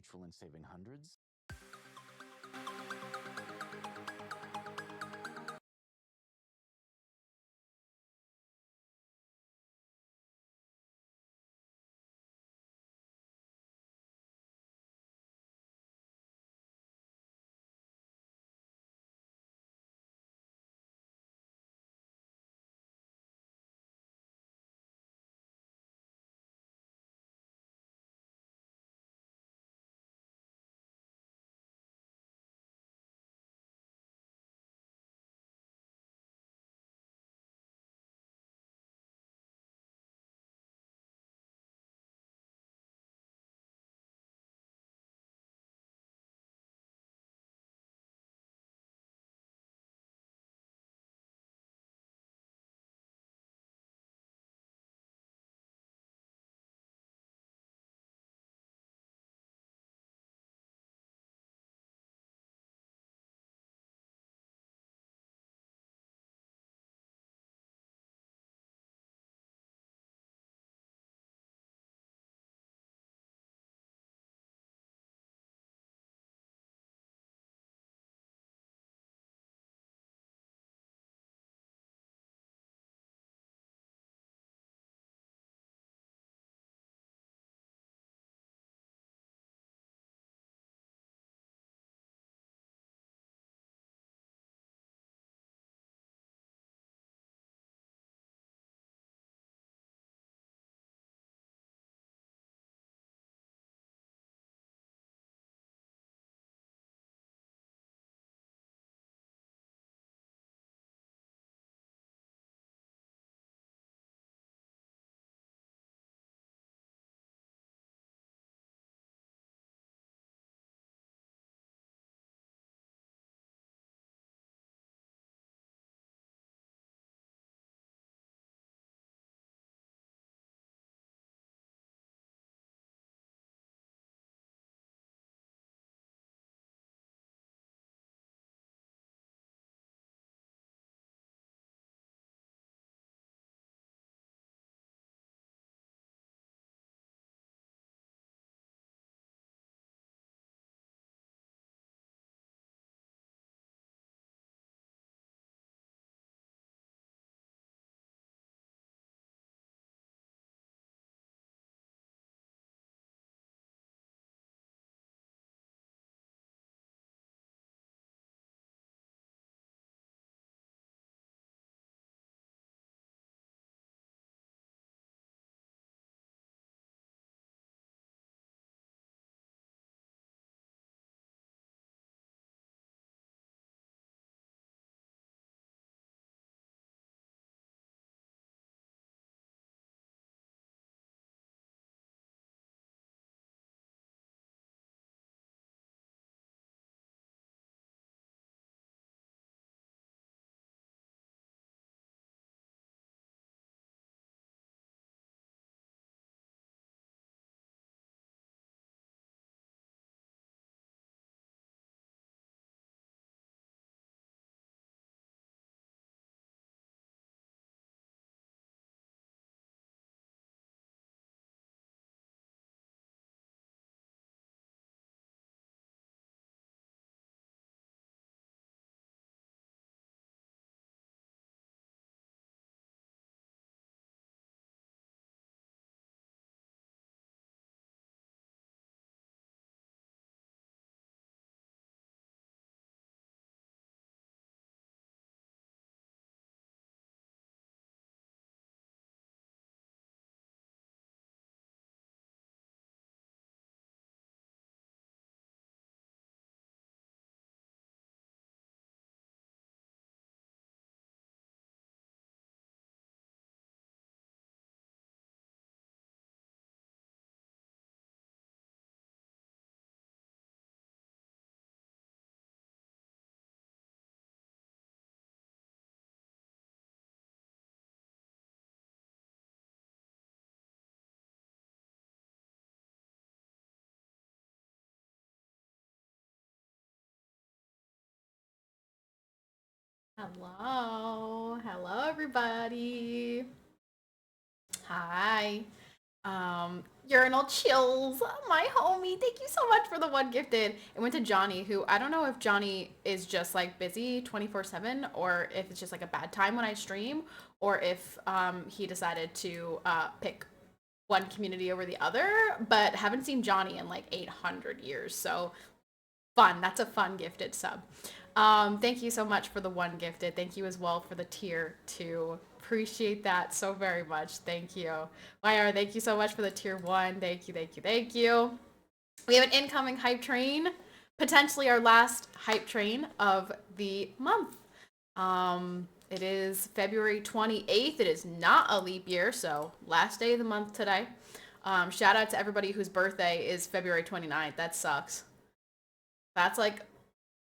neutral and saving hundreds. Hello, hello everybody. Hi. Urinal chills, my homie. Thank you so much for the one gifted. It went to Johnny, who I don't know if Johnny is just like busy 24/7 or if it's just like a bad time when I stream or if he decided to pick one community over the other, but haven't seen Johnny in like 800 years. So fun. That's a fun gifted sub. Thank you so much for the one gifted. Thank you as well for the tier two. Appreciate that so very much. Thank you. YR, thank you so much for the tier one. Thank you, thank you, thank you. We have an incoming hype train, potentially our last hype train of the month. It is February 28th. It is not a leap year, so last day of the month today. Shout out to everybody whose birthday is February 29th. That sucks. That's like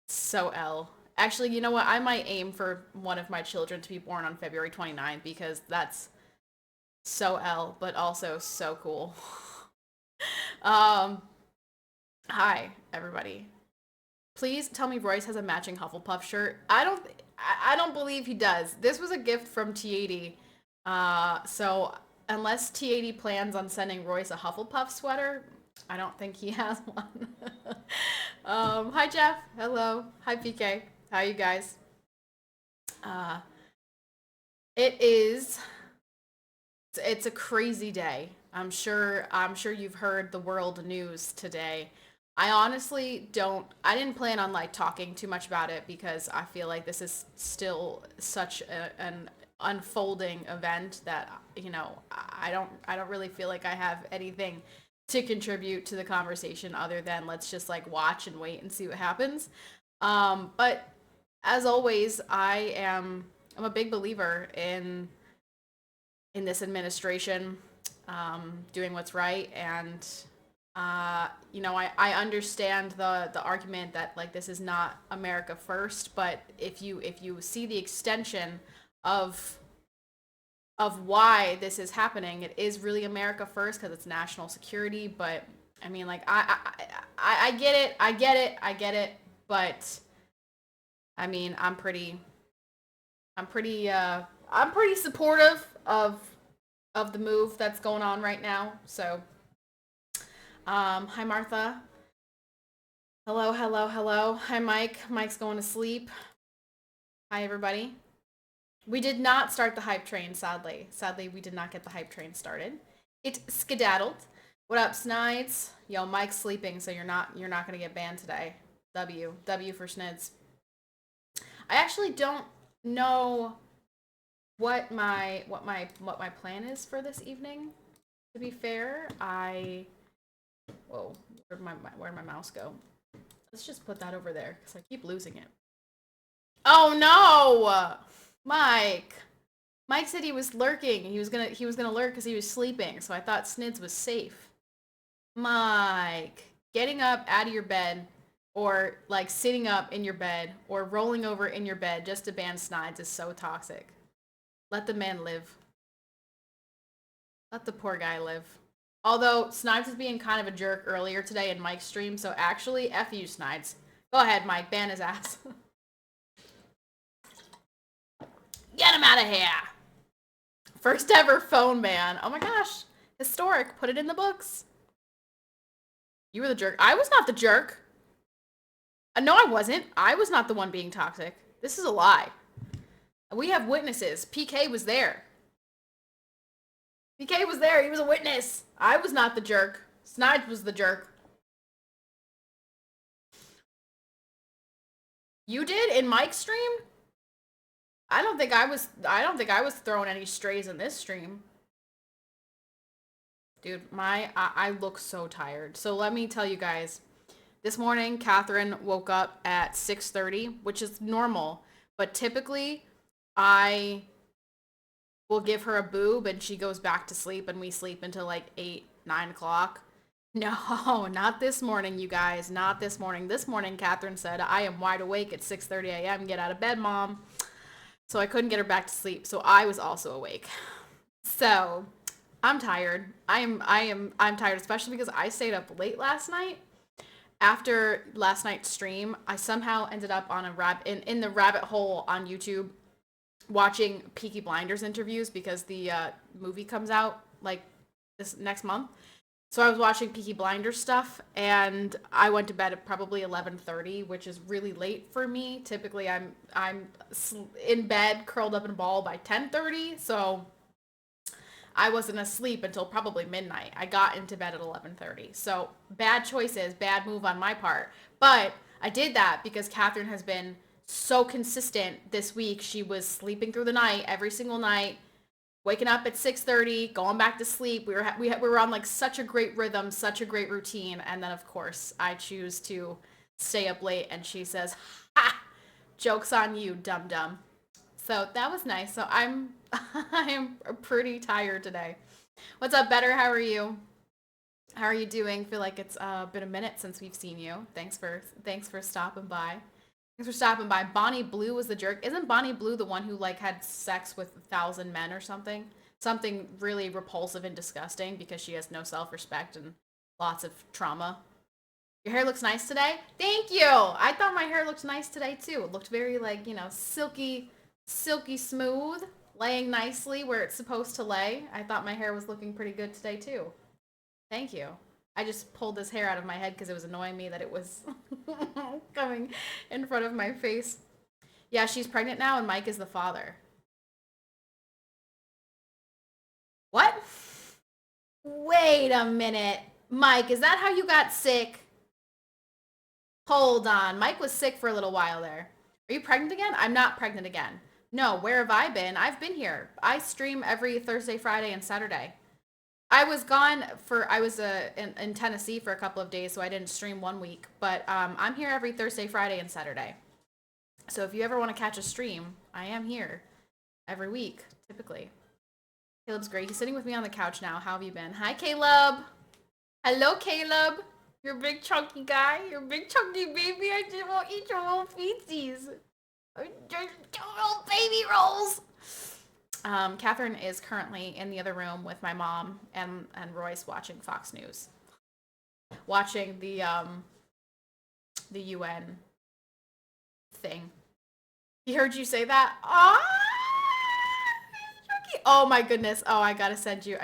so L. Actually, you know what? I might aim for one of my children to be born on February 29th because that's so L, but also so cool. um, Hi, everybody. Please tell me Royce has a matching Hufflepuff shirt. I don't believe he does. This was a gift from T80. So unless T80 plans on sending Royce a Hufflepuff sweater, I don't think he has one. Hi Jeff. Hello. Hi PK. How you guys? Uh, it is. It's a crazy day. I'm sure you've heard the world news today. I honestly don't. I didn't plan on like talking too much about it because I feel like this is still such an unfolding event that I don't really feel like I have anything to contribute to the conversation other than let's just like watch and wait and see what happens. But as always, I'm a big believer in this administration doing what's right and I understand the argument that like this is not America first, but if you see the extension of why this is happening, it is really America first because it's national security. But I mean, like I get it, I get it, but I mean, I'm pretty supportive of the move that's going on right now. So, hi Martha. Hello, hello, hello. Hi Mike. Mike's going to sleep. Hi everybody. We did not start the hype train, sadly. Sadly, we did not get the hype train started. It skedaddled. What up, Snides? Yo, Mike's sleeping, so you're not gonna get banned today. W for Snids. I actually don't know what my plan is for this evening. To be fair, whoa, where'd my mouse go? Let's just put that over there because I keep losing it. Oh no, Mike. Mike said he was lurking. He was gonna lurk because he was sleeping. So I thought Snids was safe. Mike, getting up out of your bed, or like sitting up in your bed, or rolling over in your bed just to ban Snides is so toxic. Let the man live. Let the poor guy live. Although Snipes was being kind of a jerk earlier today in Mike's stream, so actually, F you, Snipes. Go ahead, Mike. Ban his ass. Get him out of here. First ever phone ban. Oh my gosh. Historic. Put it in the books. You were the jerk. I was not the jerk. No, I wasn't. I was not the one being toxic. This is a lie. We have witnesses. PK was there. PK was there. He was a witness. I was not the jerk. Snide was the jerk. You did in Mike's stream? I don't think I was throwing any strays in this stream. Dude, I look so tired. So let me tell you guys. This morning, Catherine woke up at 6:30, which is normal, but typically I will give her a boob and she goes back to sleep and we sleep until like 8, 9 o'clock. No, not this morning, you guys. Not this morning. This morning, Catherine said, I am wide awake at 6:30 a.m. Get out of bed, mom. So I couldn't get her back to sleep. So I was also awake. So I'm tired. I'm tired, especially because I stayed up late last night. After last night's stream, I somehow ended up on in the rabbit hole on YouTube watching Peaky Blinders interviews because the movie comes out like this next month. So I was watching Peaky Blinders stuff, and I went to bed at probably 11:30, which is really late for me. Typically, I'm in bed curled up in a ball by 10:30, so I wasn't asleep until probably midnight. I got into bed at 11:30. So bad choices, bad move on my part. But I did that because Catherine has been so consistent this week. She was sleeping through the night every single night, waking up at 6:30, going back to sleep. We were on like such a great rhythm, such a great routine, and then of course I choose to stay up late, and she says, "Ha! Joke's on you, dum dum." So that was nice. So I'm I'm pretty tired today. What's up, Better? How are you? How are you doing? Feel like it's been a minute since we've seen you. Thanks for stopping by. Thanks for stopping by. Bonnie Blue was the jerk. Isn't Bonnie Blue the one who like had sex with 1,000 men or something? Something really repulsive and disgusting because she has no self-respect and lots of trauma. Your hair looks nice today. Thank you. I thought my hair looked nice today too. It looked very like, silky, silky smooth, laying nicely where it's supposed to lay. I thought my hair was looking pretty good today too. Thank you. I just pulled this hair out of my head because it was annoying me that it was coming in front of my face. Yeah, she's pregnant now and Mike is the father. What? Wait a minute. Mike, is that how you got sick? Hold on. Mike was sick for a little while there. Are you pregnant again? I'm not pregnant again. No, where have I been? I've been here. I stream every Thursday, Friday, and Saturday. I was in Tennessee for a couple of days, so I didn't stream one week. But I'm here every Thursday, Friday, and Saturday. So if you ever want to catch a stream, I am here every week, typically. Caleb's great. He's sitting with me on the couch now. How have you been? Hi, Caleb. Hello, Caleb. You're a big chunky guy. You're a big chunky baby. I just won't eat your little feetsies. Just little baby rolls. Catherine is currently in the other room with my mom and Royce watching Fox News, watching the UN thing. He heard you say that. Oh my goodness. Oh, I gotta send you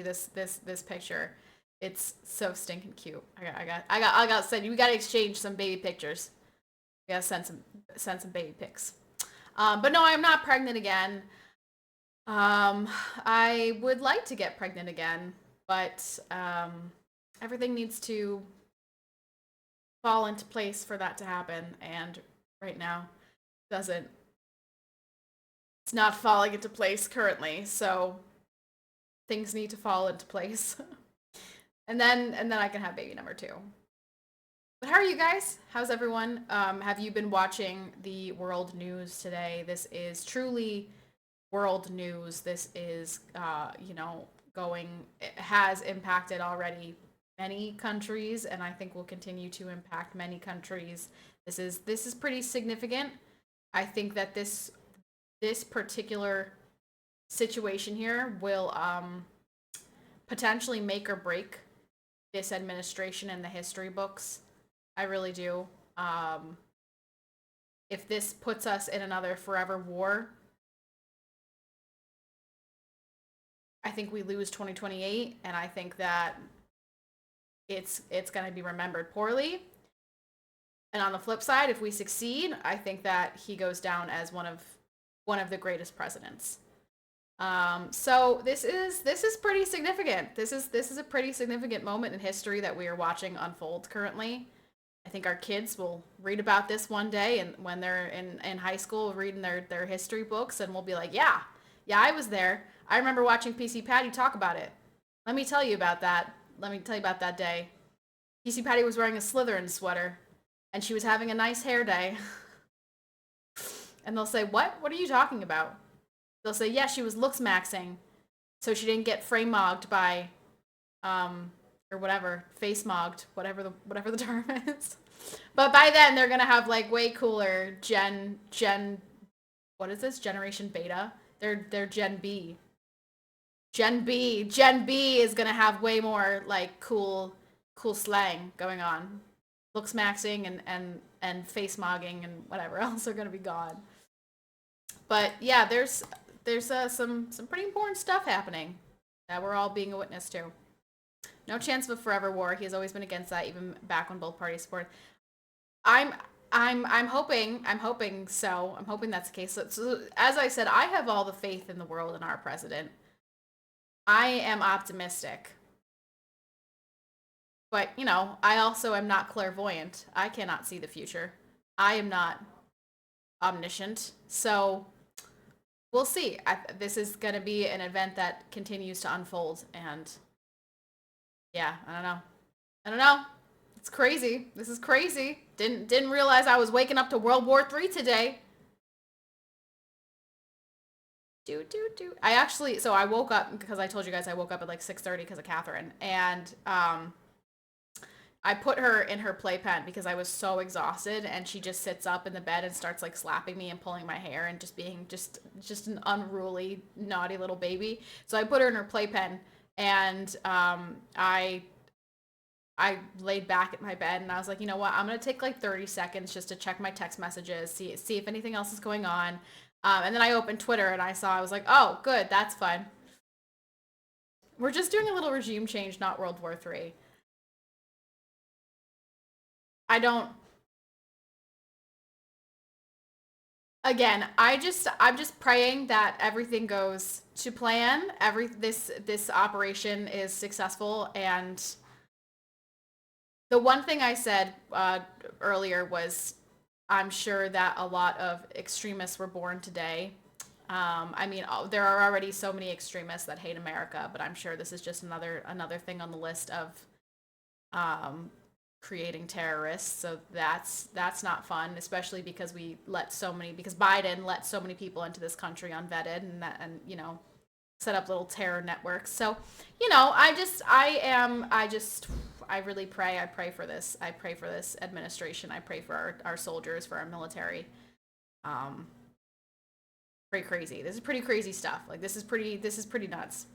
this picture. It's so stinking cute. I got to send you. We gotta exchange some baby pictures. We gotta send some baby pics. But no, I'm not pregnant again. I would like to get pregnant again, but everything needs to fall into place for that to happen, and right now doesn't. It's not falling into place currently, so things need to fall into place. and then I can have baby number 2. But how are you guys? How's everyone? Have you been watching the world news today? This is truly world news. This is, it has impacted already many countries, and I think will continue to impact many countries. This is pretty significant. I think that this particular situation here will potentially make or break this administration in the history books. I really do. If this puts us in another forever war, I think we lose 2028, and I think that it's going to be remembered poorly. And on the flip side, if we succeed, I think that he goes down as one of the greatest presidents. So this is pretty significant. This is a pretty significant moment in history that we are watching unfold currently. I think our kids will read about this one day, and when they're in high school reading their history books, and we'll be like, yeah, I was there. I remember watching PCPatty talk about it. Let me tell you about that. Let me tell you about that day. PCPatty was wearing a Slytherin sweater, and she was having a nice hair day. And they'll say, what? What are you talking about? They'll say, yeah, she was looks maxing, so she didn't get frame mogged by, or whatever, face mogged, whatever the term is. But by then, they're gonna have like way cooler what is this? Generation Beta? They're Gen B. Gen B is gonna have way more like cool slang going on. Looks maxing and face mogging and whatever else are gonna be gone. But yeah, there's some pretty important stuff happening that we're all being a witness to. No chance of a forever war. He has always been against that, even back when both parties supported. I'm I'm hoping so. I'm hoping that's the case. So as I said, I have all the faith in the world in our president. I am optimistic. But, I also am not clairvoyant. I cannot see the future. I am not omniscient. So we'll see. This is going to be an event that continues to unfold. And yeah, I don't know. I don't know. It's crazy. This is crazy. Didn't realize I was waking up to World War III today. Do. I actually, so I woke up because I told you guys I woke up at like 6:30 because of Catherine, and I put her in her playpen because I was so exhausted, and she just sits up in the bed and starts like slapping me and pulling my hair and just being just an unruly, naughty little baby. So I put her in her playpen, and I laid back at my bed and I was like, you know what? I'm gonna take like 30 seconds just to check my text messages, see if anything else is going on. And then I opened Twitter and I was like, oh, good, that's fun. We're just doing a little regime change, not World War III. I don't. Again, I'm just praying that everything goes to plan. This operation is successful, and the one thing I said earlier was I'm sure that a lot of extremists were born today. I mean, there are already so many extremists that hate America, but I'm sure this is just another thing on the list of um, creating terrorists. So that's not fun, especially because Biden let so many people into this country unvetted, and set up little terror networks. So, I really pray. I pray for this. I pray for this administration. I pray for our soldiers, for our military. Um, Pretty crazy. This is pretty crazy stuff. Like this is pretty nuts.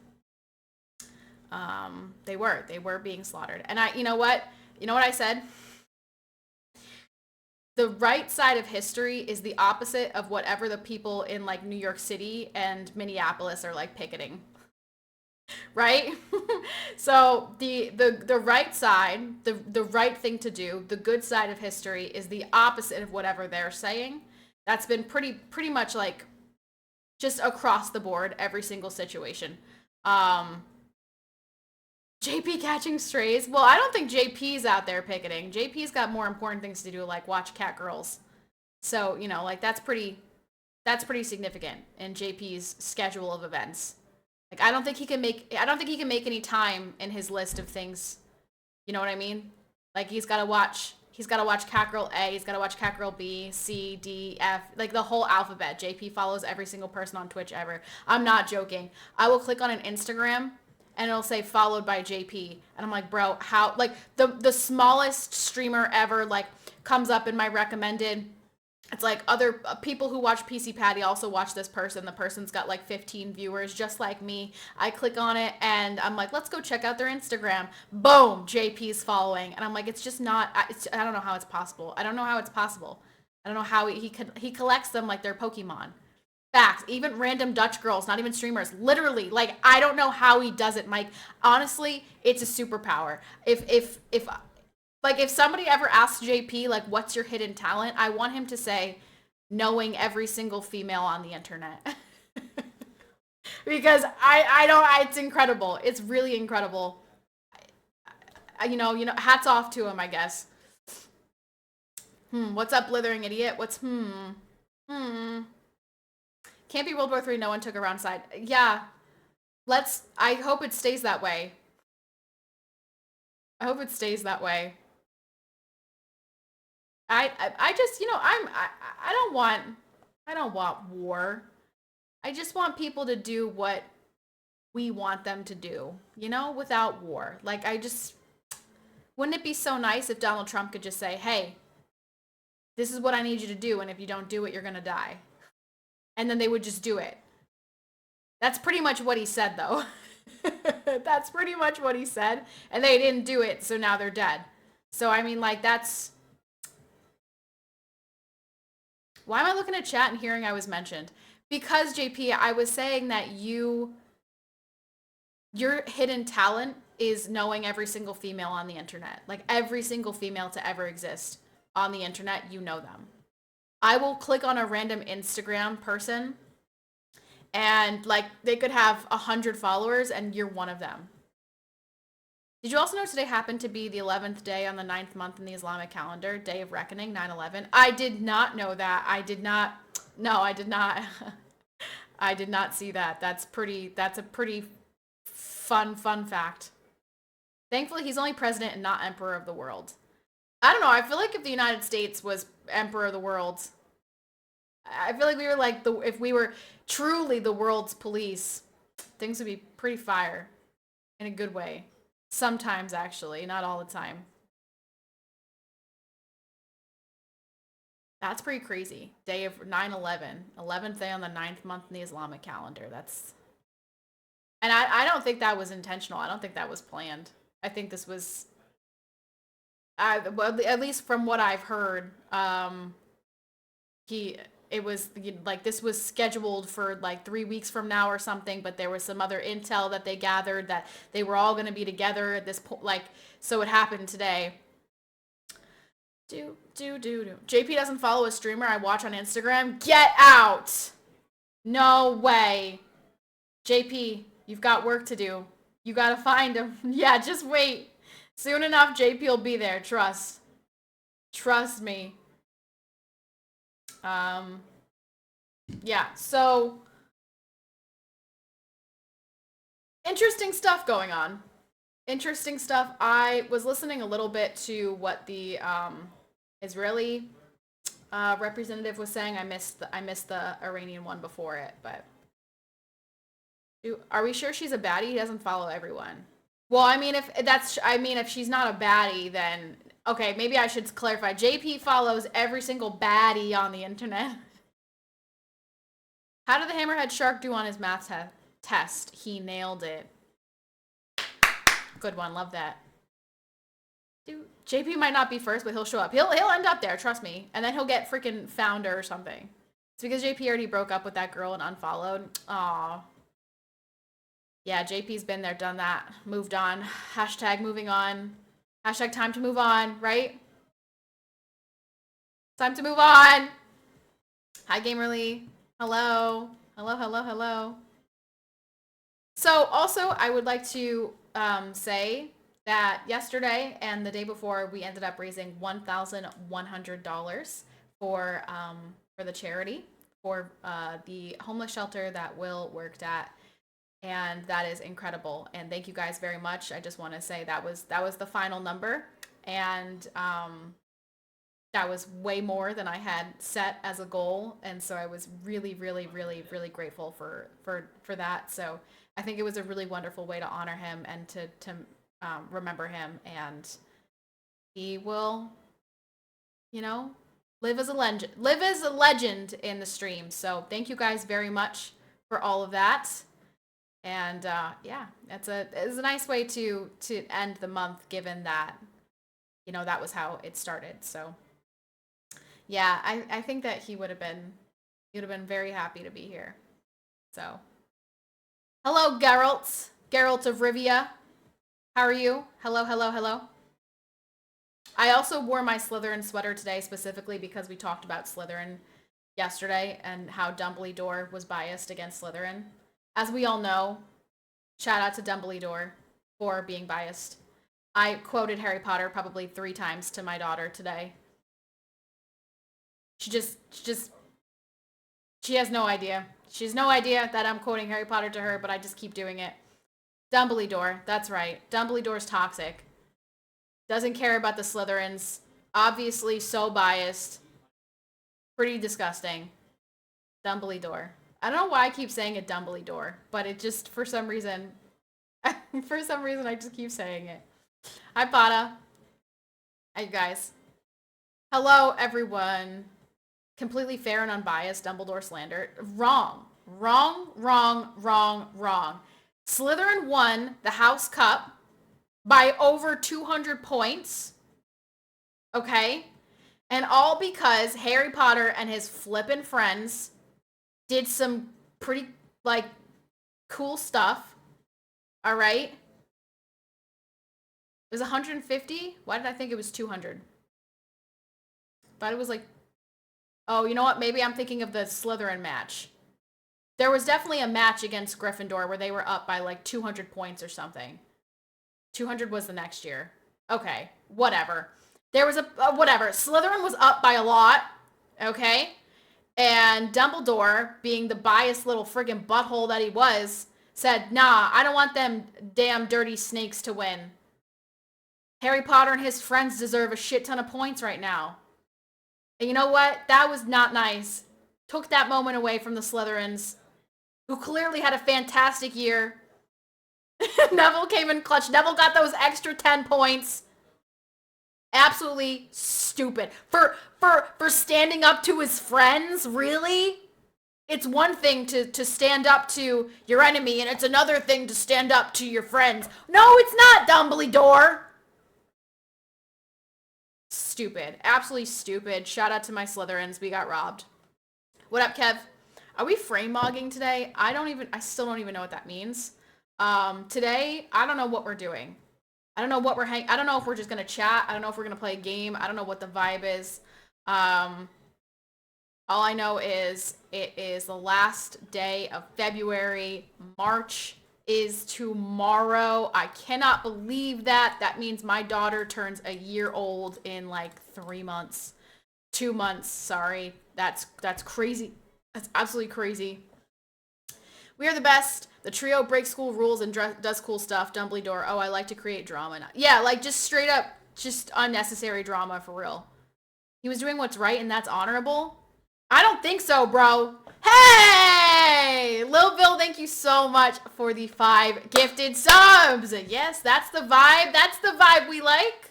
They were being slaughtered. And you know what? You know what I said? The right side of history is the opposite of whatever the people in like New York City and Minneapolis are like picketing. Right? So the right side, the right thing to do, the good side of history is the opposite of whatever they're saying. That's been pretty much like just across the board, every single situation. Um, JP catching strays. Well, I don't think JP's out there picketing. JP's got more important things to do, like watch cat girls. So like that's pretty significant in JP's schedule of events. Like I don't think he can make any time in his list of things. You know what I mean? Like he's got to watch Cat Girl A, he's got to watch Cat Girl B, C, D, F, like the whole alphabet. JP follows every single person on Twitch ever. I'm not joking. I will click on an Instagram and it'll say followed by JP, and I'm like, bro, how, like the smallest streamer ever like comes up in my recommended. It's like other people who watch PCPatty also watch this person. The person's got like 15 viewers, just like me. I click on it and I'm like, let's go check out their Instagram. Boom, JP's following, and I'm like, it's just not. I don't know how it's possible. I don't know how it's possible. I don't know how he collects them like they're Pokemon. Facts. Even random Dutch girls, not even streamers. Literally, like I don't know how he does it, Mike. Honestly, it's a superpower. If somebody ever asks JP like what's your hidden talent, I want him to say knowing every single female on the internet. Because I don't it's incredible. It's really incredible. Hats off to him, I guess. What's up, blithering idiot? Hmm. Can't be World War III. No one took a round side. Yeah. I hope it stays that way. I hope it stays that way. I just I don't want war. I just want people to do what we want them to do, without war. Like wouldn't it be so nice if Donald Trump could just say, "Hey, this is what I need you to do, and if you don't do it, you're going to die." And then they would just do it. That's pretty much what he said, though. That's pretty much what he said, and they didn't do it, so now they're dead. So I mean, like that's why am I looking at chat and hearing I was mentioned? Because JP, I was saying that your hidden talent is knowing every single female on the internet. Like every single female to ever exist on the internet, you know them. I will click on a random Instagram person and like they could have 100 followers and you're one of them. Did you also know today happened to be the 11th day on the 9th month in the Islamic calendar, Day of Reckoning, 9/11? I did not know that. I did not. No, I did not. I did not see that. That's a pretty fun fact. Thankfully, he's only president and not emperor of the world. I don't know. I feel like if the United States was emperor of the world, I feel like we were like if we were truly the world's police, things would be pretty fire in a good way. Sometimes, actually, not all the time. That's pretty crazy. Day of 9/11, 11th day on the 9th month in the Islamic calendar. That's, and I don't think that was intentional. I don't think that was planned. I think this was, well, at least from what I've heard, he it was like this was scheduled for like 3 weeks from now or something, but there was some other intel that they gathered that they were all going to be together at this point, like, so it happened today. Do. JP doesn't follow a streamer I watch on Instagram. Get out! No way. JP, you've got work to do. You gotta find him. Yeah, just wait. Soon enough, JP will be there. Trust. Trust me. Yeah, so interesting stuff going on. Interesting stuff. I was listening a little bit to what the Israeli representative was saying. I missed the Iranian one before it, but are we sure she's a baddie? He doesn't follow everyone. Well, I mean, if she's not a baddie, then okay, maybe I should clarify. JP follows every single baddie on the internet. How did the hammerhead shark do on his math test? He nailed it. Good one, love that. Dude, JP might not be first, but he'll show up. He'll end up there, trust me. And then he'll get freaking founder or something. It's because JP already broke up with that girl and unfollowed. Aw. Yeah, JP's been there, done that, moved on. Hashtag moving on. Hashtag time to move on, right? Time to move on. Hi, Gamerly. Hello. Hello. So also, I would like to say that yesterday and the day before, we ended up raising $1,100 for the charity for the homeless shelter that Will worked at, and that is incredible. And thank you guys very much. I just want to say that was the final number, and that was way more than I had set as a goal, and so I was really grateful for that. So I think it was a really wonderful way to honor him and to remember him, and he will, live as a legend in the stream. So thank you guys very much for all of that. And yeah, it's a nice way to end the month, given that that was how it started. So yeah, I think that he would have been very happy to be here. So hello, Geralt of Rivia. How are you? Hello. I also wore my Slytherin sweater today specifically because we talked about Slytherin yesterday and how Dumbledore was biased against Slytherin. As we all know, shout out to Dumbledore for being biased. I quoted Harry Potter probably 3 times to my daughter today. She has no idea. She has no idea that I'm quoting Harry Potter to her, but I just keep doing it. Dumbledore, that's right. Dumbledore's toxic. Doesn't care about the Slytherins. Obviously so biased. Pretty disgusting. Dumbledore. I don't know why I keep saying it Dumbledore, but it just, for some reason, I just keep saying it. Hi, Pada. Hi, you guys. Hello, everyone. Completely fair and unbiased Dumbledore slander. Wrong. Slytherin won the House Cup by over 200 points. Okay? And all because Harry Potter and his flippin' friends did some pretty, cool stuff. All right? It was 150? Why did I think it was 200? Thought it was like, oh, you know what? Maybe I'm thinking of the Slytherin match. There was definitely a match against Gryffindor where they were up by like 200 points or something. 200 was the next year. Okay, whatever. There was a whatever. Slytherin was up by a lot. Okay, and Dumbledore, being the biased little friggin' butthole that he was, said, "Nah, I don't want them damn dirty snakes to win. Harry Potter and his friends deserve a shit ton of points right now." And you know what? That was not nice. Took that moment away from the Slytherins, who clearly had a fantastic year. Neville came in clutch. Neville got those extra 10 points. Absolutely stupid. For standing up to his friends, really? It's one thing to stand up to your enemy, and it's another thing to stand up to your friends. No, it's not, Dumbledore! Stupid. Absolutely stupid. Shout out to my Slytherins. We got robbed. What up, Kev? Are we frame mogging today? I still don't even know what that means. Today, I don't know what we're doing. I don't know what I don't know if we're just gonna chat. I don't know if we're gonna play a game. I don't know what the vibe is. All I know is it is the last day of February. March is tomorrow. I cannot believe that. That means my daughter turns a year old in like 3 months. 2 months, sorry. That's crazy. That's absolutely crazy. We are the best. The trio breaks school rules and does cool stuff. Dumbledore. Oh, I like to create drama. Yeah, like just straight up, just unnecessary drama for real. He was doing what's right and that's honorable. I don't think so, bro. Hey! Lil Bill, thank you so much for the 5 gifted subs. Yes, that's the vibe. That's the vibe we like.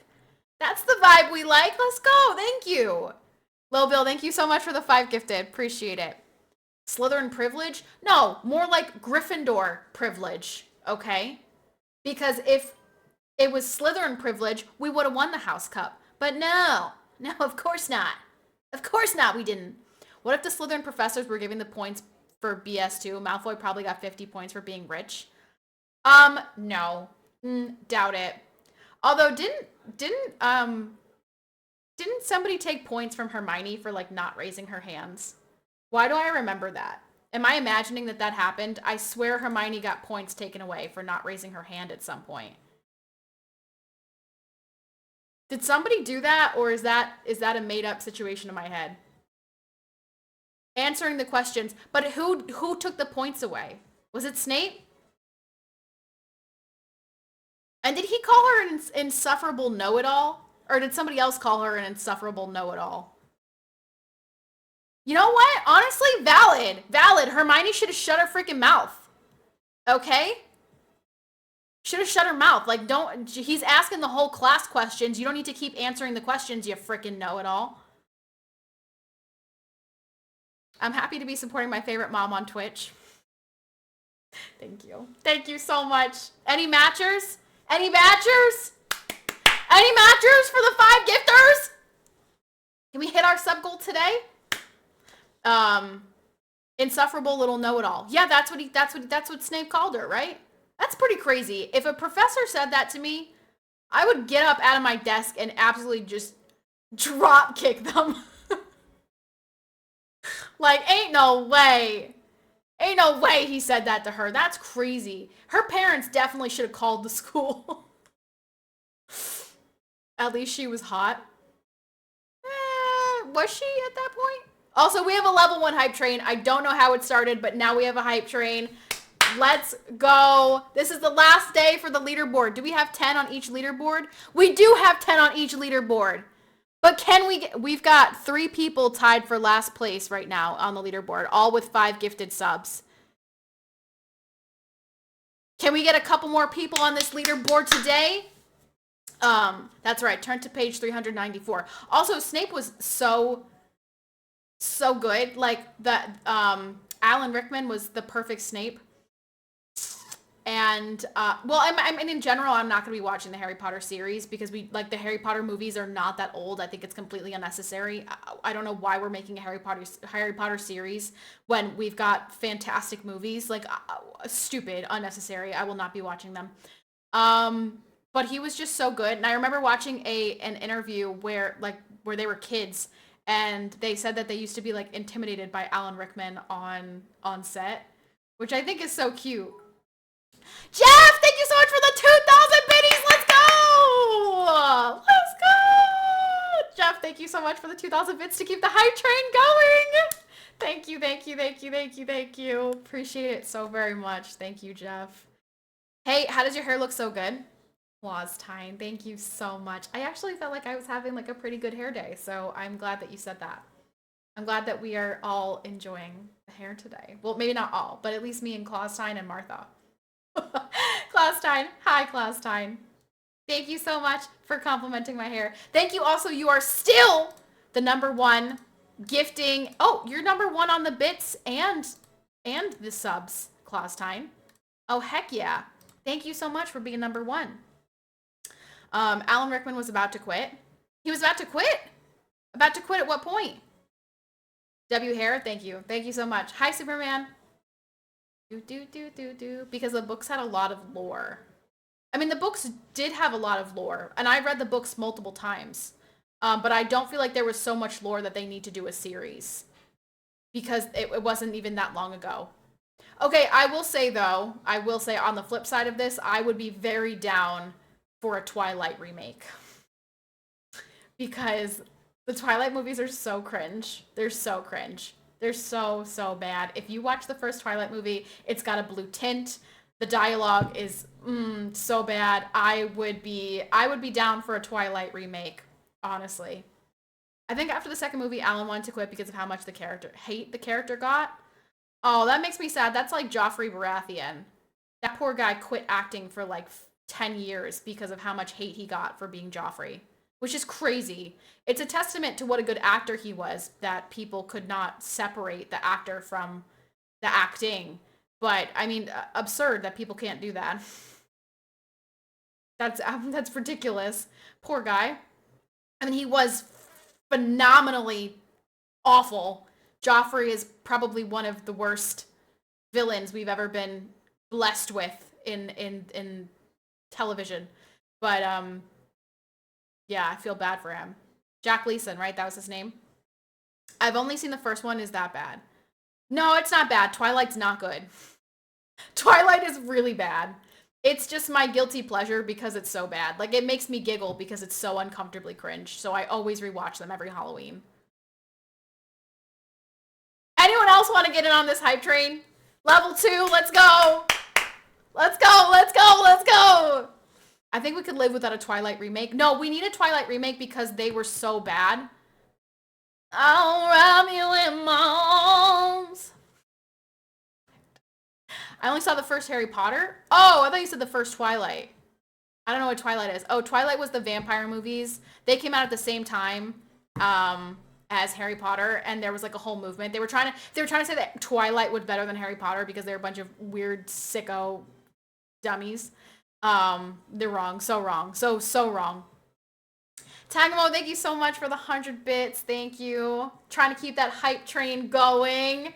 That's the vibe we like. Let's go. Thank you. Lil Bill, thank you so much for the 5 gifted. Appreciate it. Slytherin privilege? No, more like Gryffindor privilege, okay? Because if it was Slytherin privilege, we would have won the House Cup. But no, of course not. Of course not, we didn't. What if the Slytherin professors were giving the points for BS2? Malfoy probably got 50 points for being rich. No. Doubt it. Although, didn't somebody take points from Hermione for, like, not raising her hands? Why do I remember that? Am I imagining that happened? I swear Hermione got points taken away for not raising her hand at some point. Did somebody do that, or is that a made-up situation in my head? Answering the questions, but who took the points away? Was it Snape? And did he call her an insufferable know-it-all? Or did somebody else call her an insufferable know-it-all? You know what? Honestly, valid. Valid. Hermione should have shut her freaking mouth. Okay? Should have shut her mouth. Like, he's asking the whole class questions. You don't need to keep answering the questions, you freaking know-it-all. I'm happy to be supporting my favorite mom on Twitch. Thank you. Thank you so much. Any matchers? Any matchers? Any matchers for the 5 gifters? Can we hit our sub goal today? Insufferable little know-it-all. Yeah, that's what Snape called her, right? That's pretty crazy. If a professor said that to me, I would get up out of my desk and absolutely just drop kick them. Like, ain't no way. Ain't no way he said that to her. That's crazy. Her parents definitely should have called the school. At least she was hot. Was she at that point? Also, we have a level 1 hype train. I don't know how it started, but now we have a hype train. Let's go. This is the last day for the leaderboard. Do we have 10 on each leaderboard? We do have 10 on each leaderboard. But we've got 3 people tied for last place right now on the leaderboard, all with 5 gifted subs. Can we get a couple more people on this leaderboard today? That's right. Turn to page 394. Also, Snape was so good. Like, Alan Rickman was the perfect Snape. And, well, I mean, in general, I'm not going to be watching the Harry Potter series because the Harry Potter movies are not that old. I think it's completely unnecessary. I don't know why we're making a Harry Potter series when we've got fantastic movies. Like, stupid, unnecessary. I will not be watching them. but he was just so good. And I remember watching an interview where they were kids and they said that they used to be like intimidated by Alan Rickman on set, which I think is so cute. Jeff, thank you so much for the 2,000 biddies. Let's go! Let's go! Jeff, thank you so much for the 2,000 bits to keep the hype train going. Thank you, thank you, thank you, thank you, thank you. Appreciate it so very much. Thank you, Jeff. Hey, how does your hair look so good? Time. Thank you so much. I actually felt like I was having like a pretty good hair day, so I'm glad that you said that. I'm glad that we are all enjoying the hair today. Well, maybe not all, but at least me and Claustine and Martha. Claustine. Hi, Claustine. Thank you so much for complimenting my hair. Thank you also. You are still the #1 gifting. Oh, you're #1 on the bits and the subs, Claustine. Oh, heck yeah. Thank you so much for being #1. Alan Rickman was about to quit. He was about to quit? About to quit at what point? W Hair, thank you. Thank you so much. Hi, Superman. Because the books had a lot of lore. I mean, the books did have a lot of lore, and I read the books multiple times. But I don't feel like there was so much lore that they need to do a series. Because it wasn't even that long ago. Okay, I will say, though, on the flip side of this, I would be very down for a Twilight remake. Because the Twilight movies are so cringe. They're so cringe. They're so, so bad. If you watch the first Twilight movie, it's got a blue tint. The dialogue is so bad. I would be down for a Twilight remake, honestly. I think after the second movie, Alan wanted to quit because of how much the character got. Oh, that makes me sad. That's like Joffrey Baratheon. That poor guy quit acting for like 10 years because of how much hate he got for being Joffrey, which is crazy. It's a testament to what a good actor he was that people could not separate the actor from the acting. But I mean, absurd that people can't do that. That's ridiculous. Poor guy. I mean, he was phenomenally awful. Joffrey is probably one of the worst villains we've ever been blessed with in television. But yeah, I feel bad for him. Jack Leeson, right? That was his name. I've only seen the first one. Is that bad? No, it's not bad. Twilight's not good. Twilight is really bad. It's just my guilty pleasure because it's so bad. Like, it makes me giggle because it's so uncomfortably cringe. So I always rewatch them every Halloween. Anyone else want to get in on this hype train? Level 2, let's go! Let's go, let's go, let's go! I think we could live without a Twilight remake. No, we need a Twilight remake because they were so bad. I'll wrap you in my arms. I only saw the first Harry Potter. Oh, I thought you said the first Twilight. I don't know what Twilight is. Oh, Twilight was the vampire movies. They came out at the same time as Harry Potter, and there was like a whole movement. They were trying to say that Twilight was better than Harry Potter because they're a bunch of weird sicko dummies. They're wrong. So wrong. So wrong. Tagamo, thank you so much for the 100 bits. Thank you. Trying to keep that hype train going.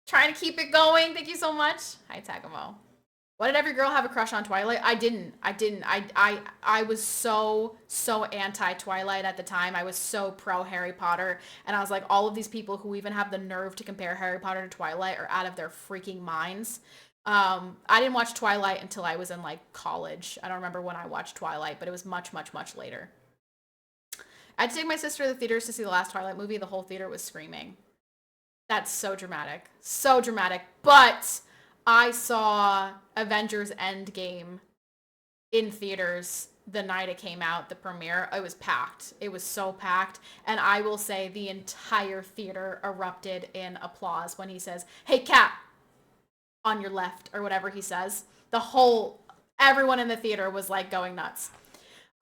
Trying to keep it going. Thank you so much. Hi, Tagamo. Why did every girl have a crush on Twilight? I didn't. I was so anti-Twilight at the time. I was so pro Harry Potter. And I was like, all of these people who even have the nerve to compare Harry Potter to Twilight are out of their freaking minds. I didn't watch Twilight until I was in like college. I don't remember when I watched Twilight, but it was much later. I had to take my sister to the theaters to see the last Twilight movie. The whole theater was screaming. That's so dramatic. So dramatic. But I saw Avengers Endgame in theaters the night it came out, the premiere. It was packed. It was so packed. And I will say the entire theater erupted in applause when he says, "Hey, Cap, on your left," or whatever he says. Everyone in the theater was like going nuts.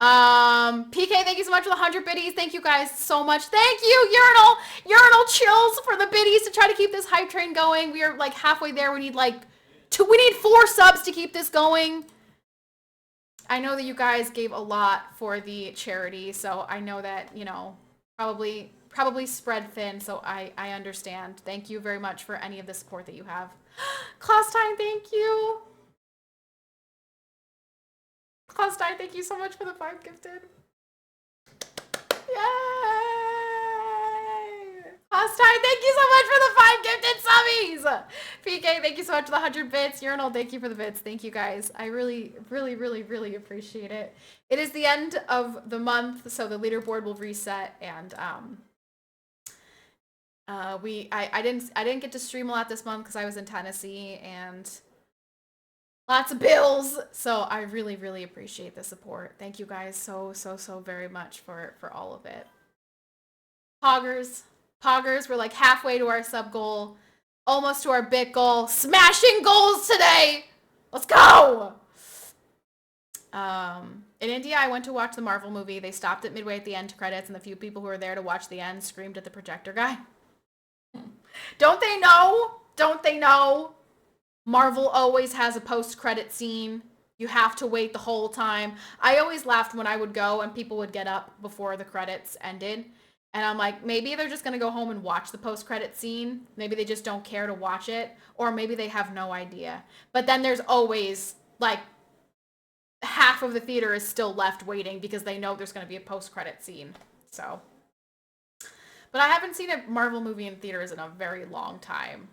PK, thank you so much for the 100 biddies. Thank you guys so much. Thank you, Urinal Chills, for the biddies to try to keep this hype train going. We are like halfway there. We need like 4 subs to keep this going. I know that you guys gave a lot for the charity, so I know that, you know, probably spread thin, so I understand. Thank you very much for any of the support that you have. Claustine, thank you. Costine, thank you so much for the 5 gifted. Yay! Costine, thank you so much for the 5 gifted subbies! PK, thank you so much for the 100 bits. Urinal, thank you for the bits. Thank you guys. I really, really, really, really appreciate it. It is the end of the month, so the leaderboard will reset, and I didn't get to stream a lot this month because I was in Tennessee and lots of bills. So I really, really appreciate the support. Thank you guys so very much for all of it. Poggers, we're like halfway to our sub goal, almost to our bit goal. Smashing goals today. Let's go. In India, I went to watch the Marvel movie. They stopped it midway at the end credits, and the few people who were there to watch the end screamed at the projector guy. Don't they know? Don't they know? Marvel always has a post-credit scene. You have to wait the whole time. I always laughed when I would go and people would get up before the credits ended. And I'm like, maybe they're just going to go home and watch the post-credit scene. Maybe they just don't care to watch it. Or maybe they have no idea. But then there's always, like, half of the theater is still left waiting because they know there's going to be a post-credit scene. So... But I haven't seen a Marvel movie in theaters in a very long time.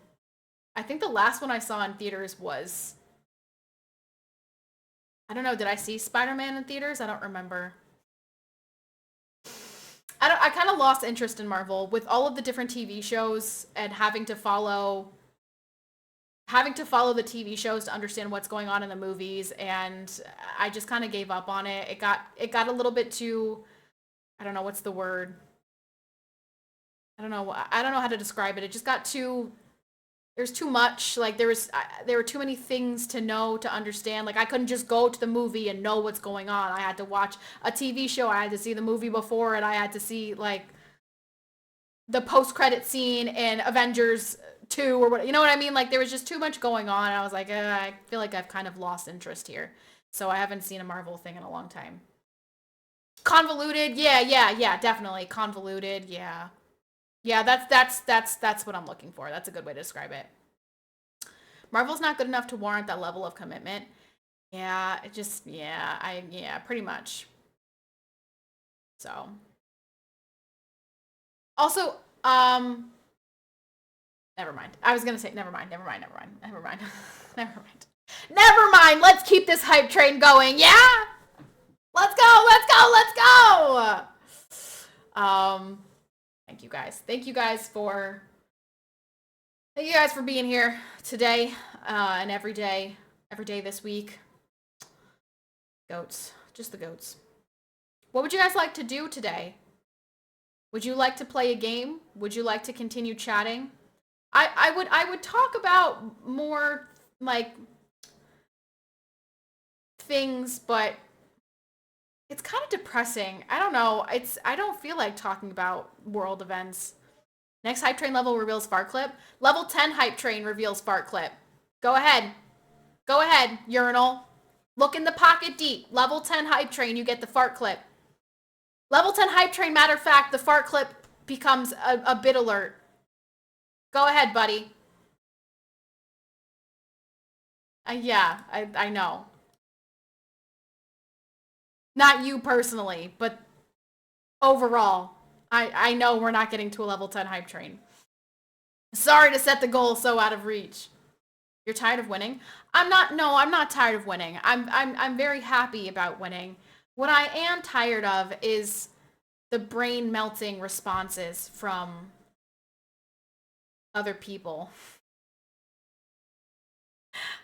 I think the last one I saw in theaters was... I don't know, did I see Spider-Man in theaters? I don't remember. I kind of lost interest in Marvel with all of the different TV shows and having to follow the TV shows to understand what's going on in the movies, and I just kind of gave up on it. It got a little bit too... I don't know, what's the word? I don't know how to describe it. It just got too... There's too much. Like, there were too many things to know, to understand. Like, I couldn't just go to the movie and know what's going on. I had to watch a TV show. I had to see the movie before, and I had to see, like, the post-credit scene in Avengers 2 or what. You know what I mean? Like, there was just too much going on, and I was like, I feel like I've kind of lost interest here. So I haven't seen a Marvel thing in a long time. Convoluted? Yeah, definitely. Convoluted, yeah. Yeah, that's what I'm looking for. That's a good way to describe it. Marvel's not good enough to warrant that level of commitment. Yeah, it just, yeah, pretty much. So. Also, never mind. I was gonna say, never mind. Let's keep this hype train going, yeah? Let's go! Thank you guys for being here today and every day this week. Goats, just the goats. What would you guys like to do today? Would you like to play a game? Would you like to continue chatting? I would talk about more like things, but it's kind of depressing. I don't know. I don't feel like talking about world events. Next hype train level reveals fart clip. Level 10 hype train reveals fart clip. Go ahead, urinal. Look in the pocket deep. Level 10 hype train, you get the fart clip. Level 10 hype train, matter of fact, the fart clip becomes a bit alert. Go ahead, buddy. Yeah, I know. Not you personally, but overall, I know we're not getting to a level 10 hype train. Sorry to set the goal so out of reach. You're tired of winning? I'm not tired of winning. I'm very happy about winning. What I am tired of is the brain melting responses from other people.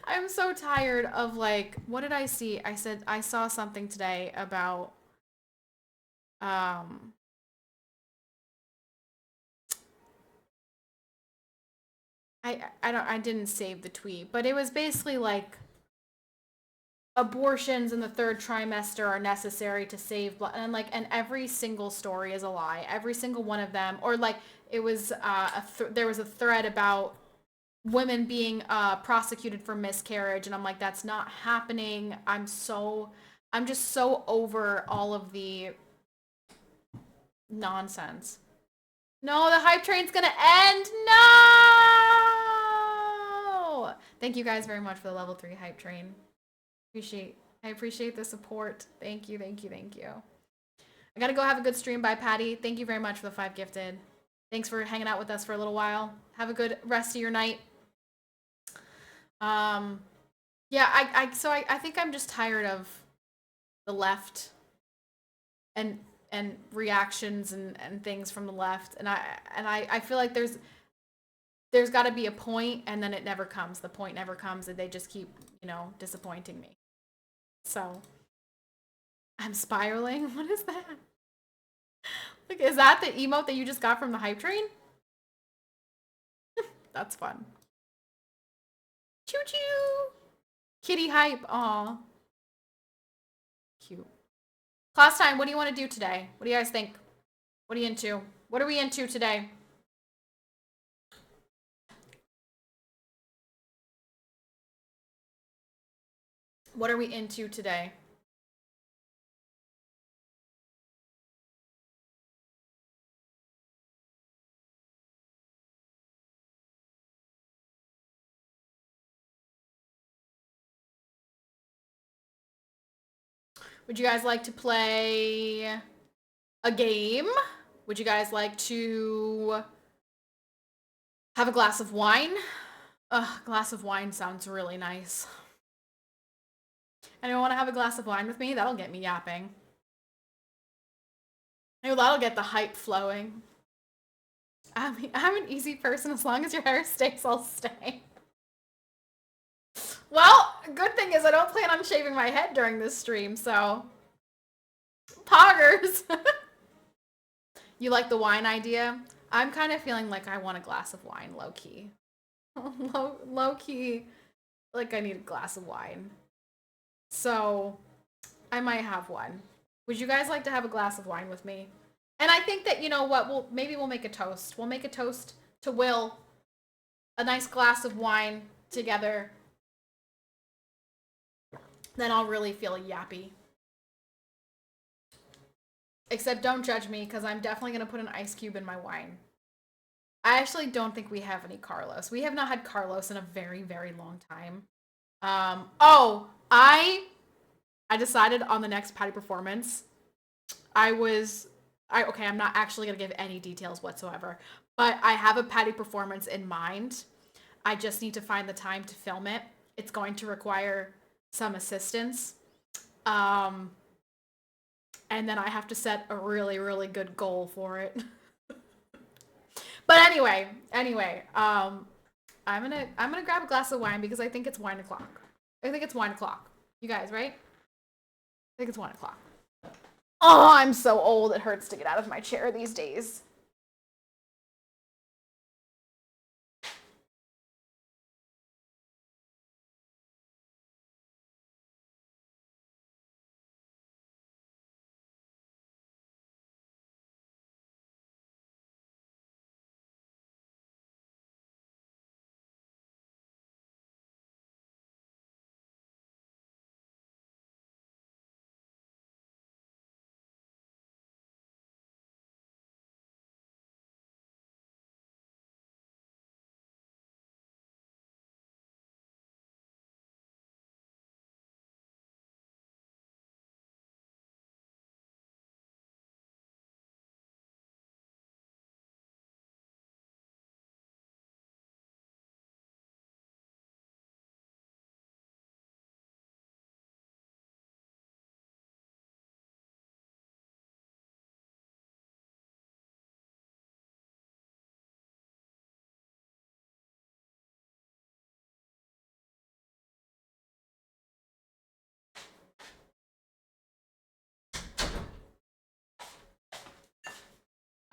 I'm so tired of, like, what did I see? I said I saw something today about I didn't save the tweet, but it was basically like abortions in the 3rd trimester are necessary to save blood, and like, and every single story is a lie, every single one of them. Or like, it was there was a thread about women being prosecuted for miscarriage, and I'm like, that's not happening. I'm just so over all of the nonsense. No, the hype train's gonna end. No! Thank you guys very much for the level 3 hype train. Appreciate I appreciate the support. Thank you, thank you, thank you. I gotta go have a good stream. Bye, Patty. Thank you very much for the 5 gifted. Thanks for hanging out with us for a little while. Have a good rest of your night. Yeah, I think I'm just tired of the left and reactions and things from the left, and I feel like there's got to be a point, and then it never comes. The point never comes, and they just keep, disappointing me. So I'm spiraling. What is that? Like, is that the emote that you just got from the hype train? That's fun. Choo choo. Kitty hype. Aw. Cute. Class time. What do you want to do today? What do you guys think? What are you into? What are we into today? What are we into today? Would you guys like to play a game? Would you guys like to have a glass of wine? A glass of wine sounds really nice. Anyone want to have a glass of wine with me? That'll get me yapping. Maybe that'll get the hype flowing. I'm an easy person. As long as your hair stays, I'll stay. Well, good thing is I don't plan on shaving my head during this stream, so... Poggers! You like the wine idea? I'm kind of feeling like I want a glass of wine, low-key. Low-key, like I need a glass of wine. So, I might have one. Would you guys like to have a glass of wine with me? And I think that, you know what, maybe we'll make a toast. We'll make a toast to Will. A nice glass of wine together. Then I'll really feel yappy. Except don't judge me, because I'm definitely going to put an ice cube in my wine. I actually don't think we have any Carlos. We have not had Carlos in a very, very long time. I decided on the next Patty performance. I'm not actually going to give any details whatsoever. But I have a Patty performance in mind. I just need to find the time to film it. It's going to require some assistance. And then I have to set a really, really good goal for it. But anyway, I'm gonna grab a glass of wine because I think it's wine o'clock. I think it's wine o'clock. You guys, right? I think it's 1 o'clock. Oh, I'm so old. It hurts to get out of my chair these days.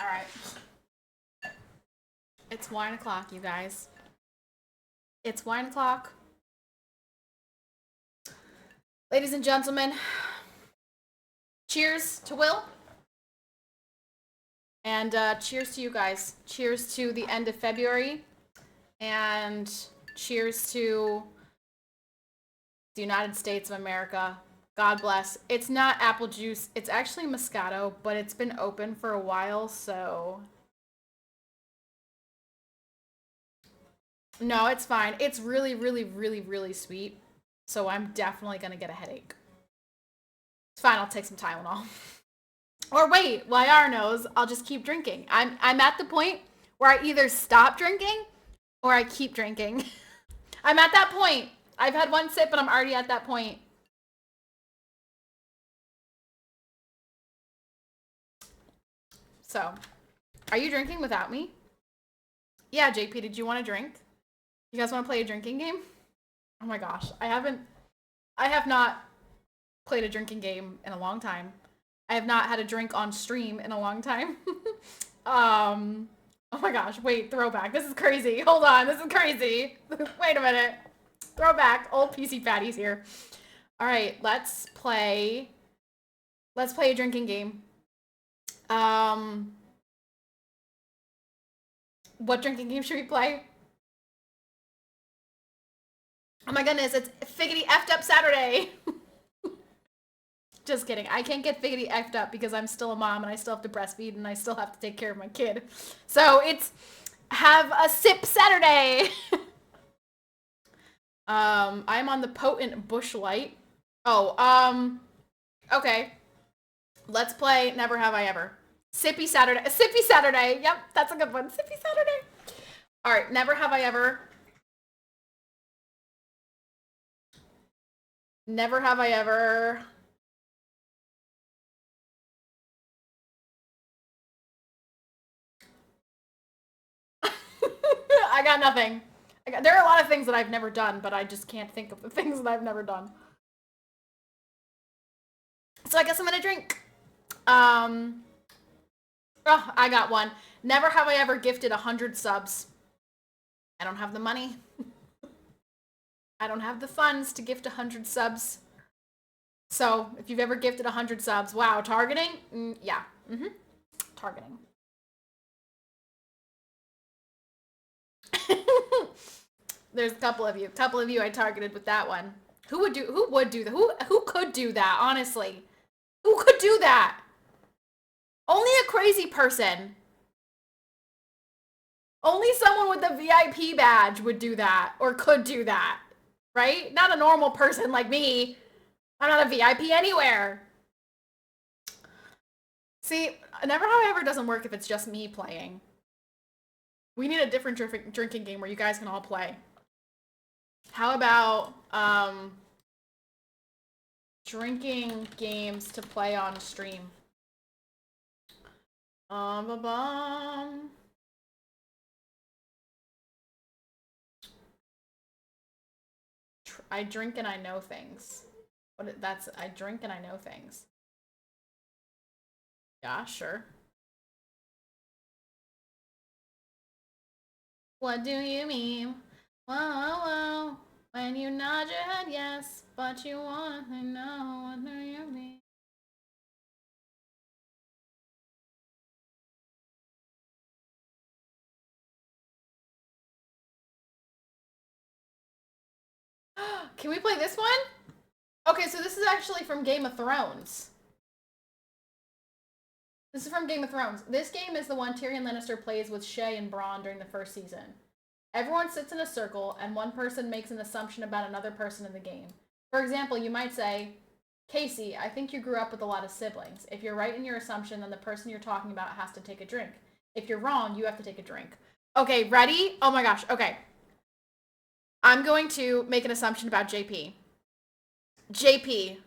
All right. It's wine o'clock, you guys. It's wine o'clock. Ladies and gentlemen, cheers to Will. And cheers to you guys. Cheers to the end of February. And cheers to the United States of America. God bless. It's not apple juice. It's actually Moscato, but it's been open for a while, so... No, it's fine. It's really, really, really, really sweet. So I'm definitely going to get a headache. It's fine, I'll take some Tylenol. Or wait, YR knows, I'll just keep drinking. I'm at the point where I either stop drinking or I keep drinking. I'm at that point. I've had one sip and I'm already at that point. So, are you drinking without me? Yeah, JP, did you want a drink? You guys want to play a drinking game? Oh my gosh, I have not played a drinking game in a long time. I have not had a drink on stream in a long time. Oh my gosh, wait, throwback. This is crazy. Hold on, this is crazy. Wait a minute. Throwback, old PCPatty's here. All right, let's play a drinking game. What drinking game should we play? Oh my goodness, it's Figgity Effed Up Saturday. Just kidding. I can't get Figgity Effed up because I'm still a mom and I still have to breastfeed and I still have to take care of my kid. So it's have a sip Saturday. I'm on the potent bush light. Oh, okay. Let's play Never Have I Ever. Sippy Saturday. Sippy Saturday. Yep, that's a good one. Sippy Saturday. All right, Never Have I Ever. Never have I ever. I got nothing. There are a lot of things that I've never done, but I just can't think of the things that I've never done. So I guess I'm gonna drink. Oh, I got one. Never have I ever gifted 100 subs. I don't have the money. I don't have the funds to gift 100 subs. So if you've ever gifted 100 subs, wow, targeting? Yeah. Targeting. There's a couple of you. A couple of you I targeted with that one. Who would do that? Who could do that, honestly? Who could do that? Only a crazy person. Only someone with a VIP badge would do that, or could do that, right? Not a normal person like me. I'm not a VIP anywhere. See, Never Have I Ever doesn't work if it's just me playing. We need a different drinking game where you guys can all play. How about drinking games to play on stream? I drink and I know things. I drink and I know things. Yeah, sure. What do you mean? Whoa, whoa, whoa. When you nod your head, yes, but you want to know what do you mean? Can we play this one? Okay, so this is actually from Game of Thrones. This is from Game of Thrones. This game is the one Tyrion Lannister plays with Shay and Bronn during the first season. Everyone sits in a circle, and one person makes an assumption about another person in the game. For example, you might say, Casey, I think you grew up with a lot of siblings. If you're right in your assumption, then the person you're talking about has to take a drink. If you're wrong, you have to take a drink. Okay, ready? Oh my gosh, okay. I'm going to make an assumption about JP. JP,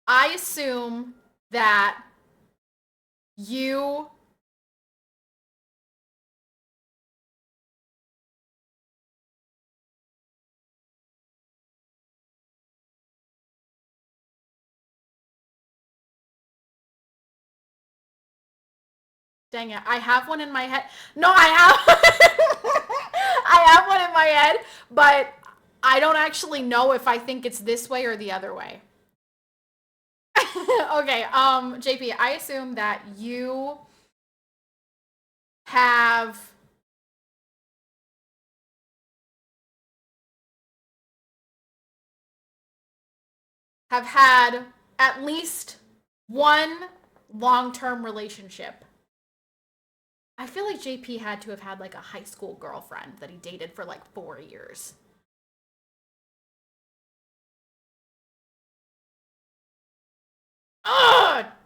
I assume that you dang it, I have one in my head. No, I have I have one in my head, but I don't actually know if I think it's this way or the other way. Okay, JP, I assume that you have had at least one long-term relationship. I feel like JP had to have had like a high school girlfriend that he dated for like 4 years.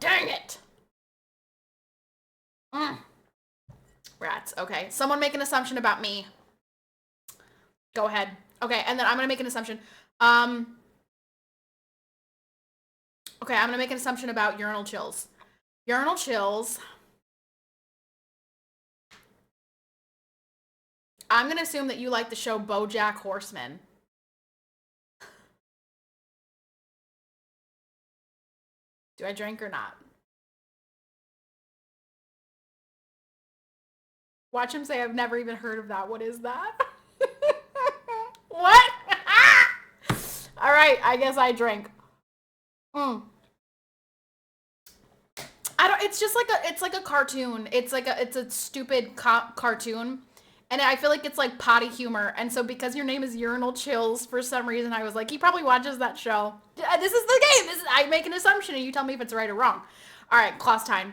dang it. Rats. Okay. Someone make an assumption about me. Go ahead. Okay, and then I'm gonna make an assumption. Okay, I'm gonna make an assumption about urinal chills. Urinal chills. I'm gonna assume that you like the show BoJack Horseman. Do I drink or not? Watch him say, I've never even heard of that. What is that? What? All right, I guess I drink. I don't. It's just like a cartoon. It's a stupid cartoon, and I feel like it's like potty humor. And so because your name is Urinal Chills, for some reason I was like, he probably watches that show. This is the game. I make an assumption, and you tell me if it's right or wrong. All right, Klaustine.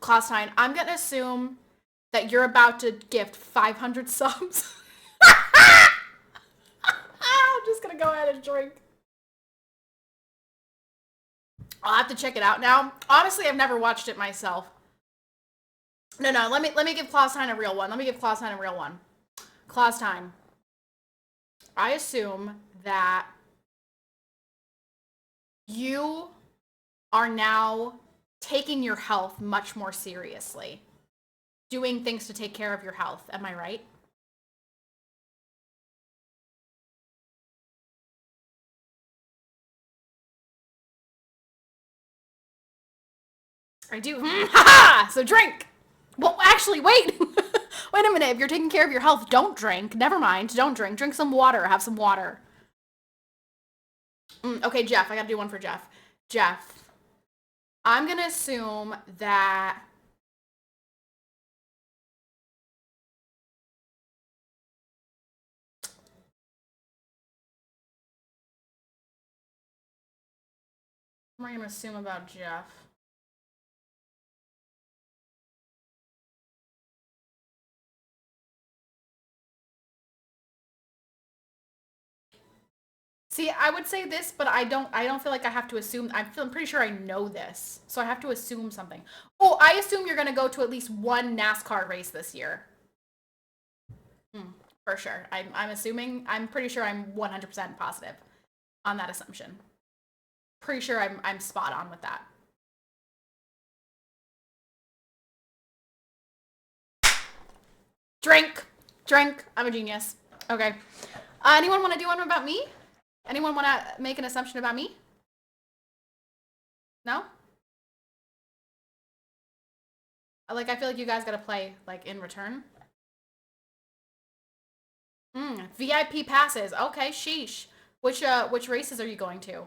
Klaustine, I'm gonna assume that you're about to gift 500 subs. I'm just gonna go ahead and drink. I'll have to check it out now. Honestly, I've never watched it myself. No, let me give Klaustine a real one. Let me give Klaustine a real one. Klaustine, I assume that you are now taking your health much more seriously. Doing things to take care of your health. Am I right? I do. Ha! So drink. Well, actually, wait. Wait a minute. If you're taking care of your health, don't drink. Never mind. Don't drink. Drink some water. Have some water. Okay, Jeff. I gotta do one for Jeff. Jeff. I'm gonna assume that... What am I gonna assume about Jeff? See, I would say this, but I don't feel like I have to assume. I'm pretty sure I know this, so I have to assume something. Oh, I assume you're gonna go to at least one NASCAR race this year. For sure. I'm assuming. I'm pretty sure I'm 100% positive on that assumption. Pretty sure I'm spot on with that. Drink. I'm a genius. Okay. Anyone want to do one about me? Anyone want to make an assumption about me? No? Like, I feel like you guys gotta play, like, in return. VIP passes. Okay, sheesh. Which races are you going to?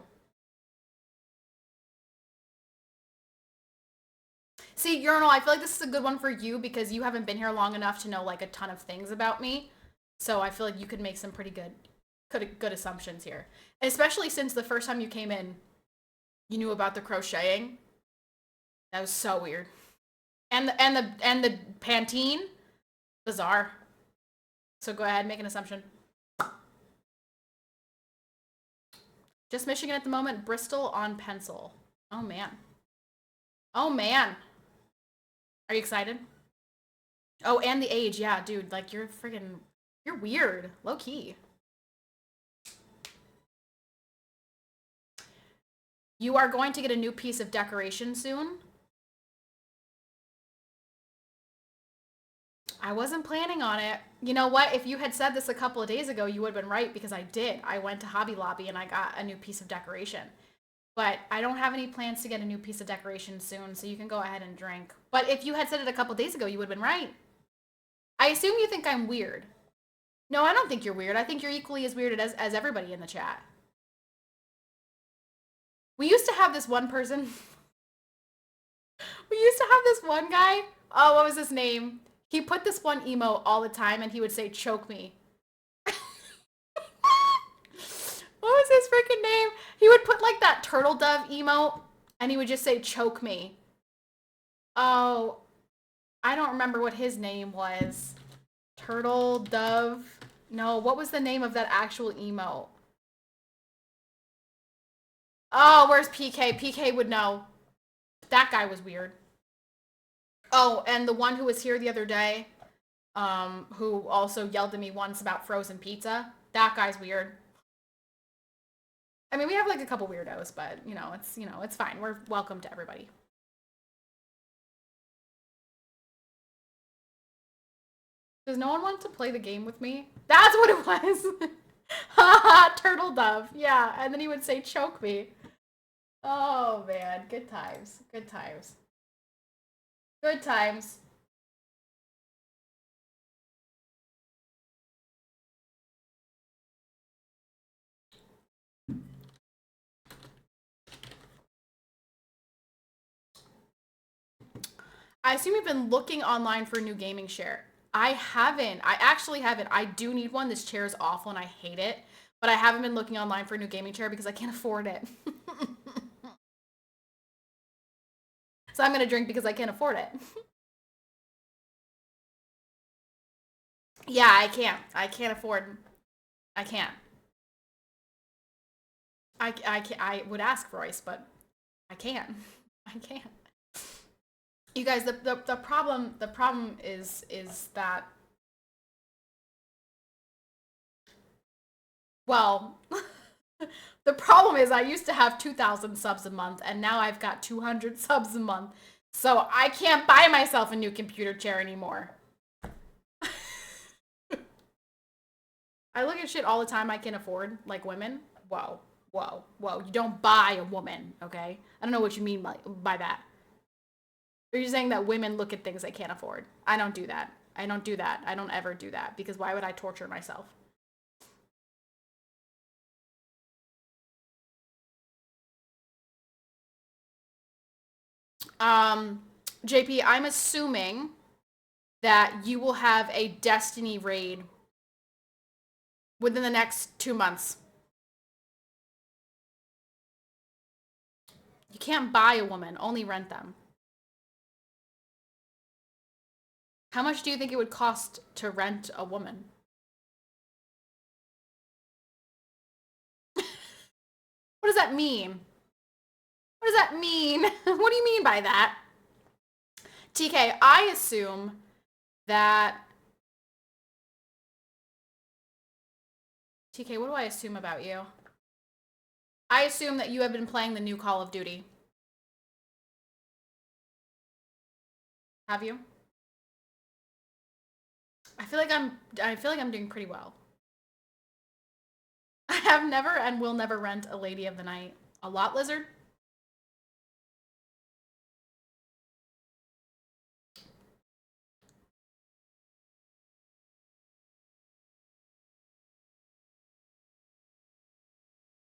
See, Urinal, I feel like this is a good one for you because you haven't been here long enough to know, like, a ton of things about me. So I feel like you could make some pretty good assumptions here. Especially since the first time you came in, you knew about the crocheting. That was so weird. And the Pantene, bizarre. So go ahead, make an assumption. Just Michigan at the moment, Bristol on pencil. Oh man. Oh man. Are you excited? Oh, and the age, yeah, dude. Like you're weird, low key. You are going to get a new piece of decoration soon. I wasn't planning on it. You know what? If you had said this a couple of days ago, you would have been right because I did. I went to Hobby Lobby and I got a new piece of decoration. But I don't have any plans to get a new piece of decoration soon, so you can go ahead and drink. But if you had said it a couple days ago, you would have been right. I assume you think I'm weird. No, I don't think you're weird. I think you're equally as weird as everybody in the chat. We used to have this one person. We used to have this one guy. Oh, what was his name? He put this one emote all the time and he would say, choke me. What was his freaking name? He would put like that turtle dove emote and he would just say, choke me. Oh, I don't remember what his name was. Turtle dove. No, what was the name of that actual emote? Oh, where's PK? PK would know. That guy was weird. Oh, and the one who was here the other day, who also yelled at me once about frozen pizza. That guy's weird. I mean, we have like a couple weirdos, but it's fine. We're welcome to everybody. Does no one want to play the game with me? That's what it was. Haha, turtle dove. Yeah, and then he would say, choke me. Oh man, good times. Good times. Good times. I assume you've been looking online for a new gaming chair. I haven't. I actually haven't. I do need one. This chair is awful and I hate it. But I haven't been looking online for a new gaming chair because I can't afford it. So I'm going to drink because I can't afford it. Yeah, I can't. I can't afford. I can't. I would ask Royce, but I can't. I can't. You guys, the problem is that, well, the problem is I used to have 2,000 subs a month and now I've got 200 subs a month. So I can't buy myself a new computer chair anymore. I look at shit all the time I can afford, like women. Whoa, whoa, whoa. You don't buy a woman, okay? I don't know what you mean by that. Are you saying that women look at things they can't afford? I don't do that. I don't do that. I don't ever do that because why would I torture myself? Um, JP, I'm assuming that you will have a Destiny raid within the next 2 months. You can't buy a woman, only rent them. How much do you think it would cost to rent a woman? What does that mean? What does that mean? What do you mean by that? TK, I assume that... TK, what do I assume about you? I assume that you have been playing the new Call of Duty. Have you? I feel like I'm doing pretty well. I have never and will never rent a Lady of the Night. A lot lizard?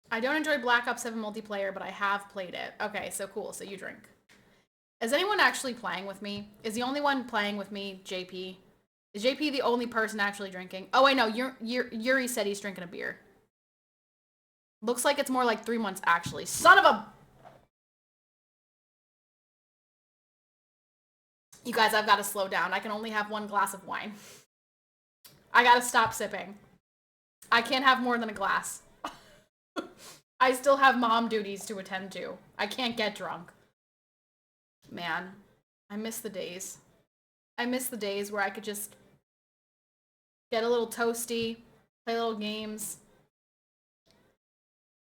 I don't enjoy Black Ops 7 multiplayer, but I have played it. Okay, so cool. So you drink. Is anyone actually playing with me? Is the only one playing with me JP? Is JP the only person actually drinking? Oh, I know. Yuri said he's drinking a beer. Looks like it's more like 3 months actually. Son of a... You guys, I've got to slow down. I can only have one glass of wine. I gotta stop sipping. I can't have more than a glass. I still have mom duties to attend to. I can't get drunk. Man, I miss the days. I miss the days where I could just get a little toasty, play little games.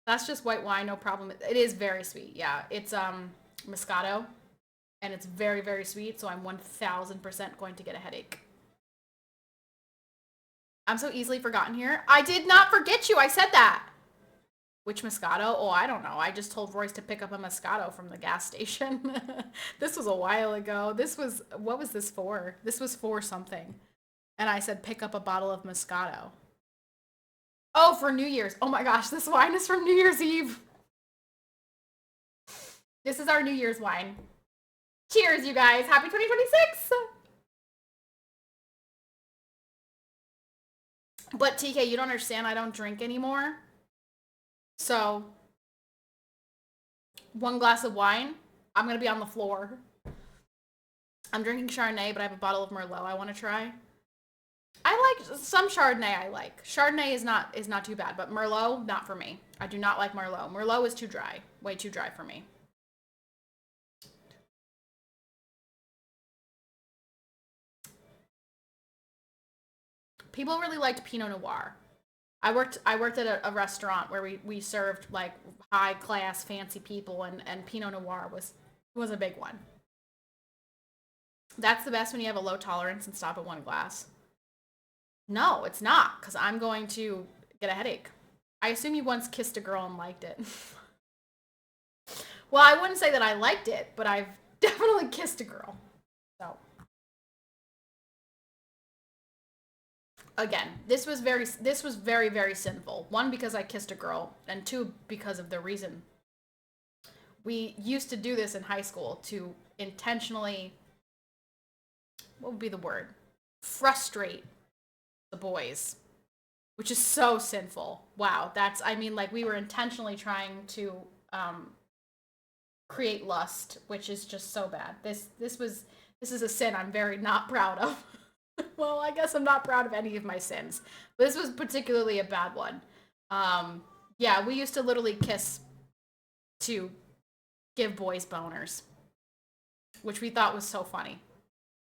That's just white wine, no problem. It is very sweet. Yeah, it's Moscato, and it's very, very sweet, so I'm 1000% going to get a headache. I'm so easily forgotten here. I did not forget you. I said that. Which Moscato? Oh, I don't know. I just told Royce to pick up a Moscato from the gas station. This was a while ago. What was this for? This was for something. And I said, pick up a bottle of Moscato. Oh, for New Year's. Oh my gosh, this wine is from New Year's Eve. This is our New Year's wine. Cheers, you guys. Happy 2026. But TK, you don't understand. I don't drink anymore. So, one glass of wine, I'm going to be on the floor. I'm drinking Chardonnay, but I have a bottle of Merlot I want to try. I like some Chardonnay I like. Chardonnay is not too bad, but Merlot, not for me. I do not like Merlot. Merlot is too dry. Way too dry for me. People really liked Pinot Noir. I worked at a restaurant where we served like high class fancy people, and Pinot Noir was a big one. That's the best when you have a low tolerance and stop at one glass. No, it's not, because I'm going to get a headache. I assume you once kissed a girl and liked it. Well, I wouldn't say that I liked it, but I've definitely kissed a girl. So again, this was very sinful. One, because I kissed a girl, and two, because of the reason. We used to do this in high school to intentionally, what would be the word? Frustrate the boys, which is so sinful. Wow, I mean, like, we were intentionally trying to create lust, which is just so bad. This is a sin I'm very not proud of. Well, I guess I'm not proud of any of my sins, but this was particularly a bad one. Yeah, we used to literally kiss to give boys boners, which we thought was so funny.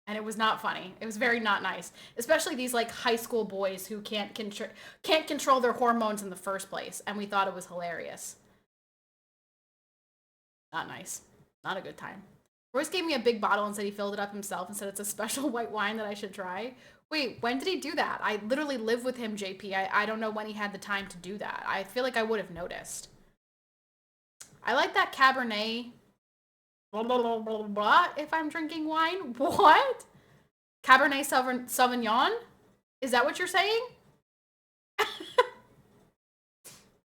And it was not funny. It was very not nice, especially these like high school boys who can't control their hormones in the first place, and we thought it was hilarious. Not nice. Not a good time. Royce gave me a big bottle and said he filled it up himself and said it's a special white wine that I should try. Wait, when did he do that? I literally live with him, JP. I don't know when he had the time to do that. I feel like I would have noticed. I like that Cabernet blah, blah, blah, blah, blah, if I'm drinking wine. What? Cabernet Sauvignon? Is that what you're saying?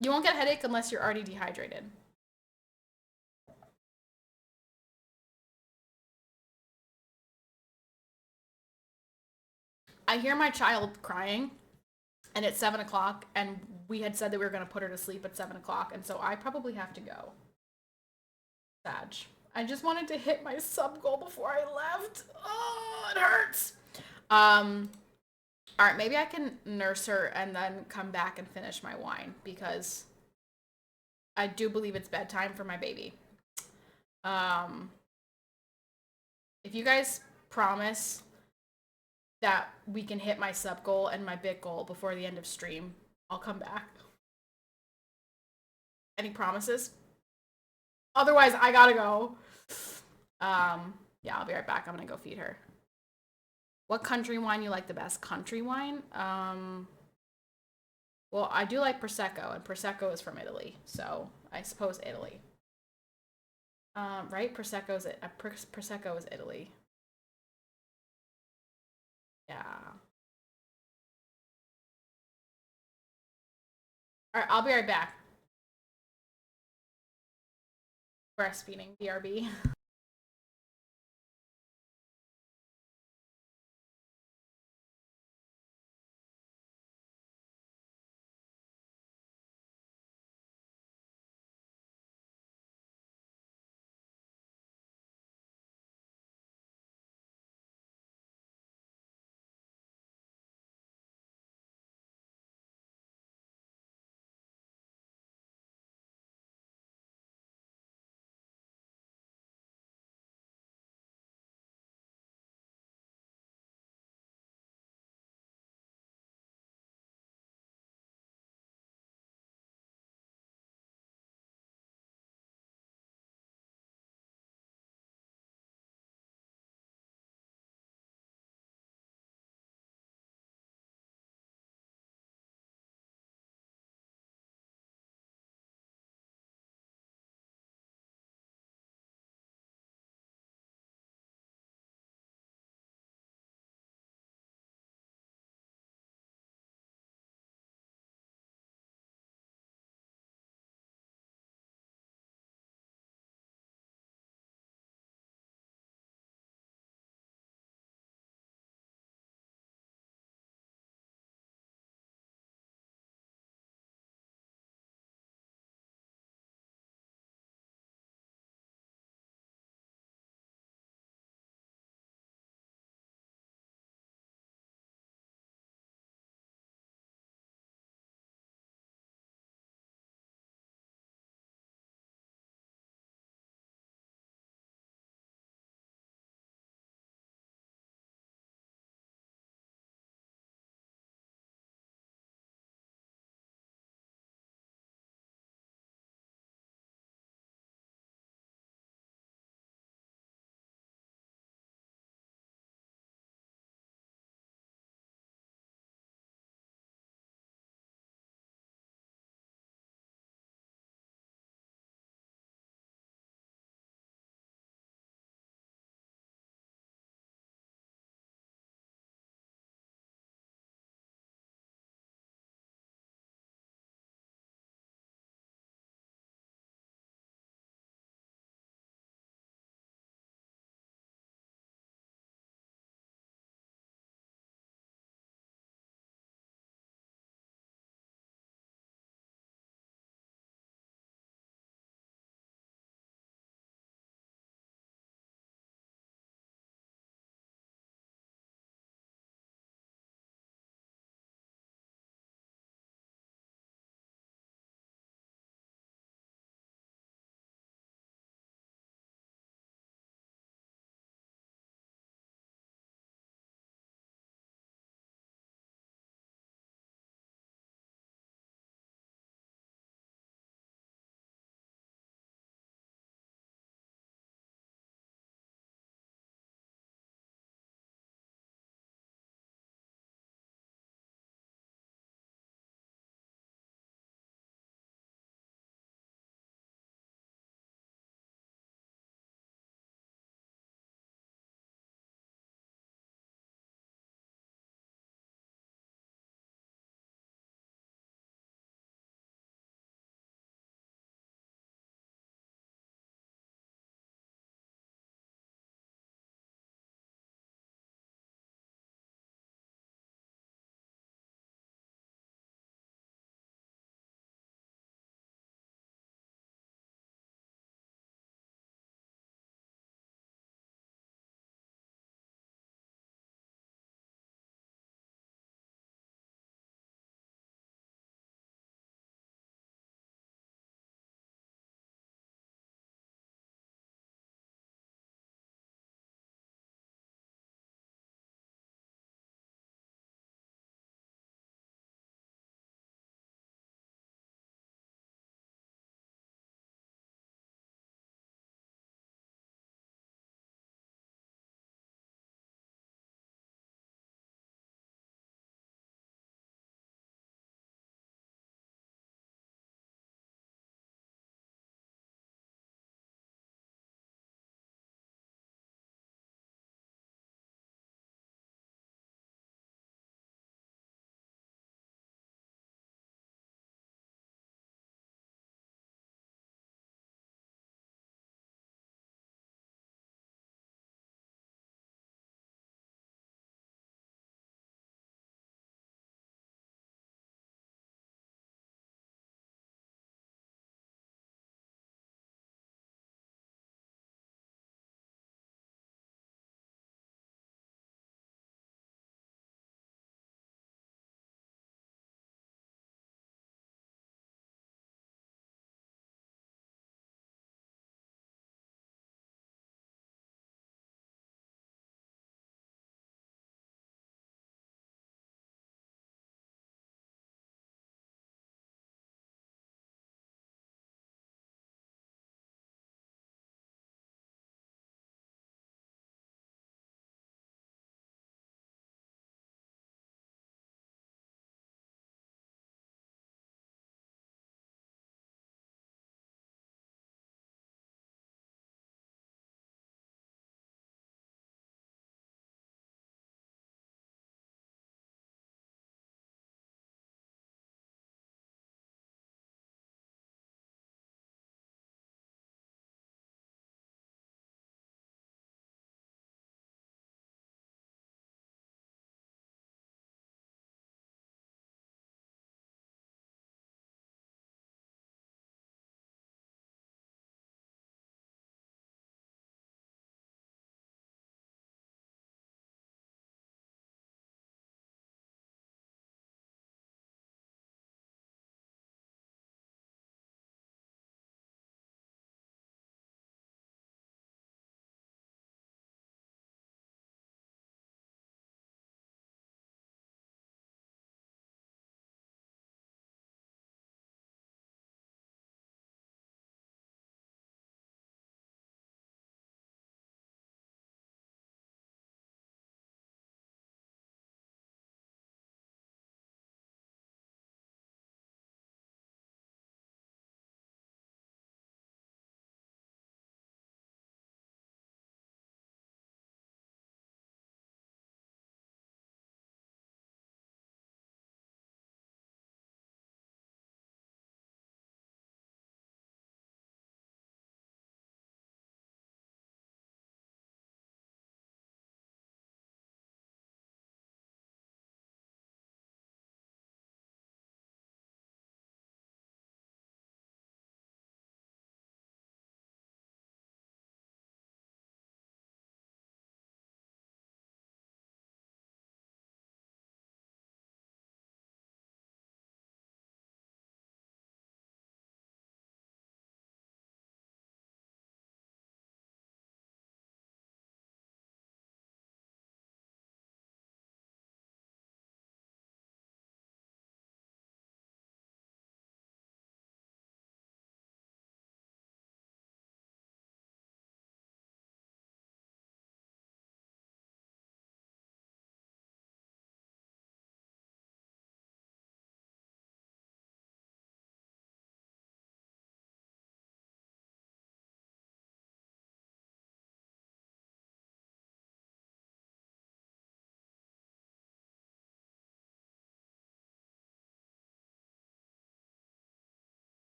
You won't get a headache unless you're already dehydrated. I hear my child crying, and it's 7 o'clock, and we had said that we were going to put her to sleep at 7 o'clock, and so I probably have to go. Sag. I just wanted to hit my sub goal before I left. Oh, it hurts. Um, all right, maybe I can nurse her and then come back and finish my wine because I do believe it's bedtime for my baby. Um, if you guys promise that we can hit my sub goal and my bit goal before the end of stream, I'll come back. Any promises? Otherwise, I gotta go. Yeah, I'll be right back. I'm gonna go feed her. What country wine you like the best? Country wine? Well, I do like Prosecco, and Prosecco is from Italy, so I suppose Italy. Right? Prosecco is Italy. Yeah. All right, I'll be right back. Breastfeeding, BRB.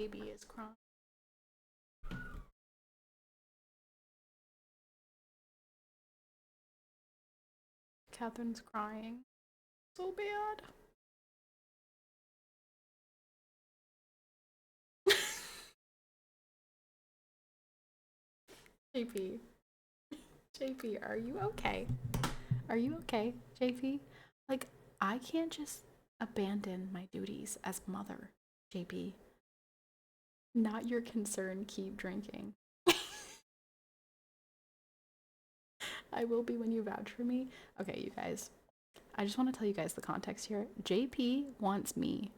Baby is crying. Catherine's crying. So bad. JP. JP, are you okay? Are you okay, JP? Like, I can't just abandon my duties as mother, JP. Not your concern, keep drinking. I will be when you vouch for me. Okay, you guys. I just want to tell you guys the context here. JP wants me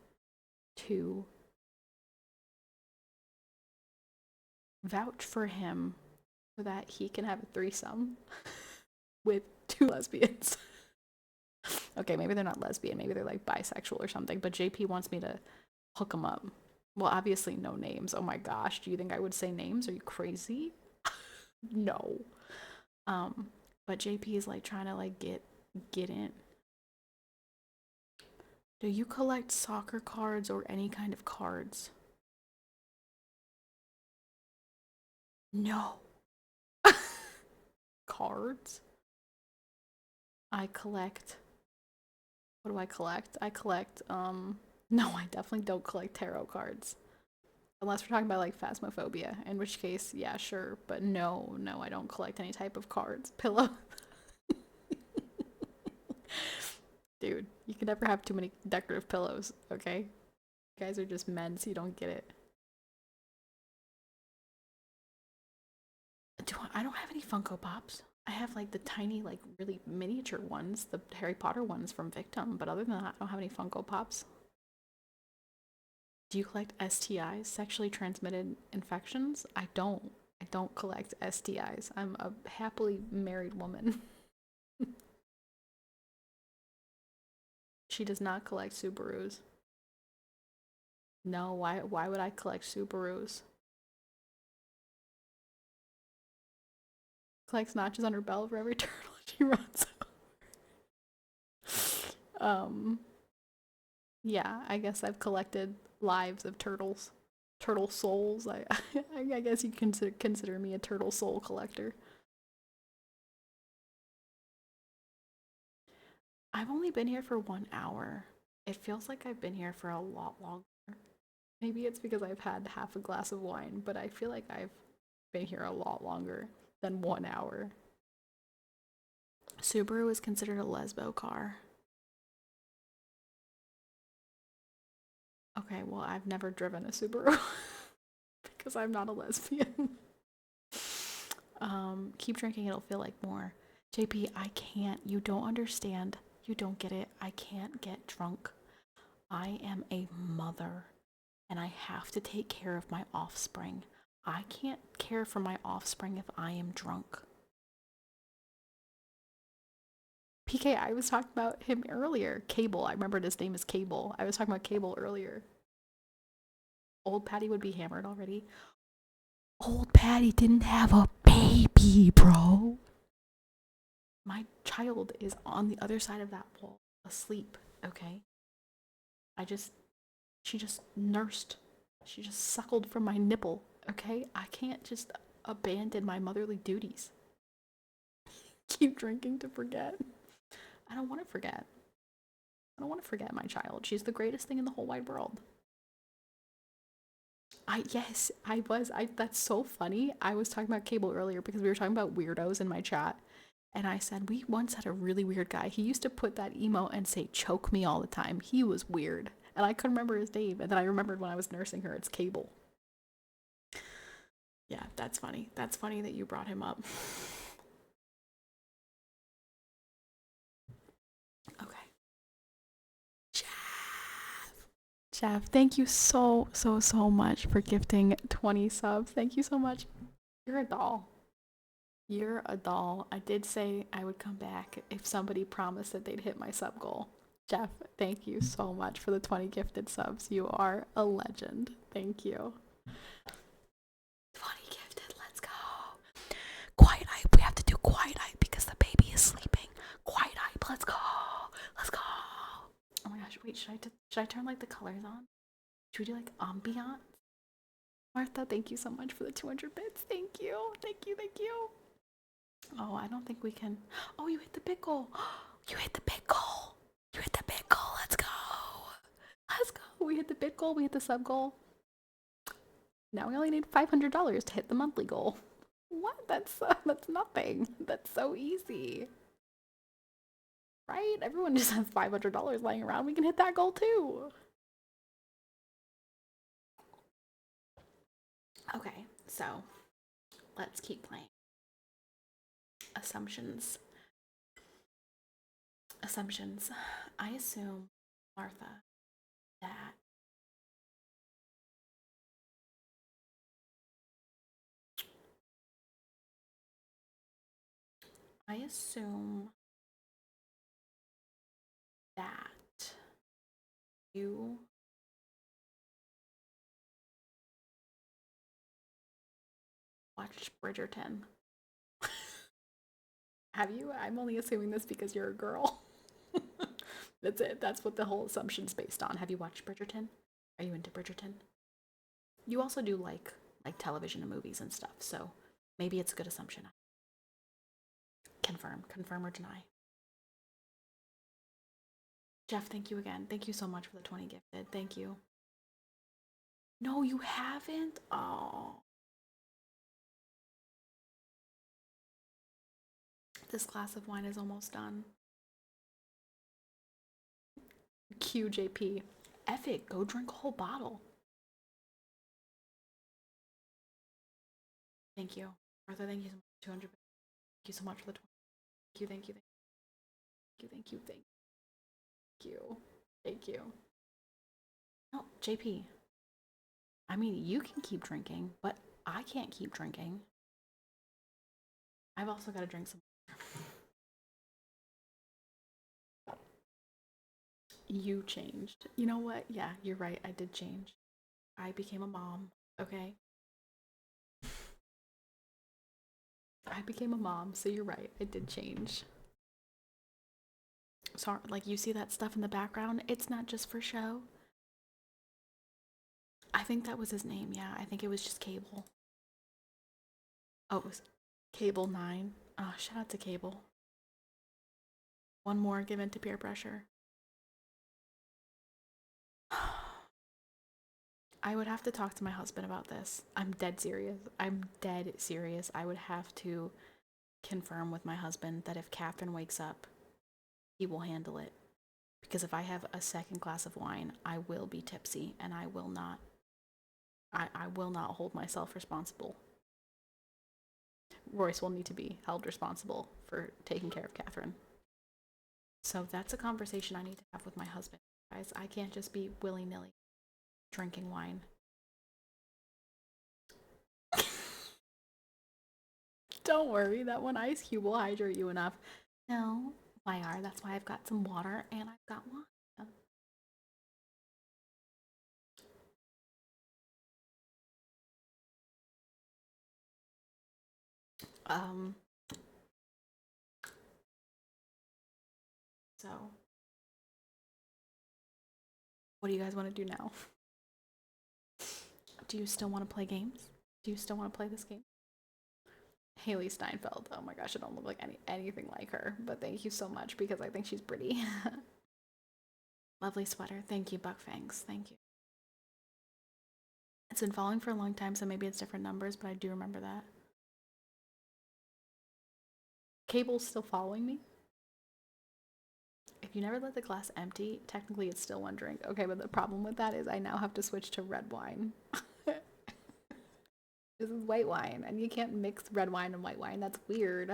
to vouch for him so that he can have a threesome with 2 lesbians. Okay, maybe they're not lesbian, maybe they're like bisexual or something, but JP wants me to hook them up. Well, obviously no names. Oh my gosh, do you think I would say names? Are you crazy? No. But JP is like trying to like get in. Do you collect soccer cards or any kind of cards? No. Cards? I collect. What do I collect? I collect, no, I definitely don't collect tarot cards. Unless we're talking about like phasmophobia, in which case, yeah, sure. But no, I don't collect any type of cards. Pillow. Dude, you can never have too many decorative pillows, okay? You guys are just men, so you don't get it. I don't have any Funko Pops. I have like the tiny, like really miniature ones, the Harry Potter ones from Victim, but other than that, I don't have any Funko Pops. Do you collect STIs, sexually transmitted infections? I don't. I don't collect STIs. I'm a happily married woman. She does not collect Subarus. No, why would I collect Subarus? Collects notches on her belt for every turtle she runs over. Yeah, I guess I've collected lives of turtles. Turtle souls. I guess you consider me a turtle soul collector. I've only been here for 1 hour. It feels like I've been here for a lot longer. Maybe it's because I've had half a glass of wine, but I feel like I've been here a lot longer than 1 hour. Subaru is considered a lesbo car. Okay, well, I've never driven a Subaru because I'm not a lesbian. Keep drinking, it'll feel like more. JP, I can't. You don't understand. You don't get it. I can't get drunk. I am a mother and I have to take care of my offspring. I can't care for my offspring if I am drunk. PK, I was talking about him earlier. Cable. I remembered his name is Cable. I was talking about Cable earlier. Old Patty would be hammered already. Old Patty didn't have a baby, bro. My child is on the other side of that wall, asleep, okay? She just nursed. She just suckled from my nipple, okay? I can't just abandon my motherly duties. Keep drinking to forget. I don't want to forget. I don't want to forget my child. She's the greatest thing in the whole wide world. Yes, I was. That's so funny. I was talking about Cable earlier because we were talking about weirdos in my chat. And I said, we once had a really weird guy. He used to put that emote and say, choke me all the time. He was weird. And I couldn't remember his name. And then I remembered when I was nursing her, it's Cable. Yeah, that's funny. That's funny that you brought him up. Okay. Jeff, thank you so much for gifting 20 subs. Thank you so much. You're a doll. You're a doll. I did say I would come back if somebody promised that they'd hit my sub goal. Jeff, thank you so much for the 20 gifted subs. You are a legend. Thank you. 20 gifted. Let's go. Quiet hype. We have to do quiet hype because the baby is sleeping. Quiet hype. Let's go. Let's go. Oh my gosh. Wait, should I turn like the colors on? Should we do like ambient? Martha, thank you so much for the 200 bits. Thank you. Thank you. Thank you. Oh, I don't think we can. Oh, you hit the big goal. You hit the big goal. You hit the big goal. Let's go. Let's go. We hit the big goal. We hit the sub goal. Now we only need $500 to hit the monthly goal. What? That's nothing. That's so easy. Right? Everyone just has $500 laying around. We can hit that goal too. Okay, so let's keep playing. Assumptions. Assumptions. I assume, Martha, that I assume that you watched Bridgerton. Have you? I'm only assuming this because you're a girl. That's it. That's what the whole assumption's based on. Have you watched Bridgerton? Are you into Bridgerton? You also do like television and movies and stuff, so maybe it's a good assumption. Confirm or deny. Jeff, thank you again. Thank you so much for the 20 gifted. Thank you. No, you haven't? Oh. This glass of wine is almost done. QJP. F it, go drink a whole bottle. Thank you. Martha, thank you so much. 200. Thank you so much for the 20. Thank you. Thank you. No, JP. I mean, you can keep drinking, but I can't keep drinking. I've also got to drink some. You changed. You know what? Yeah, you're right. I did change. I became a mom, okay? I became a mom, so you're right. I did change. Sorry, like you see that stuff in the background? It's not just for show. I think that was his name, yeah. I think it was just Cable. Oh, it was Cable 9. Oh, shout out to Cable. One more given to peer pressure. I would have to talk to my husband about this. I'm dead serious. I would have to confirm with my husband that if Catherine wakes up, he will handle it. Because if I have a second glass of wine, I will be tipsy and I will not hold myself responsible. Royce will need to be held responsible for taking care of Catherine. So that's a conversation I need to have with my husband, guys. I can't just be willy-nilly drinking wine. Don't worry, that one ice cube will hydrate you enough. No, YR, that's why I've got some water and I've got wine. So what do you guys want to do now? Do you still want to play games? Do you still want to play this game? Haley Steinfeld. Oh my gosh, I don't look like anything like her, but thank you so much because I think she's pretty. Lovely sweater. Thank you, Buckfangs. Thank you. It's been following for a long time, so maybe it's different numbers, but I do remember that. Cable's still following me? If you never let the glass empty, technically it's still one drink. Okay, but the problem with that is I now have to switch to red wine. This is white wine, and you can't mix red wine and white wine. That's weird.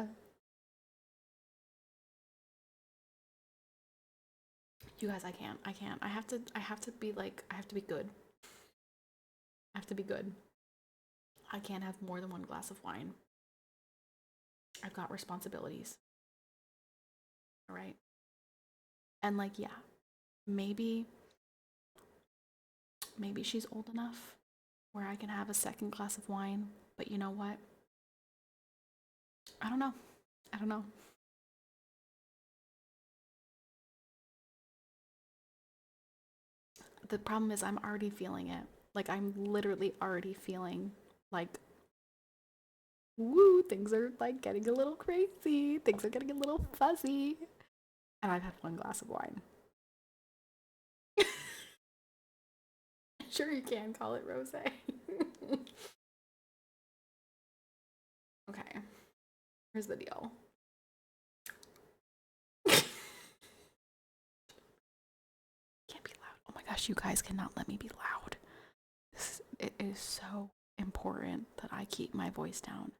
You guys, I can't. I have to be like, I have to be good. I have to be good. I can't have more than one glass of wine. I've got responsibilities. All right. And like, yeah, maybe she's old enough where I can have a second glass of wine, but you know what? I don't know. The problem is I'm already feeling it. Like, I'm literally already feeling like, woo, things are like getting a little crazy. Things are getting a little fuzzy. And I've had one glass of wine. Sure, you can call it rose. Okay, here's the deal. Can't be loud. Oh my gosh, you guys cannot let me be loud. It is so important that I keep my voice down.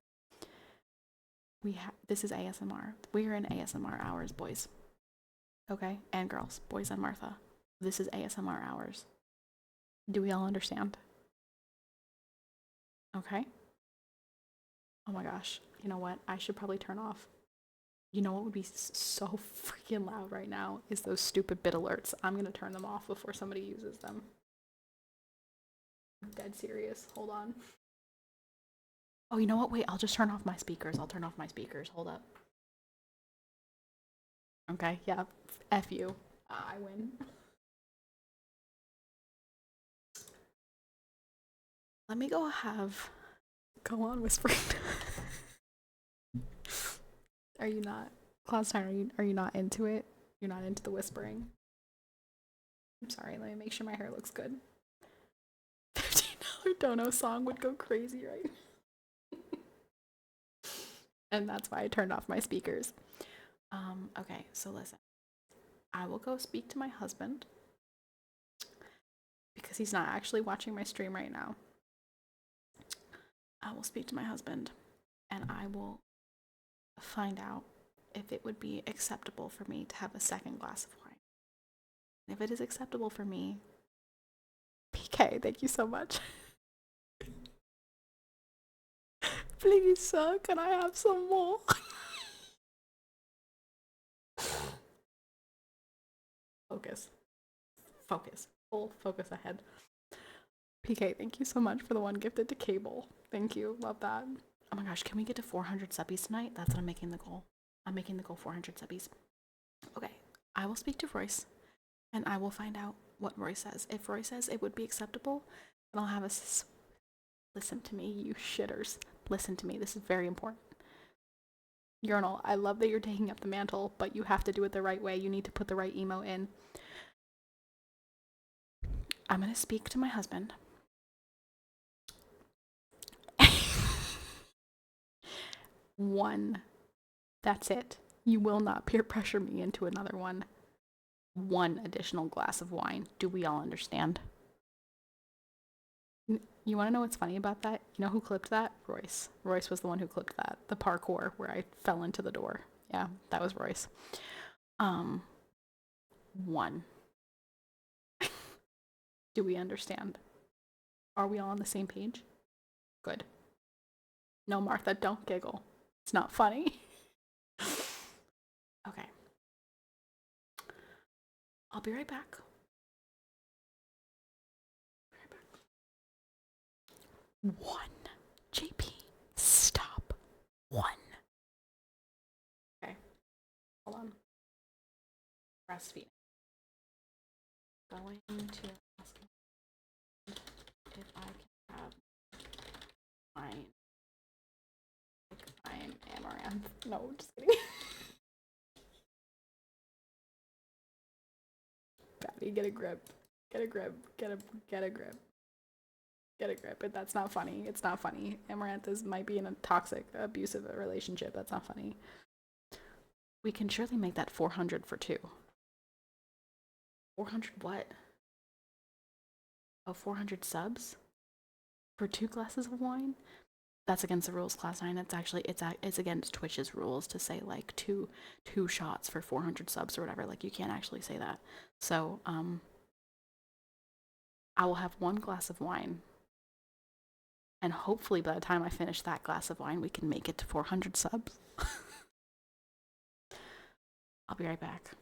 This is ASMR. We are in ASMR hours, boys. Okay, and girls, boys and Martha. This is ASMR hours. Do we all understand? Okay. Oh my gosh. You know what? I should probably turn off. You know what would be so freaking loud right now is those stupid bit alerts. I'm gonna turn them off before somebody uses them. I'm dead serious. Hold on. Oh, you know what? Wait, I'll just turn off my speakers. I'll turn off my speakers. Hold up. Okay, yeah. F you. I win. Let me go on whispering. Are you not? Cloudstein, are you not into it? You're not into the whispering? I'm sorry, let me make sure my hair looks good. $15 dono song would go crazy, right? And that's why I turned off my speakers. Okay, so listen. I will go speak to my husband because he's not actually watching my stream right now. I will speak to my husband and I will find out if it would be acceptable for me to have a second glass of wine. And if it is acceptable for me, PK, thank you so much. Please, sir, can I have some more? Focus. Focus. Full focus ahead. PK, thank you so much for the one gifted to Cable. Thank you. Love that. Oh my gosh, can we get to 400 subbies tonight? That's what I'm making the goal. I'm making the goal 400 subbies. Okay, I will speak to Royce and I will find out what Royce says. If Royce says it would be acceptable, then I'll have us. Listen to me, you shitters. Listen to me. This is very important. Urinal, I love that you're taking up the mantle, but you have to do it the right way. You need to put the right emo in. I'm going to speak to my husband. One. That's it. You will not peer pressure me into another one. One additional glass of wine. Do we all understand? You want to know what's funny about that? You know who clipped that? Royce. Royce was the one who clipped that. The parkour where I fell into the door. Yeah, that was Royce. One. Do we understand? Are we all on the same page? Good. No, Martha, don't giggle. It's not funny. Okay. I'll be right back. One. JP, stop. One. Okay. Hold on. Breastfeeding. Going to ask if I can have mine. Like I'm Amaranth. No, just kidding. Patty, get a grip. Get a grip. Get a grip. Get a grip. But that's not funny. It's not funny. Amaranth might be in a toxic, abusive relationship. That's not funny. We can surely make that 400 for two. 400 what? Oh, 400 subs? For 2 glasses of wine? That's against the rules, Class 9. It's actually, it's against Twitch's rules to say, like, two shots for 400 subs or whatever. Like, you can't actually say that. So, I will have 1 glass of wine. And hopefully by the time I finish that glass of wine, we can make it to 400 subs. I'll be right back.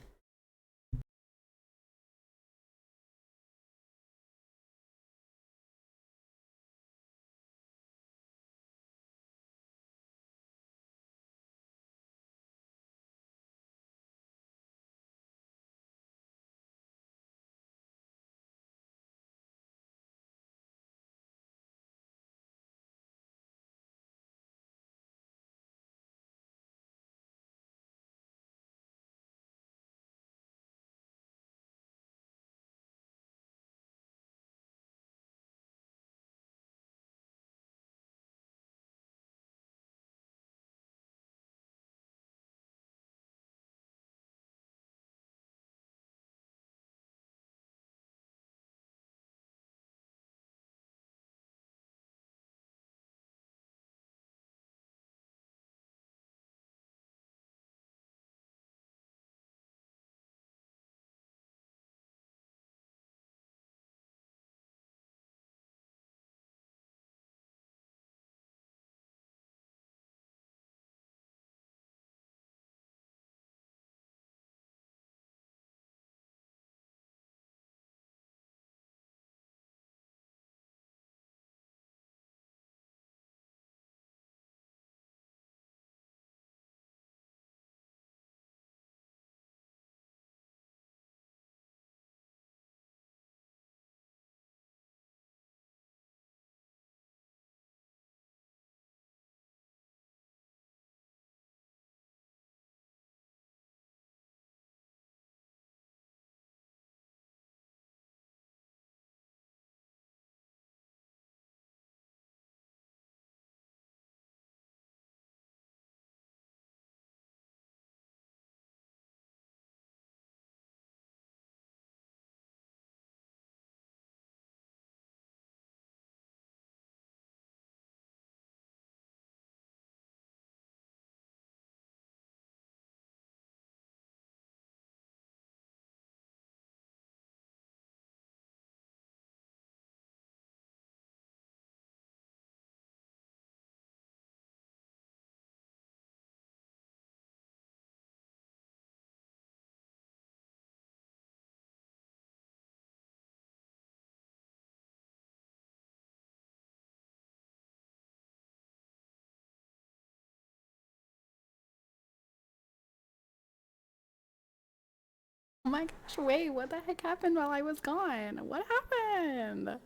my gosh, wait, what the heck happened while I was gone? What happened?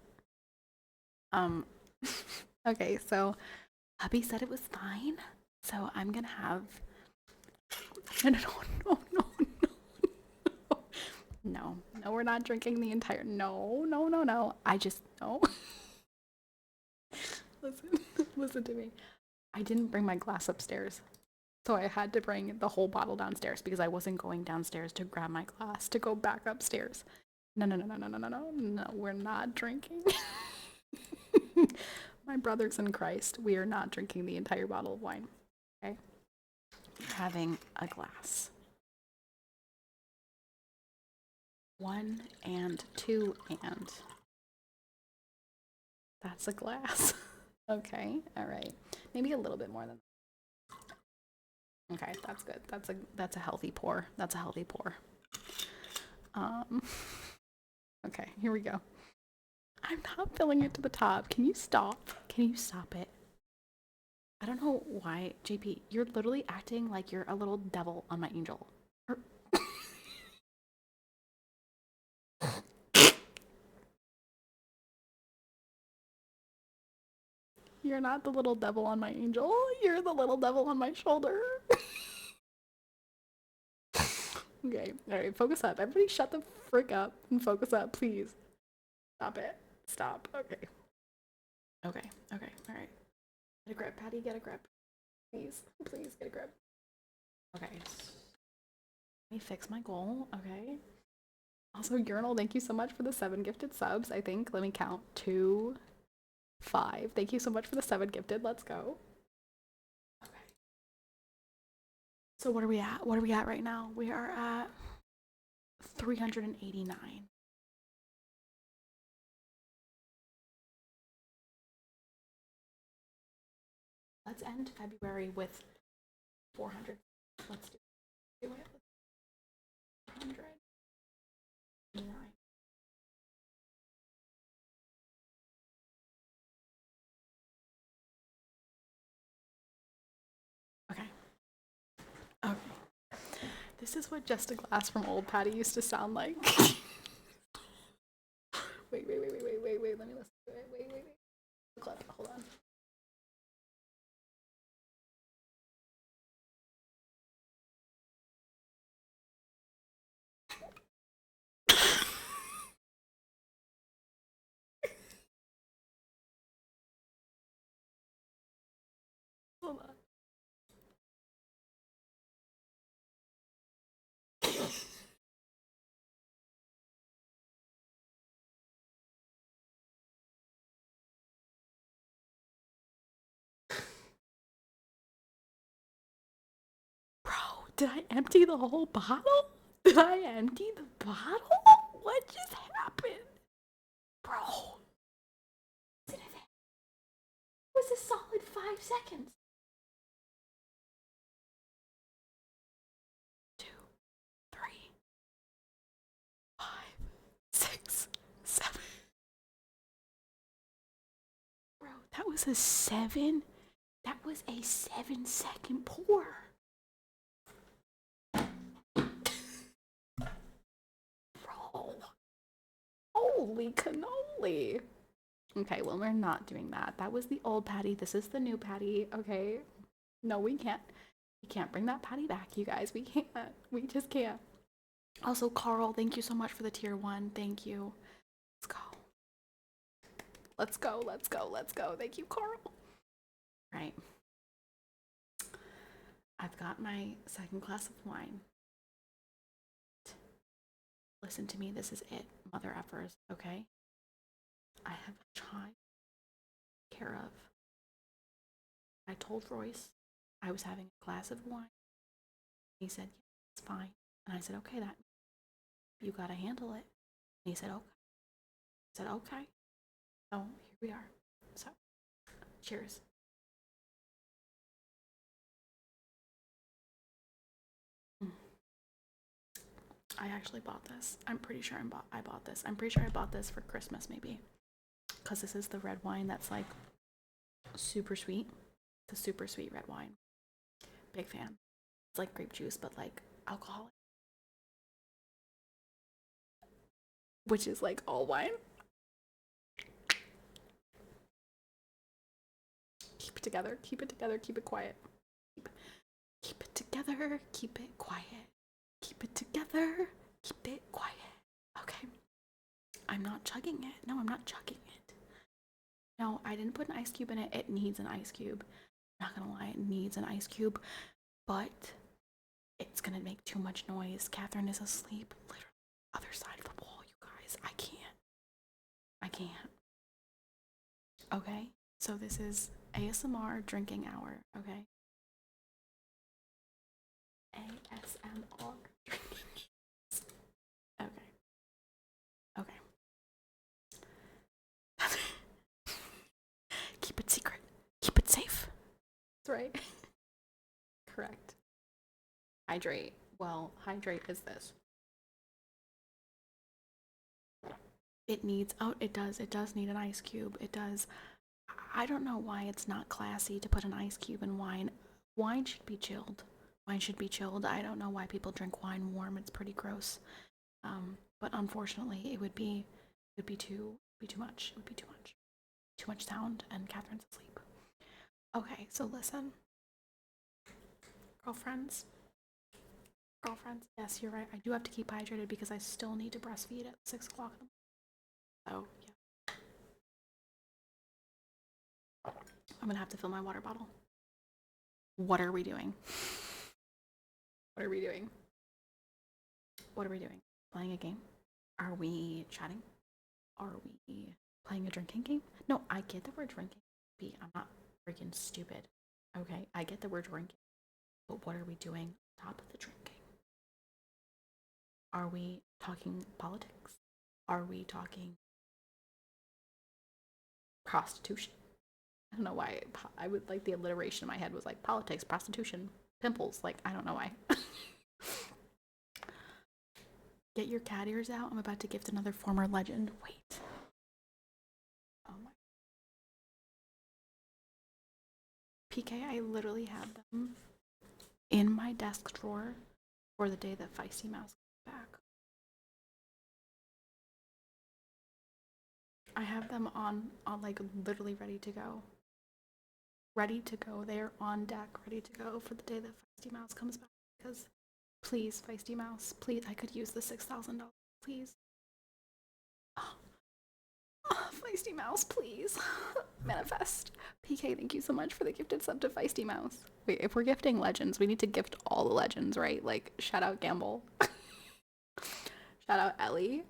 Um, okay, so hubby said it was fine, so I'm gonna have. No, no, no, no, no, no, no, we're not drinking the entire. No, no, no, no. I just no. Listen, listen to me. I didn't bring my glass upstairs. So I had to bring the whole bottle downstairs because I wasn't going downstairs to grab my glass to go back upstairs. No, no, no, no, no, no, no, no, no, we're not drinking. My brothers in Christ, we are not drinking the entire bottle of wine. Okay? We're having a glass. 1 and 2 and. That's a glass. Okay, all right. Maybe a little bit more than that. Okay, that's good. That's a healthy pour. That's a healthy pour. Okay, here we go. I'm not filling it to the top. Can you stop? Can you stop it? I don't know why, JP, you're literally acting like you're a little devil on my angel. You're not the little devil on my angel. You're the little devil on my shoulder. Okay, alright, focus up. Everybody shut the frick up and focus up, please. Stop it. Stop. Okay. Okay, okay, alright. Get a grip, Patty, get a grip. Please, please get a grip. Okay. Let me fix my goal, okay? Also, Urinal, thank you so much for the 7 gifted subs, I think. Let me count. 2, 5. Thank you so much for the 7 gifted. Let's go. Okay. So what are we at? What are we at right now? We are at 389. Let's end February with 400. Let's do it. 409. Okay. Okay. This is what Just a Glass from Old Patty used to sound like. Wait. Let me listen to it. Wait. Clip. Hold on. Hold on. Bro, did I empty the whole bottle? Did I empty the bottle? What just happened? Bro. It was a solid 5 seconds. 2, 3, 5, 6, 7. Bro, that was a 7. That was a 7-second pour. Bro. Holy cannoli. Okay, well, we're not doing that. That was the old Patty. This is the new Patty, okay? No, we can't. We can't bring that Patty back, you guys. We can't. We just can't. Also, Carl, thank you so much for the tier 1. Thank you. Let's go. Let's go, let's go, let's go. Thank you, Carl. Right. I've got my second glass of wine. Listen to me, this is it, mother effers, okay? I have a child to take care of. I told Royce I was having a glass of wine. He said, yeah, it's fine. And I said, okay, that you gotta handle it. And he said, okay. I said, okay. So here we are. So, cheers. I actually bought this. I'm pretty sure I bought this. I'm pretty sure I bought this for Christmas, maybe. Because this is the red wine that's like super sweet. It's a super sweet red wine. Big fan. It's like grape juice, but like alcoholic. which is like all wine. Keep it together, keep it together, keep it quiet. Keep it together, keep it quiet. Keep it together, keep it quiet. Okay. I'm not chugging it. No, I'm not chugging it. No, I didn't put an ice cube in it. It needs an ice cube. I'm not gonna lie, it needs an ice cube. But it's gonna make too much noise. Catherine is asleep. Literally, other side of the wall, you guys. I can't. Okay, so this is ASMR drinking hour, okay? ASMR drinking. Okay. Keep it secret. Keep it safe. That's right. Correct. Hydrate. Well, hydrate is this. It needs, oh, it does need an ice cube. It does. I don't know why it's not classy to put an ice cube in wine. Wine should be chilled. I don't know why people drink wine warm. It's pretty gross. But unfortunately, it would be too much. It would be too much. Too much sound, and Catherine's asleep. Okay, so listen. Girlfriends, yes, you're right. I do have to keep hydrated because I still need to breastfeed at 6 o'clock in the morning. So, yeah. I'm gonna have to fill my water bottle. What are we doing? What are we doing? Playing a game? Are we chatting? Are we playing a drinking game? No, I get that we're drinking. I'm not freaking stupid. Okay, I get that we're drinking. But what are we doing on top of the drinking? Are we talking politics? Are we talking prostitution? I don't know why. I would like the alliteration in my head was like politics, prostitution, pimples. Like, I don't know why. Get your cat ears out. I'm about to gift another former legend. Wait. Oh my. PK, I literally had them in my desk drawer for the day that Feisty Mouse comes back. I have them on like literally ready to go. They're on deck, ready to go for the day that Feisty Mouse comes back. Because, please, Feisty Mouse, please, I could use the $6,000, please. Feisty Mouse, please. Manifest. PK, thank you so much for the gifted sub to Feisty Mouse. Wait, if we're gifting legends, we need to gift all the legends, right? Like, shout out Gamble. Shout out Ellie.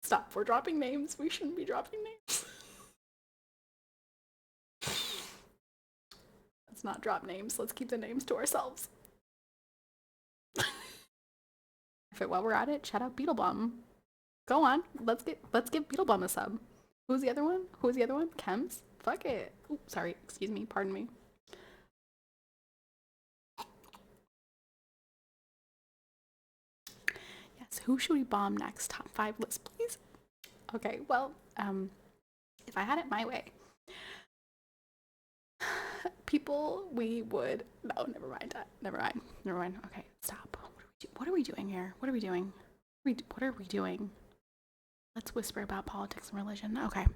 Stop, we're dropping names. We shouldn't be dropping names. Let's not drop names. Let's keep the names to ourselves. While we're at it, shout out Beetlebum. Go on. Let's give Beetlebum a sub. Who's the other one? Chems? Fuck it. Ooh, sorry. Excuse me. Pardon me. Yes. Who should we bomb next? Top 5 list, please. Okay. Well, if I had it my way, people we would. No, never mind. Okay, stop. What are we doing here? What are we doing? Let's whisper about politics and religion. Okay.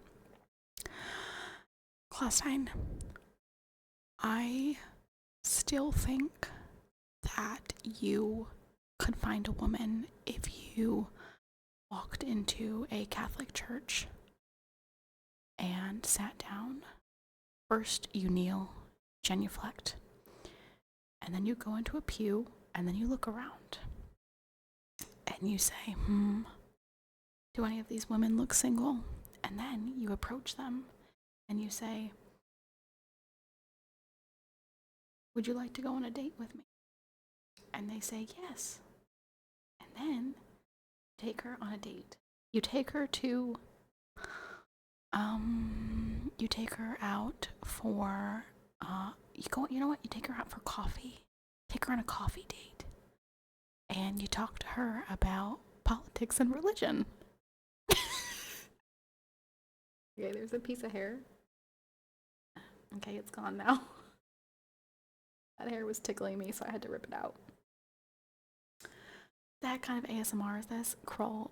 Claustine, I still think that you could find a woman if you walked into a Catholic church and sat down. First, you kneel, genuflect, and then you go into a pew, and then you look around, and you say, do any of these women look single? And then you approach them, and you say, would you like to go on a date with me? And they say yes. And then take her on a date. You take her to, you take her out for, you know what? You take her out for coffee. Take her on a coffee date. And you talk to her about politics and religion. Okay, there's a piece of hair. Okay, it's gone now. That hair was tickling me, so I had to rip it out. That kind of ASMR is this. Kroll,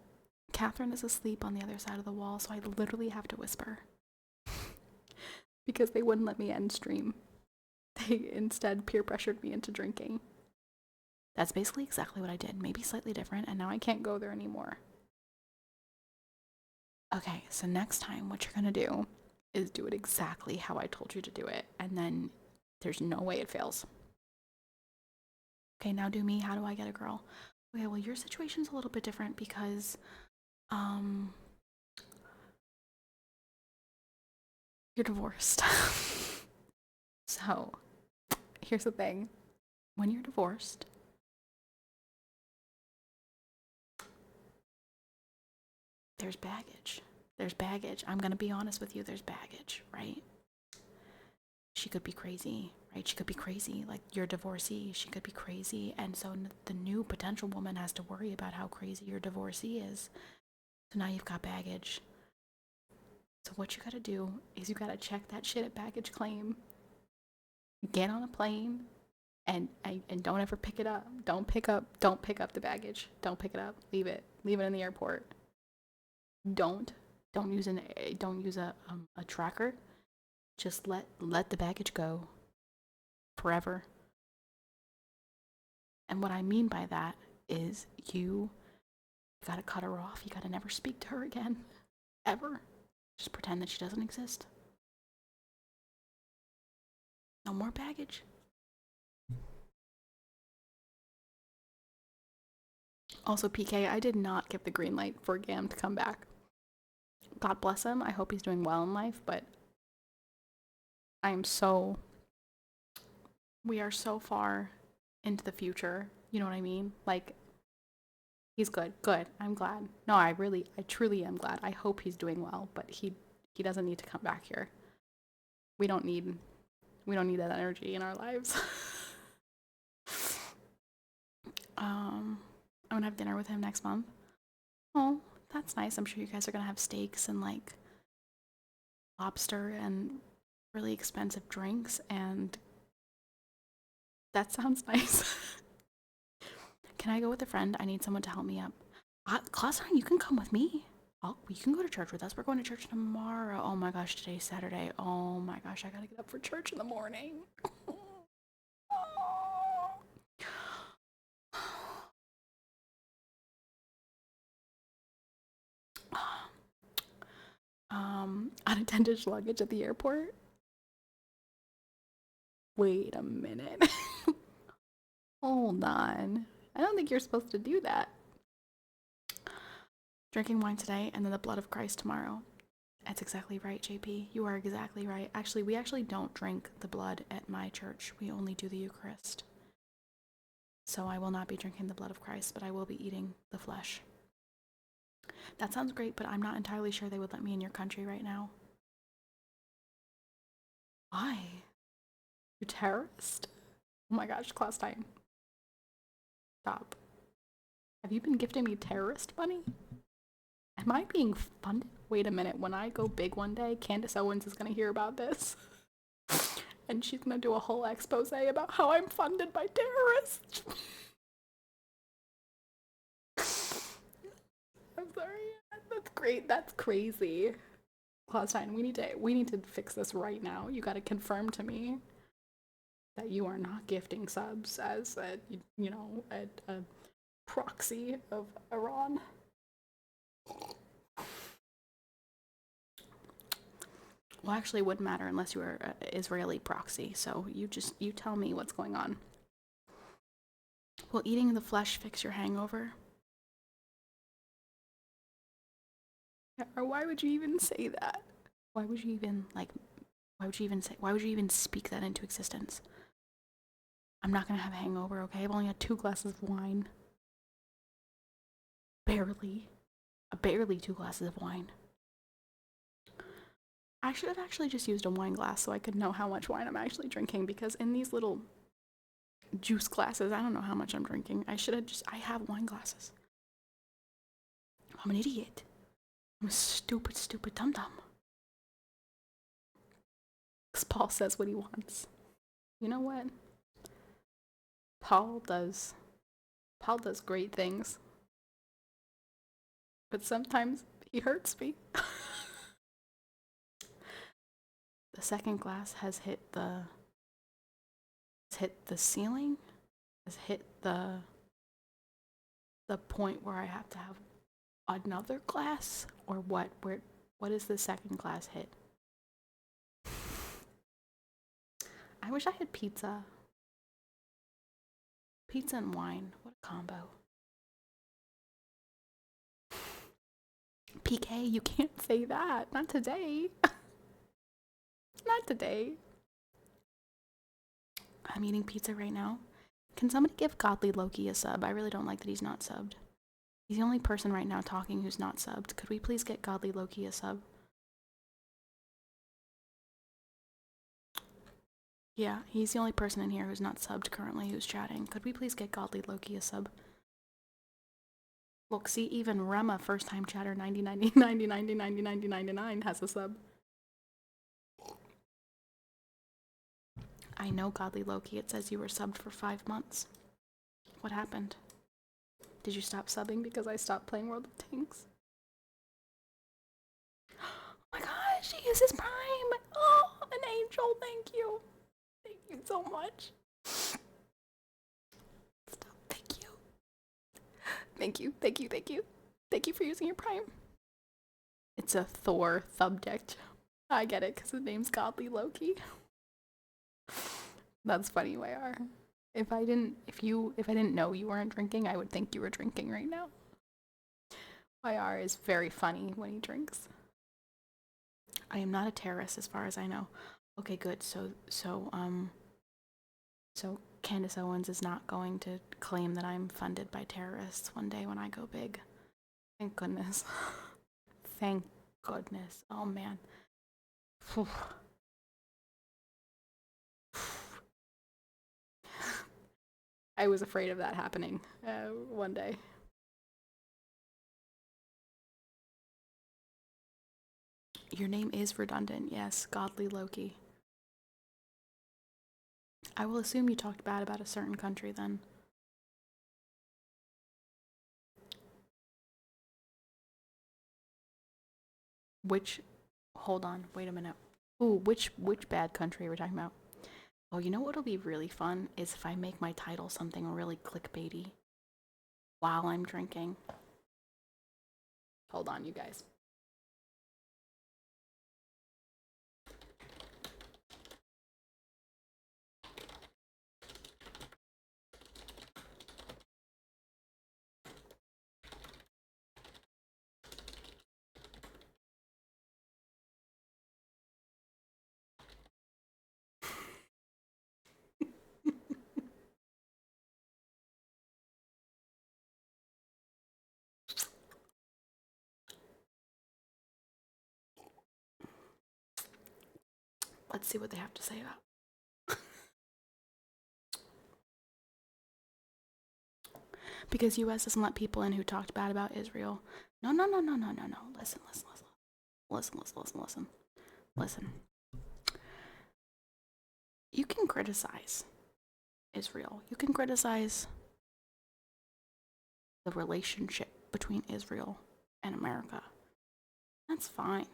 Catherine is asleep on the other side of the wall, so I literally have to whisper. Because they wouldn't let me end stream. They instead peer pressured me into drinking. That's basically exactly what I did, maybe slightly different, and now I can't go there anymore. Okay, so next time what you're gonna do is do it exactly how I told you to do it, and then there's no way it fails. Okay, now do me. How do I get a girl? Okay, well, your situation's a little bit different because, you're divorced. So, here's the thing. When you're divorced, there's baggage. There's baggage. I'm gonna be honest with you, there's baggage, right? She could be crazy, right? She could be crazy. Like, you're a divorcee. She could be crazy. And so the new potential woman has to worry about how crazy your divorcee is. So now you've got baggage. So what you gotta do is you gotta check that shit at baggage claim. Get on a plane and don't ever pick it up. Don't pick up the baggage. Don't pick it up. Leave it in the airport. Don't use a tracker. Just let the baggage go forever. And what I mean by that is you gotta cut her off. You gotta never speak to her again. Ever. Just pretend that she doesn't exist. No more baggage. Also, PK, I did not give the green light for Gam to come back. God bless him. I hope he's doing well in life, but we are so far into the future. You know what I mean? Like, he's good. Good. I'm glad. No, I truly am glad. I hope he's doing well, but he doesn't need to come back here. We don't need that energy in our lives. I'm gonna have dinner with him next month. Oh, that's nice. I'm sure you guys are gonna have steaks and like lobster and really expensive drinks, and that sounds nice. Can I go with a friend? I need someone to help me up. Clausen, you can come with me. You can go to church with us. We're going to church tomorrow. Oh my gosh, today's Saturday. Oh my gosh, I gotta get up for church in the morning. Unattended luggage at the airport. Wait a minute. Hold on. I don't think you're supposed to do that. Drinking wine today and then the blood of Christ tomorrow. That's exactly right, JP. You are exactly right. Actually, we don't drink the blood at my church. We only do the Eucharist. So I will not be drinking the blood of Christ, but I will be eating the flesh. That sounds great, but I'm not entirely sure they would let me in your country right now. Why? You terrorist? Oh my gosh, class time. Stop. Have you been gifting me terrorist money? Am I being funded? Wait a minute, when I go big one day, Candace Owens is gonna hear about this. And she's gonna do a whole expose about how I'm funded by terrorists. I'm sorry. That's great. That's crazy. Claustein, we need to fix this right now. You gotta confirm to me that you are not gifting subs as a proxy of Iran. Well, actually, it wouldn't matter unless you were an Israeli proxy. So you tell me what's going on. Will eating the flesh fix your hangover? Or why would you even say that? Why would you even speak that into existence? I'm not gonna have a hangover, okay? I've only had 2 glasses of wine. Barely 2 glasses of wine. I should have actually just used a wine glass so I could know how much wine I'm actually drinking, because in these little juice glasses, I don't know how much I'm drinking. I have wine glasses. I'm an idiot. I'm a stupid dum-dum. Because Paul says what he wants. You know what? Paul does great things. but sometimes he hurts me. The second glass has hit the ceiling, has hit the point where I have to have another glass, or what? What is the second glass hit? I wish I had pizza. Pizza and wine. What a combo. PK, you can't say that. Not today. Not today. I'm eating pizza right now. Can somebody give Godly Loki a sub? I really don't like that he's not subbed. He's the only person right now talking who's not subbed. Could we please get Godly Loki a sub? Yeah, he's the only person in here who's not subbed currently who's chatting. Could we please get Godly Loki a sub? Look, see, even Rema, first time chatter 90 has a sub. I know, Godly Loki, it says you were subbed for 5 months. What happened? Did you stop subbing because I stopped playing World of Tanks? Oh my gosh, he uses Prime! Oh, an angel, thank you. Thank you so much. Stop, thank you. Thank you, thank you, thank you. Thank you for using your Prime. It's a Thor subject. I get it, because his name's Godly Loki. That's funny, YR. If I didn't know you weren't drinking, I would think you were drinking right now. YR is very funny when he drinks. I am not a terrorist as far as I know. Okay, good. So Candace Owens is not going to claim that I'm funded by terrorists one day when I go big. Thank goodness. Thank goodness. Oh man. I was afraid of that happening one day. Your name is redundant, yes, Godly Loki. I will assume you talked bad about a certain country then. Hold on, wait a minute. Ooh, which bad country are we talking about? Oh, you know what'll be really fun is if I make my title something really clickbaity while I'm drinking. Hold on, you guys. Let's see what they have to say about. Because US doesn't let people in who talked bad about Israel. No. Listen. You can criticize Israel. You can criticize the relationship between Israel and America. That's fine.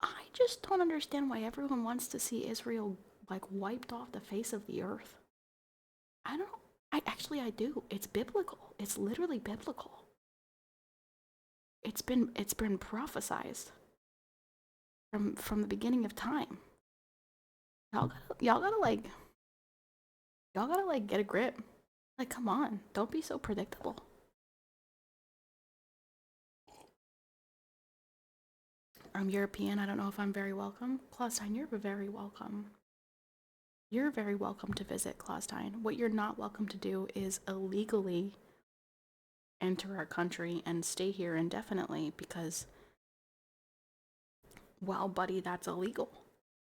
I just don't understand why everyone wants to see Israel like wiped off the face of the earth. I do. It's biblical. It's literally biblical. It's been prophesized from the beginning of time. Y'all gotta get a grip. Like, come on, don't be so predictable. I'm European. I don't know if I'm very welcome. Claustine, you're very welcome. You're very welcome to visit, Claustine. What you're not welcome to do is illegally enter our country and stay here indefinitely because, well, buddy, that's illegal.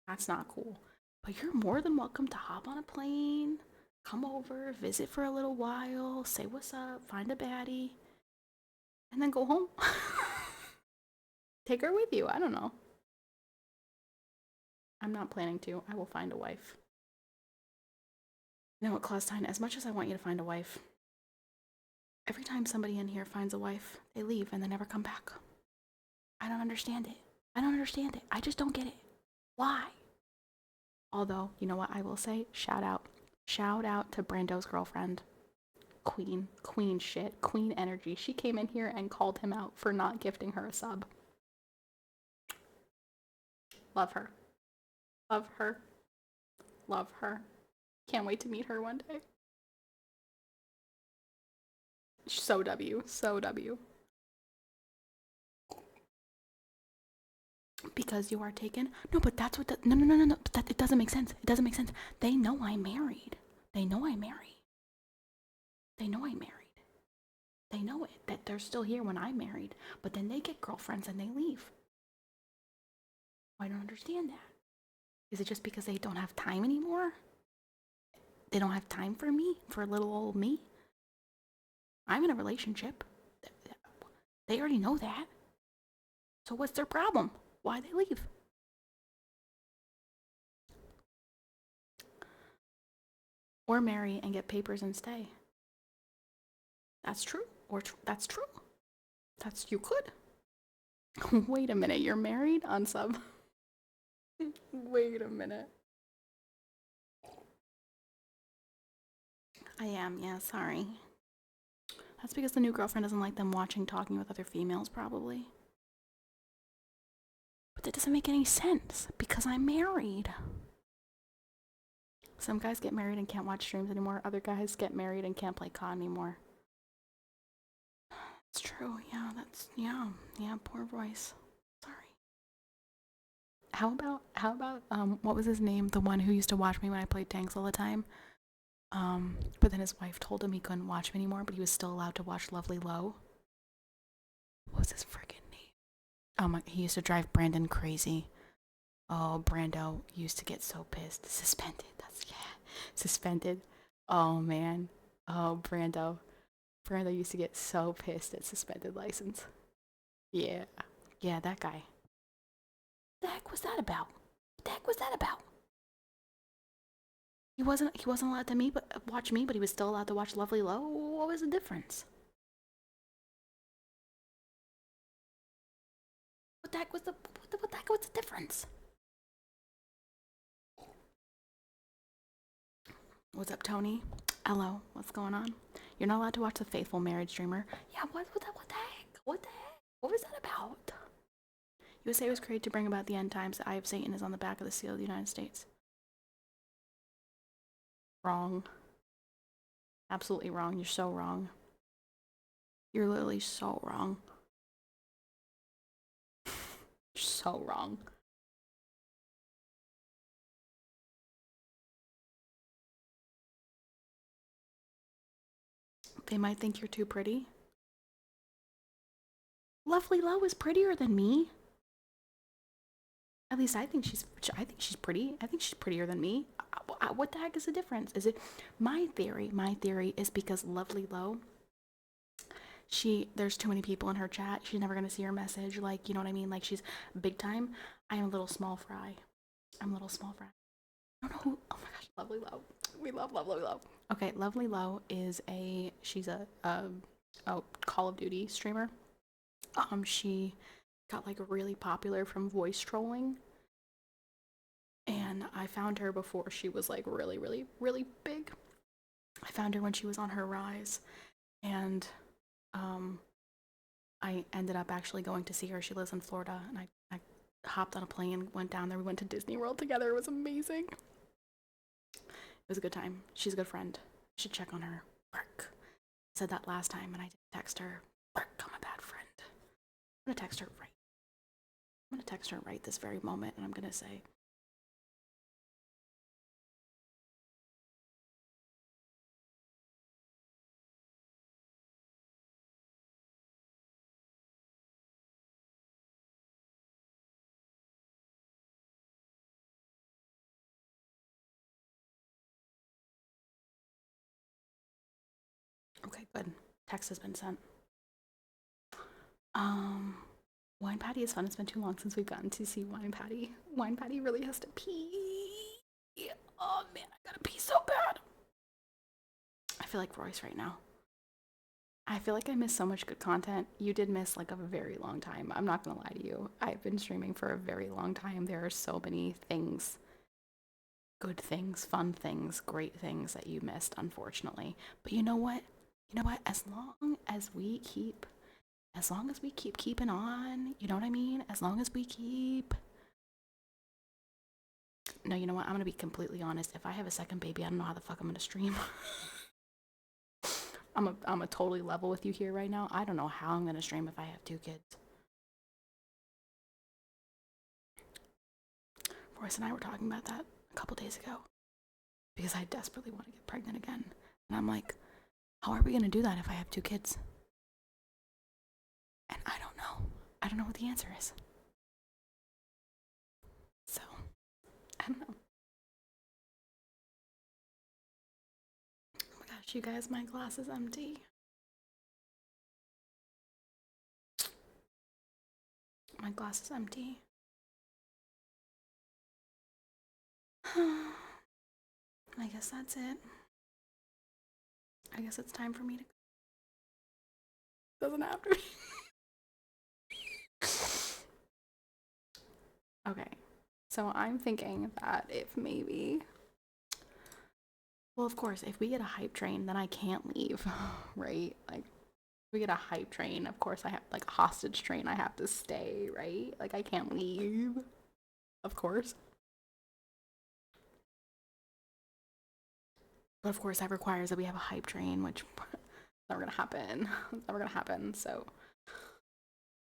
That's not cool. But you're more than welcome to hop on a plane, come over, visit for a little while, say what's up, find a baddie, and then go home. Take her with you. I don't know. I'm not planning to. I will find a wife. You know what, Claustine, as much as I want you to find a wife, Every time somebody in here finds a wife, they leave and they never come back. I don't understand it. I don't understand it. I just don't get it. Why? Although, you know what I will say? Shout out. Shout out to Brando's girlfriend. Queen shit. Queen energy. She came in here and called him out for not gifting her a sub. Love her. Love her. Love her. Can't wait to meet her one day. So W. So W. Because you are taken? No, but that's what the... No. It doesn't make sense. It doesn't make sense. They know I'm married. They know I'm married. They know I'm married. They know it. That they're still here when I'm married. But then they get girlfriends and they leave. I don't understand that. Is it just because they don't have time anymore? They don't have time for me? For little old me? I'm in a relationship. They already know that. So what's their problem? Why they leave? Or marry and get papers and stay. That's true. Or that's true. You could. Wait a minute, you're married? Unsub. Wait a minute. I am, yeah, sorry. That's because the new girlfriend doesn't like them talking with other females, probably. But that doesn't make any sense, because I'm married. Some guys get married and can't watch streams anymore. Other guys get married and can't play COD anymore. It's true, yeah, yeah, poor voice. Sorry. How about, what was his name? The one who used to watch me when I played tanks all the time? But then his wife told him he couldn't watch me anymore, but he was still allowed to watch Lovely Low. What was his friggin' name? Oh my, he used to drive Brandon crazy. Oh, Brando used to get so pissed. Suspended, suspended. Oh man. Oh, Brando used to get so pissed at suspended license. Yeah, that guy. What the heck was that about? He wasn't allowed to watch me, but he was still allowed to watch Lovely Low. What was the difference? What the heck was the difference? What's up, Tony? Hello, what's going on? You're not allowed to watch the Faithful Marriage streamer. Yeah, what the heck? What was that about? USA was created to bring about the end times. The Eye of Satan is on the back of the seal of the United States. Wrong. Absolutely wrong. You're so wrong. You're literally so wrong. You're so wrong. They might think you're too pretty. Lovely Low is prettier than me. At least I think she's pretty. I think she's prettier than me. What the heck is the difference? Is it my theory is because Lovely Low, there's too many people in her chat. She's never gonna see her message. Like, you know what I mean? Like, she's big time. I am a little small fry. I don't know who. Oh my gosh, Lovely Low. We love Lovely Low. Okay, Lovely Low is she's a Call of Duty streamer. She got like really popular from voice trolling, and I found her before she was like really big. I found her when she was on her rise, and I ended up actually going to see her. She lives in Florida, and I hopped on a plane, went down there. We went to Disney World together. It was amazing. It was a good time. She's a good friend. I should check on her. Burk. I said that last time, and I didn't text her. Burk, I'm a bad friend. I'm gonna text her right. I'm gonna text her right this very moment, and I'm gonna say, okay, good. Text has been sent. Wine Patty is fun. It's been too long since we've gotten to see Wine Patty. Wine Patty really has to pee. Oh man, I gotta pee so bad. I feel like Royce right now. I feel like I missed so much good content. You did miss like a very long time. I'm not gonna lie to you. I've been streaming for a very long time. There are so many things, good things, fun things, great things that you missed, unfortunately. But you know what? You know what? As long as we keep keeping on, you know what I mean? As long as we keep. No, you know what? I'm gonna be completely honest. If I have a second baby, I don't know how the fuck I'm gonna stream. I'm a totally level with you here right now. I don't know how I'm gonna stream if I have 2 kids. Royce and I were talking about that a couple days ago because I desperately want to get pregnant again, and I'm like, how are we gonna do that if I have 2 kids? And I don't know. I don't know what the answer is. So I don't know. Oh my gosh, you guys, my glass is empty. My glass is empty. I guess that's it. I guess it's time for me to. Doesn't have to be. Okay, so I'm thinking that if maybe. Well, of course, if we get a hype train, then I can't leave, right? Like, if we get a hype train, of course, I have, like, a hostage train, I have to stay, right? Like, I can't leave, of course. But of course, that requires that we have a hype train, which is never gonna happen. It's never gonna happen. So,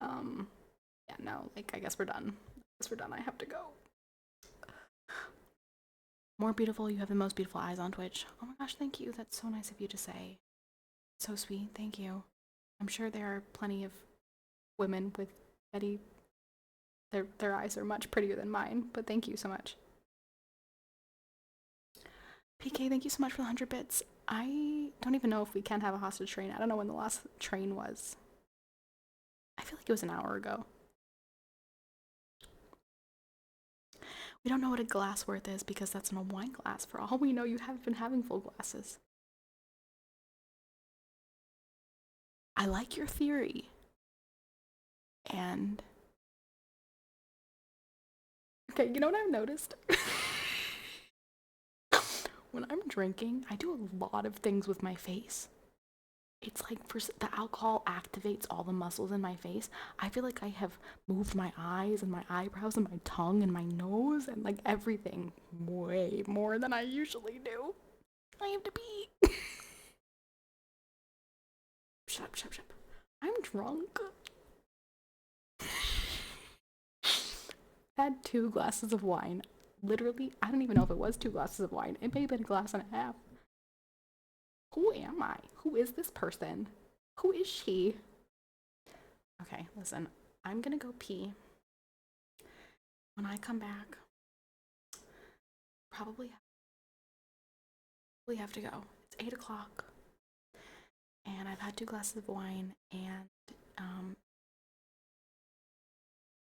yeah, no, like, I guess we're done. I guess we're done. I have to go. More beautiful. You have the most beautiful eyes on Twitch. Oh my gosh, thank you. That's so nice of you to say. So sweet. Thank you. I'm sure there are plenty of women with Betty. Their eyes are much prettier than mine, but thank you so much. PK, thank you so much for the 100 bits. I don't even know if we can have a hostage train. I don't know when the last train was. I feel like it was an hour ago. We don't know what a glass worth is because that's in a wine glass. For all we know, you haven't been having full glasses. I like your theory. And okay, you know what I've noticed? When I'm drinking, I do a lot of things with my face. It's like the alcohol activates all the muscles in my face. I feel like I have moved my eyes and my eyebrows and my tongue and my nose and like everything way more than I usually do. I have to pee. Shut up, shut up, shut up. I'm drunk. I had 2 glasses of wine. Literally, I don't even know if it was 2 glasses of wine. It may have been a glass and a half. Who am I? Who is this person? Who is she? Okay, listen. I'm gonna go pee. When I come back, probably have to go. It's 8 o'clock. And I've had 2 glasses of wine, and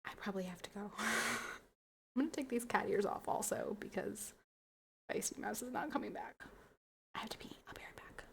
I probably have to go. I'm gonna take these cat ears off also because Icy Mouse is not coming back. I have to pee. I'll be right back.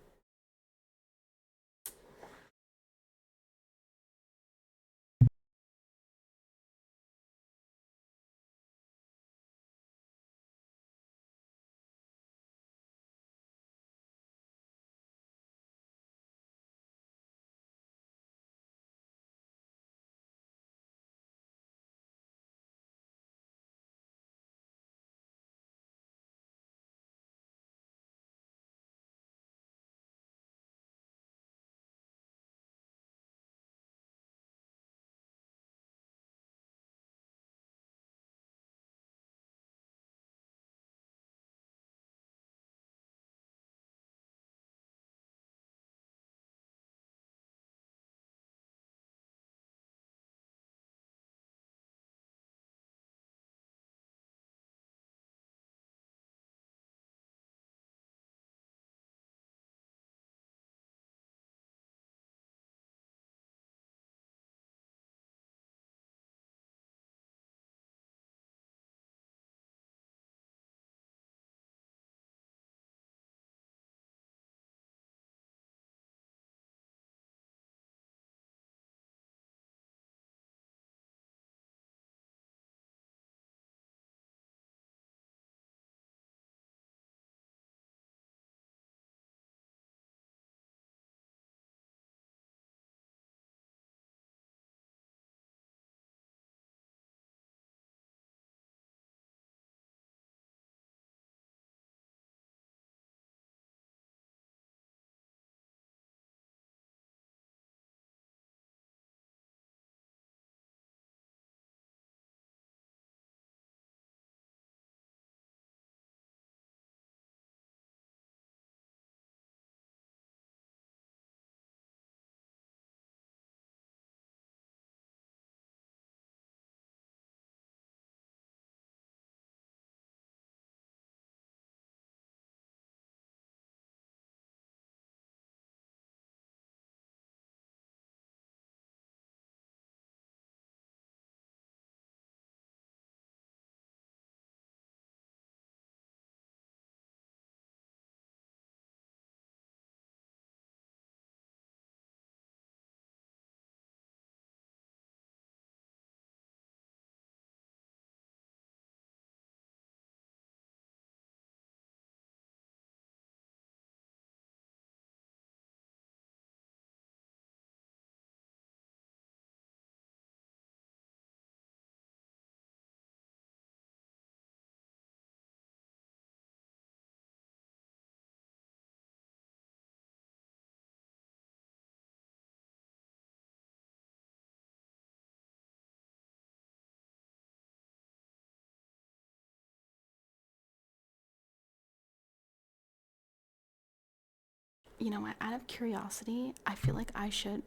You know what? Out of curiosity, I feel like I should.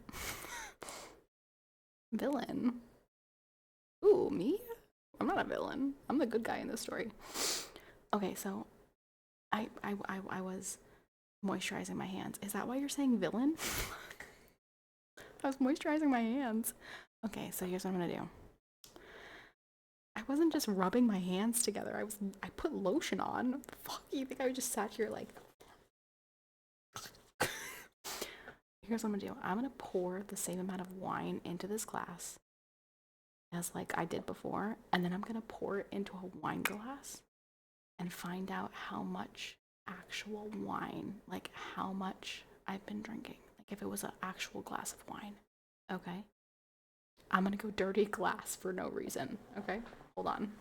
Villain. Ooh, me? I'm not a villain. I'm the good guy in this story. Okay, so I was moisturizing my hands. Is that why you're saying villain? I was moisturizing my hands. Okay, so here's what I'm gonna do. I wasn't just rubbing my hands together. I put lotion on. Fuck, you think I just sat here like here's what I'm gonna do. I'm gonna pour the same amount of wine into this glass as like I did before, and then I'm gonna pour it into a wine glass and find out how much actual wine, like how much I've been drinking. Like if it was an actual glass of wine. Okay. I'm gonna go dirty glass for no reason. Okay. Hold on.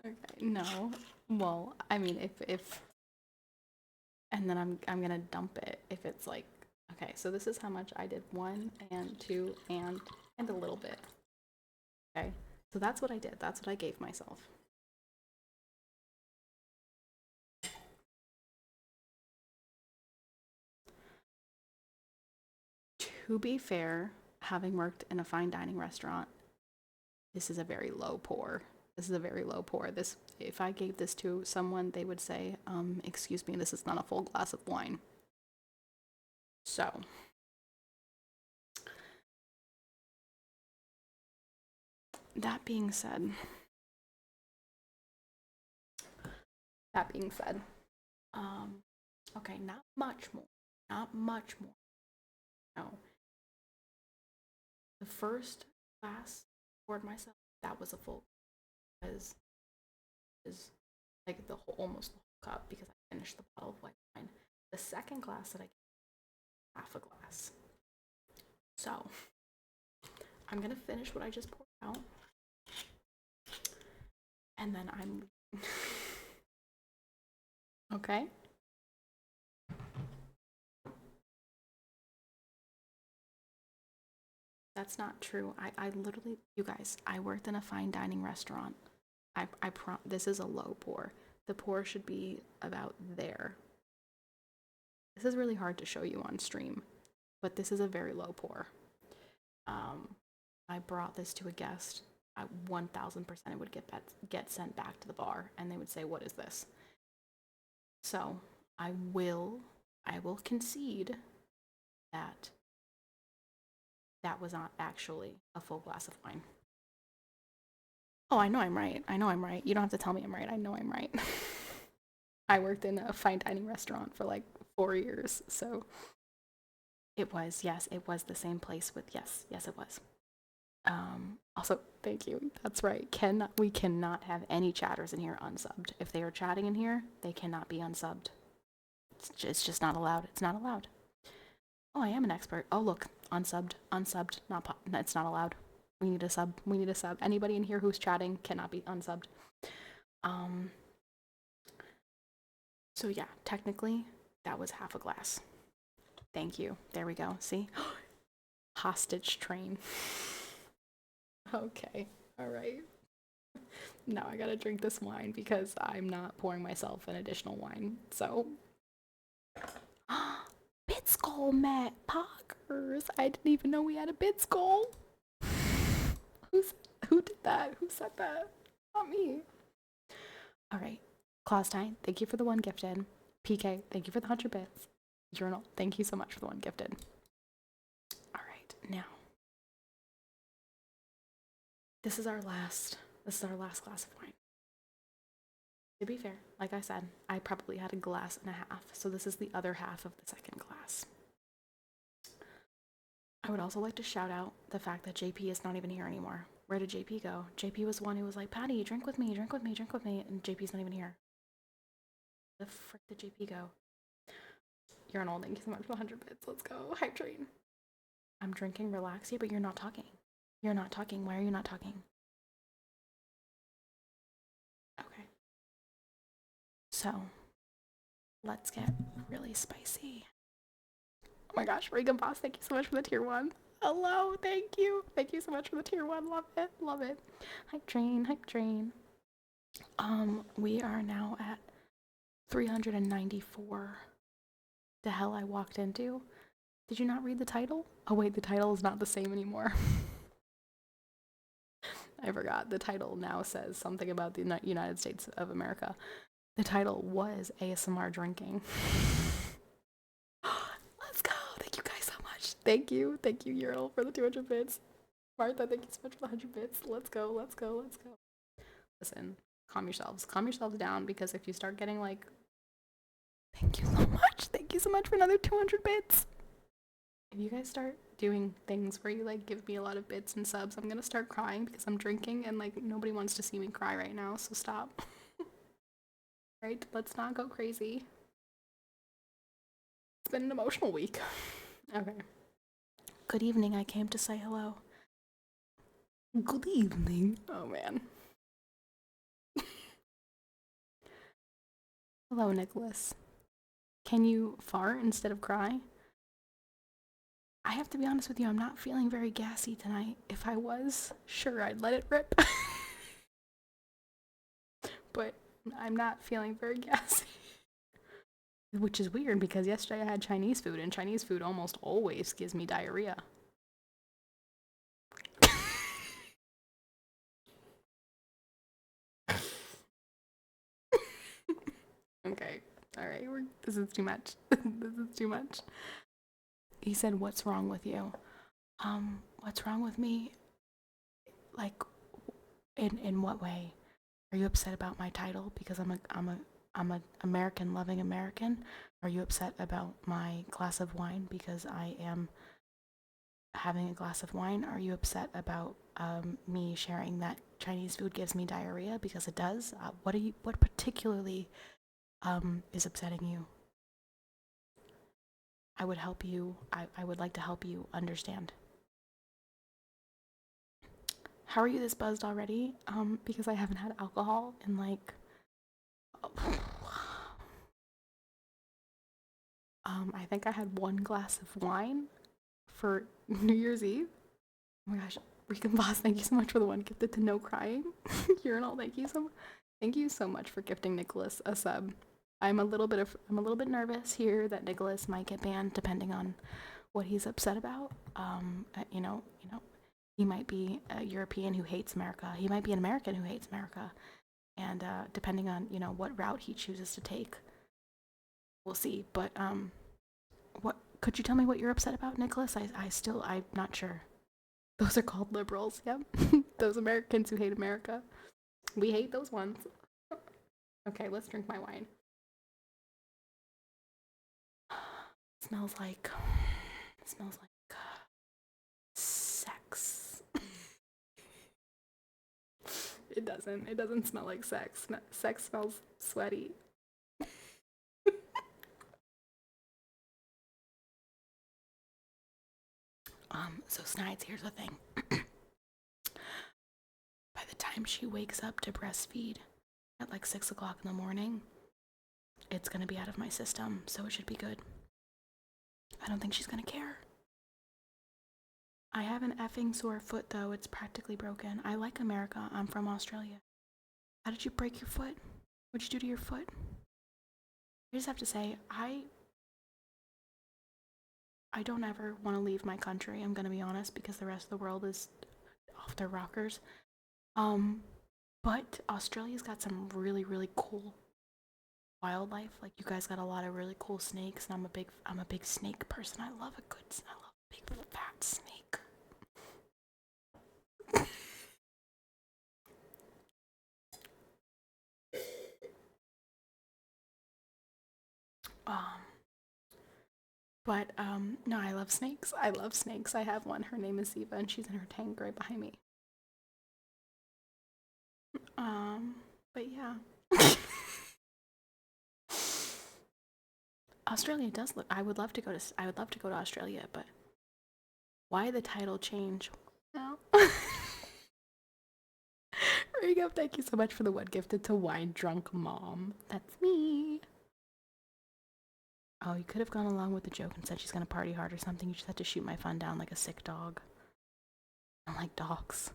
Okay. No. Well, I mean if and then I'm gonna dump it if it's like okay, so this is how much I did. 1 and 2 and a little bit. Okay. So that's what I did. That's what I gave myself. To be fair, having worked in a fine dining restaurant, this is a very low pour. This is a very low pour. This, if I gave this to someone, they would say, excuse me, this is not a full glass of wine. So, that being said, um, okay, not much more. Not much more. No. The first glass I poured myself, that was a full, because is like the whole, almost the whole cup because I finished the bottle of white wine. The second glass that I gave, half a glass. So I'm gonna finish what I just poured out, and then I'm okay. That's not true. I literally, you guys, I worked in a fine dining restaurant. This is a low pour. The pour should be about there. This is really hard to show you on stream, but this is a very low pour. I brought this to a guest. 1000% it would get sent back to the bar, and they would say, "What is this?" So I will concede that that was not actually a full glass of wine. Oh, I know I'm right. I know I'm right. You don't have to tell me I'm right. I know I'm right. I worked in a fine dining restaurant for like 4 years, so it was, yes, it was the same place with, yes, it was. Also, thank you. That's right. We cannot have any chatters in here unsubbed. If they are chatting in here, they cannot be unsubbed. It's just not allowed. It's not allowed. Oh, I am an expert. Oh, look, unsubbed. It's not allowed. We need a sub. We need a sub. Anybody in here who's chatting cannot be unsubbed. So yeah, technically, that was half a glass. Thank you. There we go. See? Hostage train. Okay. All right. Now I gotta drink this wine because I'm not pouring myself an additional wine. So. Bitskull met Poggers. I didn't even know we had a Bitskull. Who did that? Who said that? Not me. All right. Claustine, thank you for the one gifted. PK, thank you for the 100 bits. Journal, thank you so much for the one gifted. All right, now this is our last glass of wine. To be fair, like I said, I probably had a glass and a half, so this is the other half of the second glass. I would also like to shout out the fact that JP is not even here anymore. Where did JP go? JP was the one who was like, Patty, drink with me, and JP's not even here. The frick did JP go? You're an old. Thank you so much for 100 bits. Let's go. Hype train. I'm drinking. Relax here, but you're not talking. You're not talking. Why are you not talking? Okay. So, let's get really spicy. Oh my gosh, Regan Boss, thank you so much for the tier 1. Hello, thank you. Thank you so much for the tier 1. Love it. Love it. Hype train, hype train. We are now at 394. The hell I walked into? Did you not read the title? Oh wait, the title is not the same anymore. I forgot. The title now says something about the United States of America. The title was ASMR drinking. Let's go. Thank you guys so much. Thank you, Urinal, for the 200 bits. Martha, thank you so much for the 100 bits. Let's go, let's go, let's go. Listen, calm yourselves down, because if you start getting like, thank you so much for another 200 bits. If you guys start doing things where you like give me a lot of bits and subs, I'm gonna start crying because I'm drinking and like nobody wants to see me cry right now, so stop. Right, let's not go crazy. It's been an emotional week. Okay. Good evening, I came to say hello. Good evening. Oh man. Hello, Nicholas. Can you fart instead of cry? I have to be honest with you, I'm not feeling very gassy tonight. If I was, sure, I'd let it rip. But I'm not feeling very gassy. Which is weird because yesterday I had Chinese food, and Chinese food almost always gives me diarrhea. Okay, alright, this is too much. This is too much. He said, what's wrong with you? What's wrong with me? Like, in what way? Are you upset about my title because I'm a American loving American? Are you upset about my glass of wine because I am having a glass of wine? Are you upset about me sharing that Chinese food gives me diarrhea because it does? What particularly is upsetting you? I would help you. I would like to help you understand. How are you this buzzed already? Because I haven't had alcohol in like I think I had one glass of wine for New Year's Eve. Oh my gosh, Rican Boss, thank you so much for the one gifted to no crying. Urinal, thank you so much for gifting Nicholas a sub. I'm a little bit nervous here that Nicholas might get banned depending on what he's upset about. You know, he might be a European who hates America. He might be an American who hates America. And depending on, what route he chooses to take, we'll see. But what could you tell me what you're upset about, Nicholas? I'm not sure. Those are called liberals. Yep. Those Americans who hate America. We hate those ones. Okay, let's drink my wine. It smells like sex. It doesn't smell like sex. Sex smells sweaty. So Snides, here's the thing. By the time she wakes up to breastfeed at like 6 o'clock in the morning, it's gonna be out of my system, so it should be good. I don't think she's gonna care. I have an effing sore foot though, it's practically broken. I like America, I'm from Australia. How did you break your foot? What'd you do to your foot? I just have to say, I don't ever want to leave my country, I'm gonna be honest, because the rest of the world is off their rockers. But Australia's got some really, really cool wildlife. Like, you guys got a lot of really cool snakes, and I'm a big snake person. I love a big fat snake. No, I love snakes. I have one. Her name is Ziva, and she's in her tank right behind me. But yeah. Australia does look. I would love to go to. I would love to go to Australia, but why the title change? No. Rigo, thank you so much for the one gifted to Wine Drunk Mom. That's me. Oh, you could have gone along with the joke and said she's gonna party hard or something. You just had to shoot my fun down like a sick dog. I don't like dogs.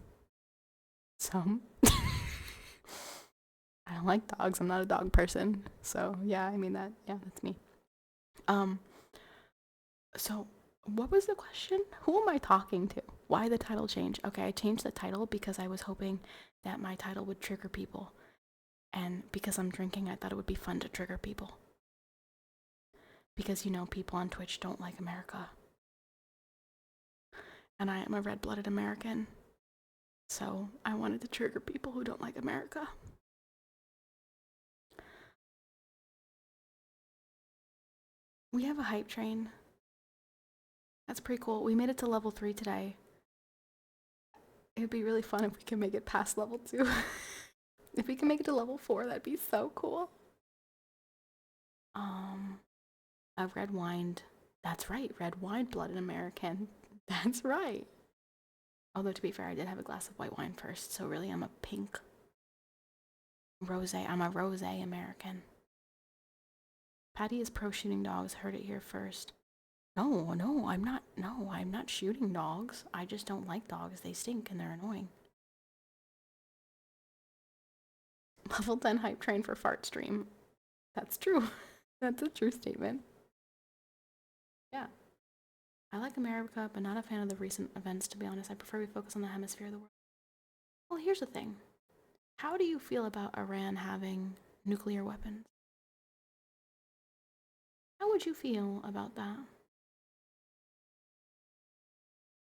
So I don't like dogs. I'm not a dog person. So yeah, I mean that. Yeah, that's me. So what was the question? Who am I talking to? Why the title change? Okay, I changed the title because I was hoping that my title would trigger people. And because I'm drinking, I thought it would be fun to trigger people. Because, you know, people on Twitch don't like America. And I am a red-blooded American. So I wanted to trigger people who don't like America. We have a hype train. That's pretty cool. We made it to level 3 today. It would be really fun if we could make it past level 2. If we can make it to level 4, that'd be so cool. A red wine. That's right, red wine-blooded American. That's right. Although, to be fair, I did have a glass of white wine first, so really I'm a pink rosé. I'm a rosé American. Patty is pro shooting dogs. Heard it here first. No, I'm not. No, I'm not shooting dogs. I just don't like dogs. They stink and they're annoying. Level 10 hype train for fart stream. That's true. That's a true statement. Yeah. I like America, but not a fan of the recent events, to be honest. I prefer we focus on the hemisphere of the world. Well, here's the thing. How do you feel about Iran having nuclear weapons? How would you feel about that?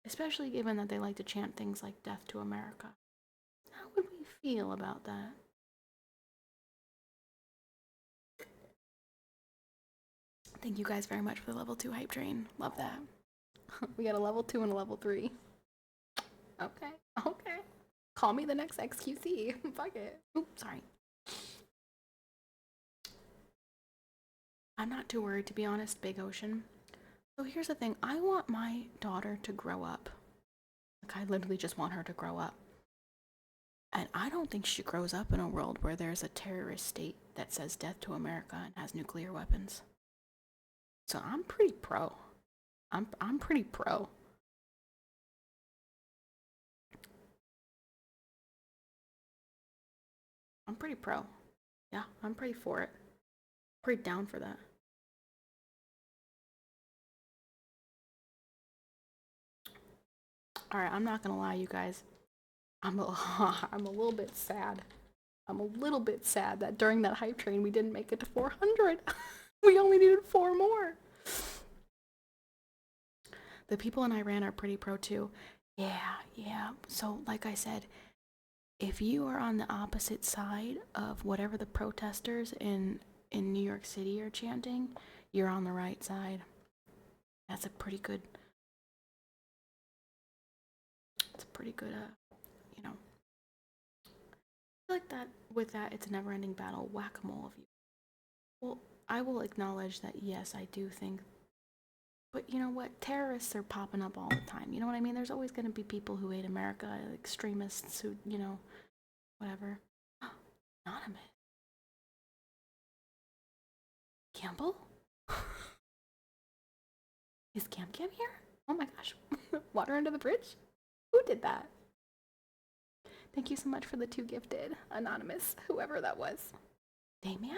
Especially given that they like to chant things like death to America. How would we feel about that? Thank you guys very much for the level 2 hype train. Love that. We got a level 2 and a level 3. Okay. Call me the next XQC. Fuck it. Oops, sorry. I'm not too worried, to be honest, Big Ocean. So here's the thing. I want my daughter to grow up. Like, I literally just want her to grow up. And I don't think she grows up in a world where there's a terrorist state that says death to America and has nuclear weapons. So I'm pretty pro. I'm pretty pro. I'm pretty pro. Yeah, I'm pretty for it. Pretty down for that. Alright, I'm not gonna lie, you guys. I'm a little bit sad. I'm a little bit sad that during that hype train we didn't make it to 400. We only needed 4 more. The people in Iran are pretty pro too. Yeah. So, like I said, if you are on the opposite side of whatever the protesters in New York City are chanting, you're on the right side. That's a pretty good. It's a pretty good. You know. I feel like that. With that, it's a never-ending battle, whack-a-mole of you. Well, I will acknowledge that. Yes, I do think. But you know what? Terrorists are popping up all the time. You know what I mean? There's always going to be people who hate America, extremists who, you know, whatever. Anonymous. Campbell? Is Cam here? Oh my gosh. Water under the bridge? Who did that? Thank you so much for the 2 gifted. Anonymous, whoever that was. Dayman?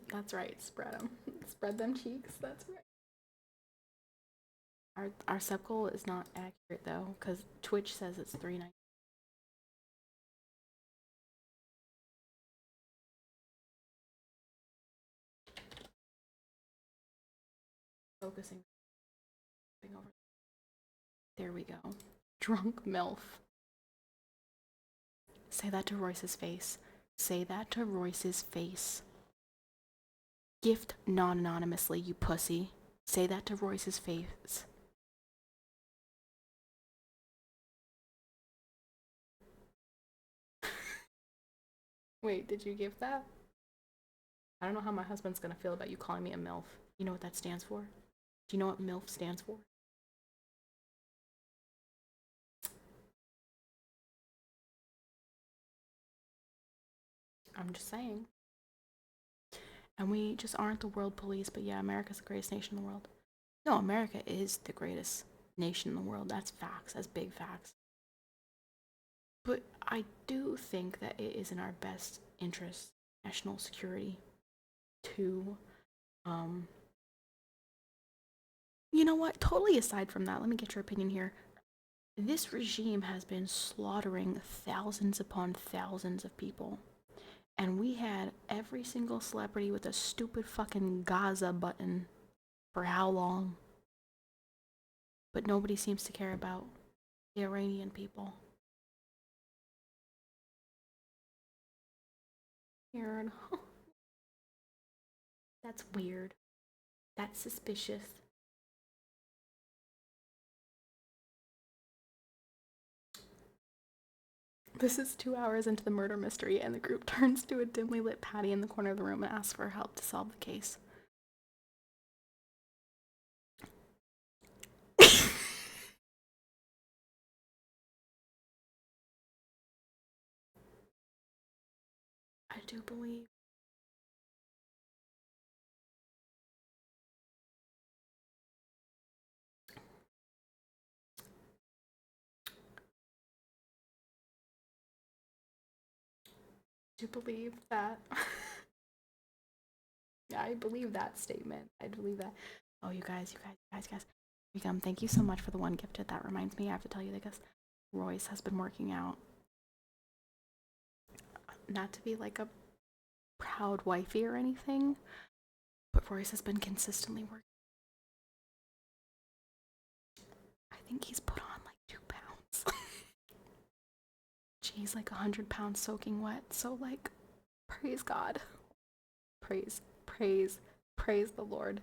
That's right. Spread them. Spread them cheeks. That's right. Our sub goal is not accurate though, because Twitch says it's 390. Focusing over. There we go. Drunk MILF. Say that to Royce's face. Say that to Royce's face. Gift non-anonymously, you pussy. Say that to Royce's face. Wait, did you give that? I don't know how my husband's gonna feel about you calling me a MILF. You know what that stands for? Do you know what MILF stands for? I'm just saying. And we just aren't the world police, but yeah, America's the greatest nation in the world. No, America is the greatest nation in the world. That's facts. That's big facts. But I do think that it is in our best interest, national security, to, um, you know what? Totally aside from that, let me get your opinion here. This regime has been slaughtering thousands upon thousands of people. And we had every single celebrity with a stupid fucking Gaza button for how long? But nobody seems to care about the Iranian people. Aaron, that's weird. That's suspicious. This is 2 hours into the murder mystery, and the group turns to a dimly lit Patty in the corner of the room and asks for help to solve the case. I do believe. I do believe that. Yeah, I believe that statement. I believe that. Oh, you guys. Thank you so much for the one gifted. That reminds me, I have to tell you because Royce has been working out. Not to be like a proud wifey or anything, but Royce has been consistently working. I think he's put on like 2 pounds. He's like 100 pounds soaking wet. So like, praise God. Praise the Lord.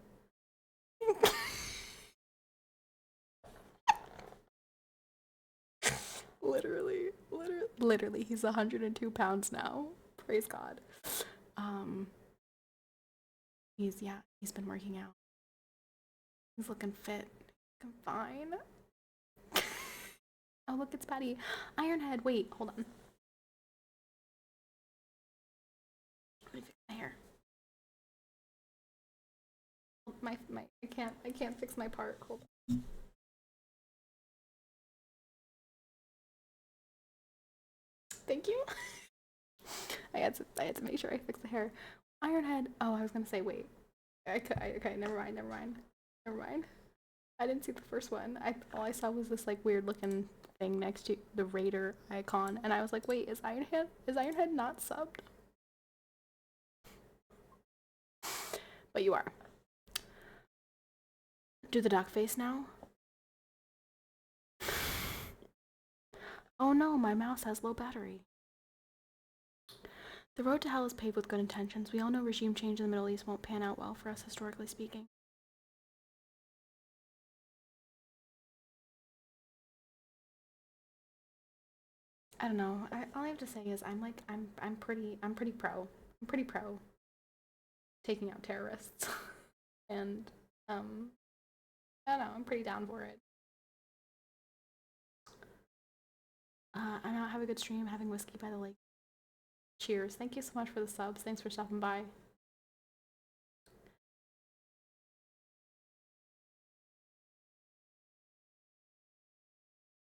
literally, he's 102 pounds now. Praise God. Um, he's been working out. He's looking fit, looking fine. Oh look, it's Patty. Ironhead. Wait, hold on. Let me fix my hair. My I can't fix my part. Hold on. Thank you. I had to make sure I fix the hair. Ironhead. Oh, I was gonna say wait. Okay, never mind. I didn't see the first one. All I saw was this like weird looking thing next to the Raider icon, and I was like, wait, is Ironhead not subbed? But you are. Do the duck face now. Oh no, my mouse has low battery. The road to hell is paved with good intentions. We all know regime change in the Middle East won't pan out well for us, historically speaking. I don't know. All I have to say is I'm pretty pro. I'm pretty pro taking out terrorists, and I don't know. I'm pretty down for it. I'm out. Have a good stream. Having whiskey by the lake. Cheers. Thank you so much for the subs. Thanks for stopping by.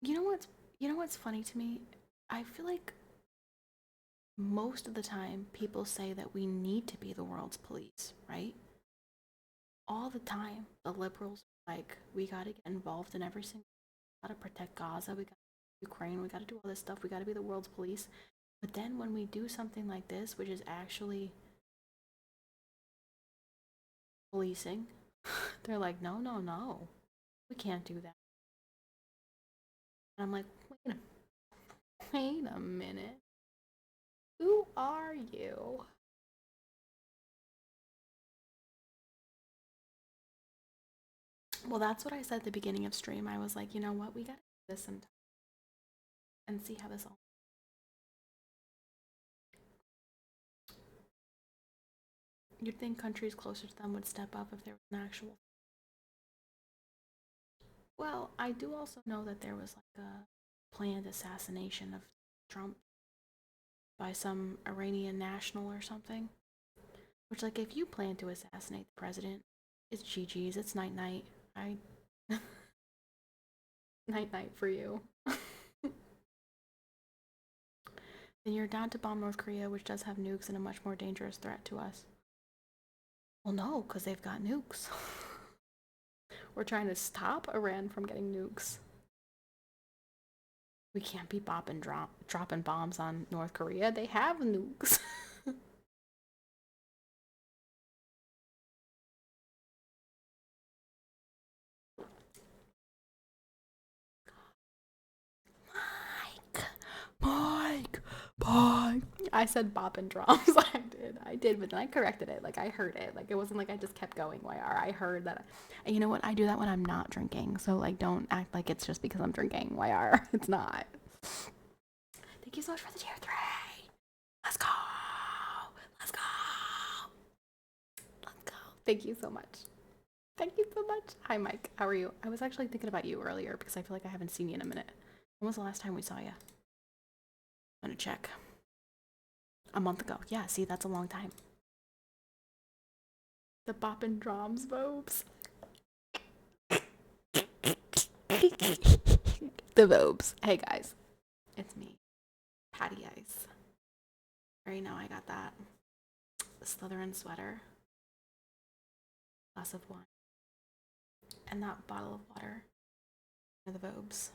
You know what's funny to me? I feel like most of the time people say that we need to be the world's police, right? All the time, the liberals like we gotta get involved in every single. We gotta protect Gaza. We got Ukraine. We gotta do all this stuff. We gotta be the world's police. But then when we do something like this, which is actually policing, they're like, no, we can't do that. And I'm like, wait a minute. Who are you? Well, that's what I said at the beginning of stream. I was like, you know what? We gotta do this sometime and see how this all. You'd think countries closer to them would step up if there was an actual. Well, I do also know that there was like a planned assassination of Trump by some Iranian national or something. Which, like, if you plan to assassinate the president, it's GG's. It's night night. I night night for you. Then you're down to bomb North Korea, which does have nukes and a much more dangerous threat to us. Well, no, because they've got nukes. We're trying to stop Iran from getting nukes. We can't be dropping bombs on North Korea. They have nukes. Mike. I said bop and drums. I did, but then I corrected it. Like, I heard it. Like, it wasn't like I just kept going YR. I heard that. And you know what? I do that when I'm not drinking. So, like, don't act like it's just because I'm drinking YR. It's not. Thank you so much for the tier 3. Let's go. Let's go. Let's go. Thank you so much. Thank you so much. Hi, Mike. How are you? I was actually thinking about you earlier because I feel like I haven't seen you in a minute. When was the last time we saw you? I'm gonna check. A month ago. Yeah, see, that's a long time. The boppin' drums, Vobes. The Vobes. Hey, guys. It's me. Patty Ice. Right now I got that Slytherin sweater. Glass of wine. And that bottle of water. For the Vobes.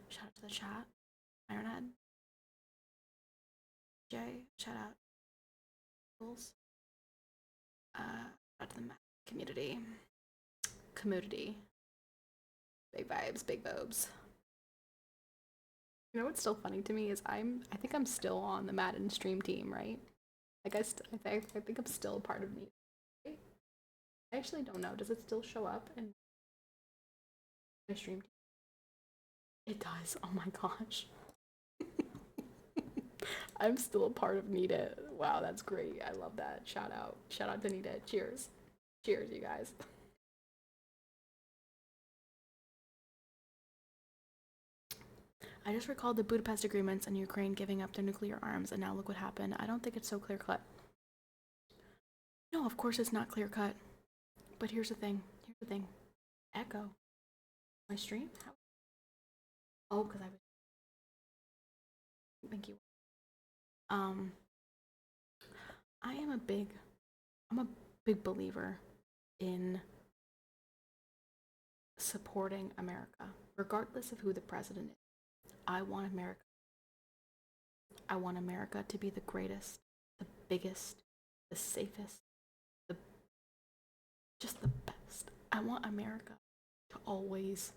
Shout out to the chat. Ironhead. Jay. Shout out. Shout out to the community. Big vibes, big vobes. You know what's still funny to me is I think I'm still on the Madden stream team, right? Like I think I'm still a part of me. Right? I actually don't know. Does it still show up in my stream team? It does. Oh my gosh. I'm still a part of Need It. Wow, that's great. I love that. Shout out to Need It. Cheers. Cheers, you guys. I just recalled the Budapest agreements and Ukraine giving up their nuclear arms, and now look what happened. I don't think it's so clear cut. No, of course it's not clear cut. But here's the thing. Echo. My stream? How? Oh, because I was. Thank you. I'm a big believer in supporting America, regardless of who the president is. I want America. I want America to be the greatest, the biggest, the safest, just the best. I want America to always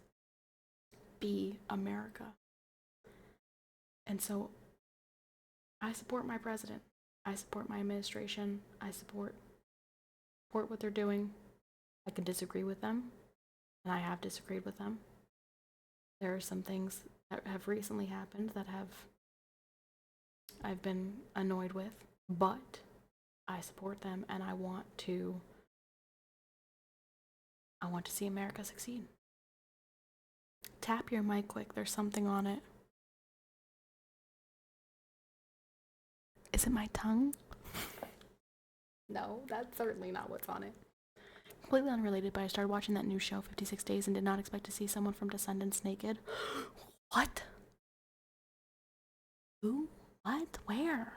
be America. And so I support my president. I support my administration. I support what they're doing. I can disagree with them, and I have disagreed with them. There are some things that have recently happened that I've been annoyed with, but I support them, and I want to see America succeed. Tap your mic quick. There's something on it. Is it my tongue? No, that's certainly not what's on it. Completely unrelated, but I started watching that new show, 56 Days, and did not expect to see someone from Descendants naked. What? Who? What? Where?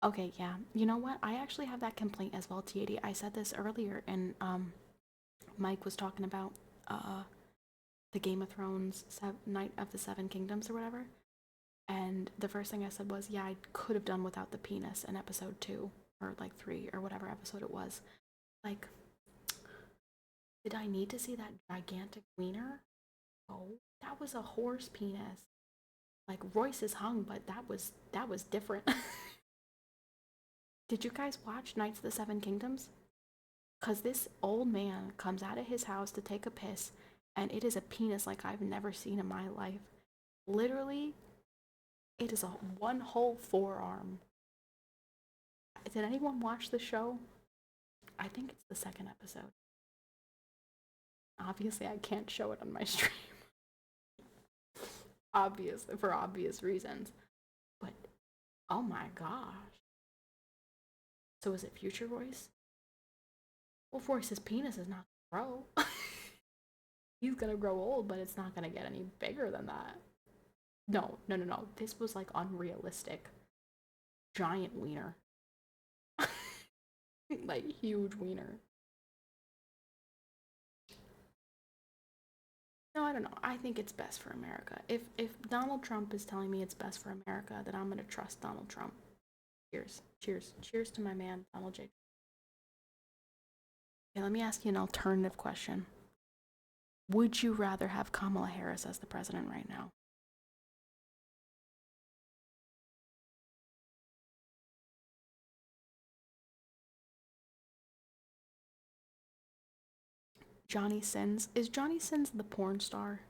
Okay, yeah. You know what? I actually have that complaint as well, T80. I said this earlier, and Mike was talking about the Game of Thrones Night of the Seven Kingdoms or whatever. And the first thing I said was, yeah, I could have done without the penis in episode 2 or like 3 or whatever episode it was. Like, did I need to see that gigantic wiener? Oh, that was a horse penis. Like, Royce is hung, but that was different. Did you guys watch Knights of the Seven Kingdoms? Because this old man comes out of his house to take a piss, and it is a penis like I've never seen in my life. Literally, it is one whole forearm. Did anyone watch the show? I think it's the second episode. Obviously, I can't show it on my stream. Obviously, for obvious reasons. But, oh my gosh. So is it future Royce? Well, Royce's penis is not gonna grow. He's gonna grow old, but it's not gonna get any bigger than that. No. This was like unrealistic. Giant wiener. Like huge wiener. No, I don't know. I think it's best for America. If Donald Trump is telling me it's best for America, then I'm gonna trust Donald Trump. Cheers to my man, Donald J. Okay, let me ask you an alternative question. Would you rather have Kamala Harris as the president right now? Johnny Sins. Is Johnny Sins the porn star?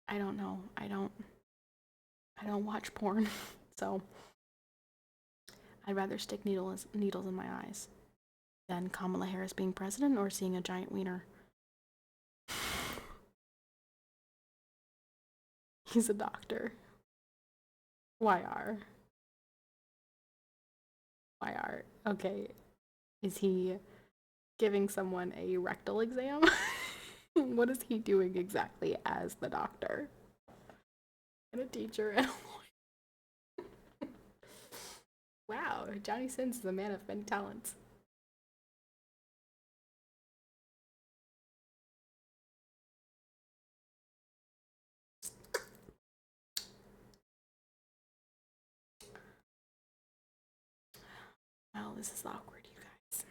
I don't know. I don't watch porn, so I'd rather stick needles in my eyes than Kamala Harris being president or seeing a giant wiener. He's a doctor. YR. YR. Okay. Is he giving someone a rectal exam? What is he doing exactly as the doctor? And a teacher and a lawyer. Wow, Johnny Sins is a man of many talents. Well, this is awkward, you guys.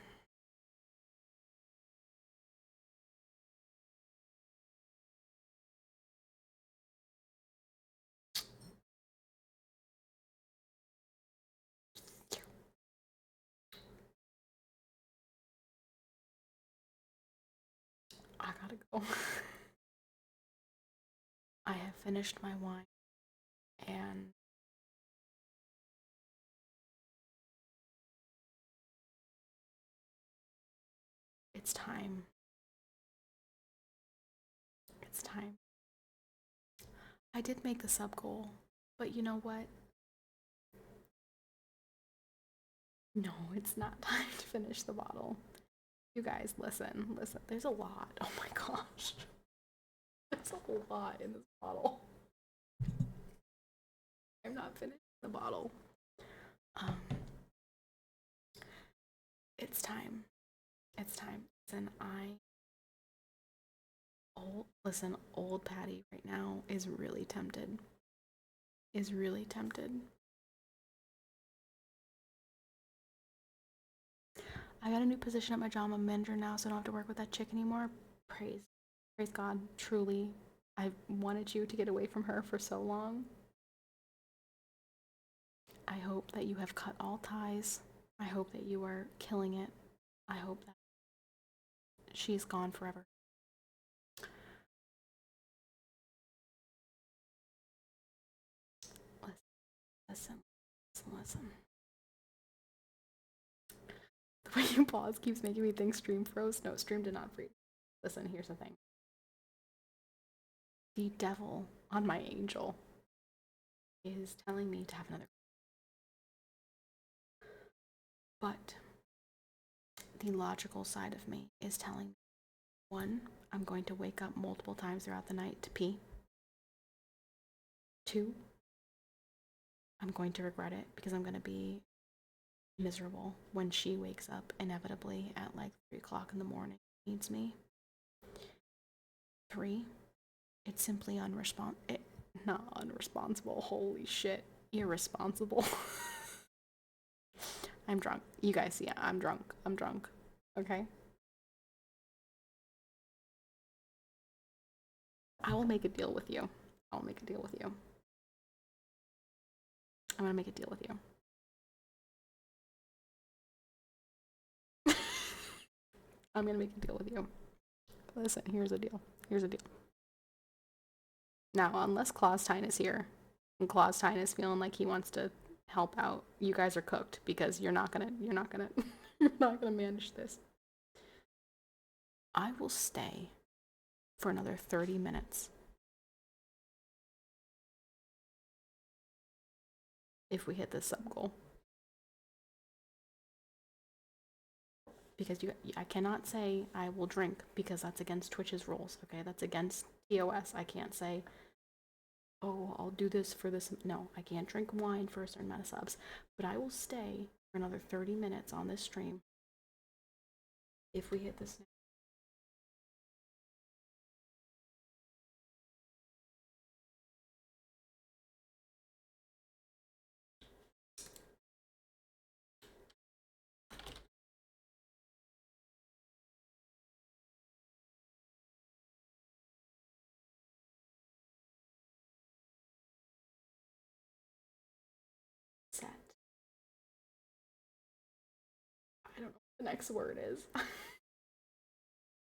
I gotta go. I have finished my wine and it's time. It's time. I did make the sub goal, but you know what? No, it's not time to finish the bottle. You guys, listen. There's a lot. Oh my gosh. There's a lot in this bottle. I'm not finishing the bottle. It's time. It's time. Old Patty right now is really tempted. I got a new position at my job. I'm a manager now, so I don't have to work with that chick anymore. Praise God. Truly, I've wanted you to get away from her for so long. I hope that you have cut all ties. I hope that you are killing it. I hope that she's gone forever. Listen. The way you pause keeps making me think stream froze. No, stream did not freeze. Listen, here's the thing. The devil on my angel is telling me to have another. But the logical side of me is telling me, one, I'm going to wake up multiple times throughout the night to pee. Two, I'm going to regret it because I'm going to be miserable when she wakes up inevitably at like 3 o'clock in the morning and needs me. 3, it's simply not unresponsible. Holy shit. Irresponsible. I'm drunk. You guys see, I'm drunk. Okay? I will make a deal with you. I'm gonna make a deal with you. I'm gonna make a deal with you. Listen, here's a deal. Now, unless Claustine is here, and Claustine is feeling like he wants to help out, you guys are cooked because you're not gonna you're not gonna manage this. I will stay for another 30 minutes if we hit this sub goal. Because I cannot say I will drink because that's against Twitch's rules. Okay, that's against TOS. I can't say, oh, I'll do this for this. No, I can't drink wine for a certain amount of subs. But I will stay for another 30 minutes on this stream if we hit this. Set. I don't know what the next word is.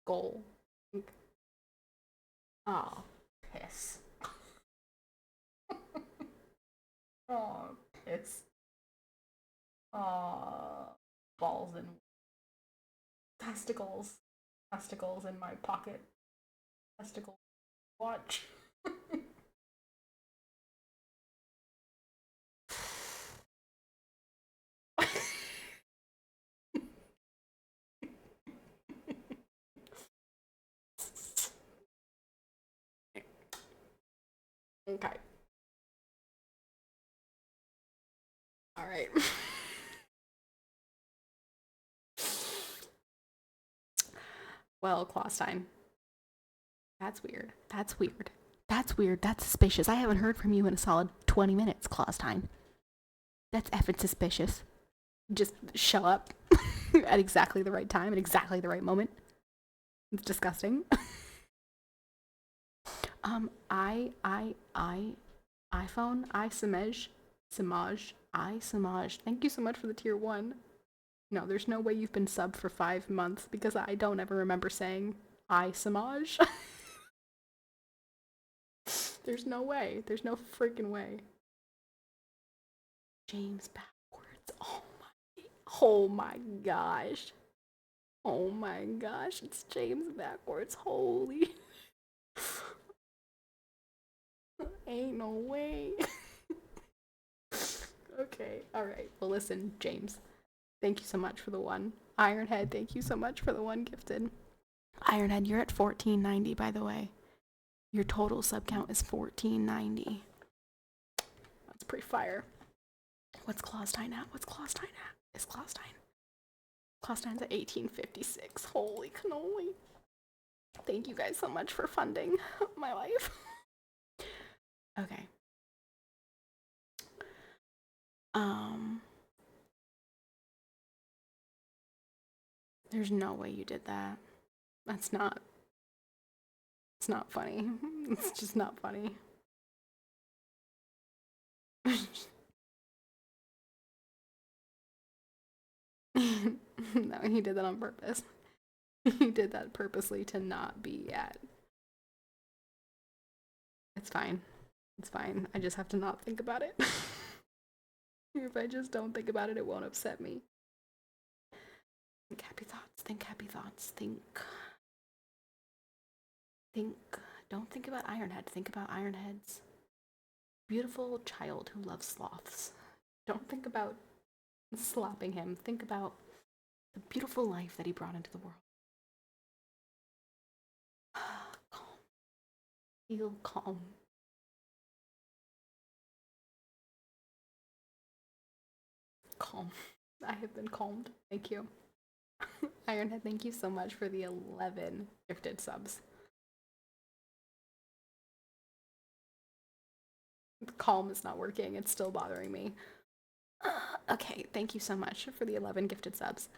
Goal. Oh, piss. Oh, piss. Balls and testicles. Testicles in my pocket. Testicle watch. Okay. All right. Well, Clawstein. That's weird. That's weird. That's weird. That's suspicious. I haven't heard from you in a solid 20 minutes, Clawstein. That's effing suspicious. Just show up at exactly the right time, at exactly the right moment. It's disgusting. iPhone, Samaj. Thank you so much for the tier 1. No, there's no way you've been subbed for 5 months because I don't ever remember saying Samaj. There's no way. There's no freaking way. James backwards. Oh my gosh. Oh my gosh, it's James backwards. Holy. Ain't no way. Okay, alright. Well, listen, James. Thank you so much for the 1. Ironhead, thank you so much for the 1 gifted. Ironhead, you're at 1490, by the way. Your total sub count is 1490. That's pretty fire. What's Clawstein at? Is Clawstein? Clawstein's at 1856. Holy cannoli. Thank you guys so much for funding my life. Okay. There's no way you did that. It's not funny. It's just not funny. No, he did that on purpose. He did that purposely to not be at. It's fine. It's fine. I just have to not think about it. If I just don't think about it, it won't upset me. Think happy thoughts. Think happy thoughts. Think. Don't think about Ironhead. Think about Ironhead's beautiful child who loves sloths. Don't think about slapping him. Think about the beautiful life that he brought into the world. Calm. Feel calm. Calm. I have been calmed. Thank you. Ironhead, thank you so much for the 11 gifted subs. Calm is not working. It's still bothering me. Okay, thank you so much for the 11 gifted subs.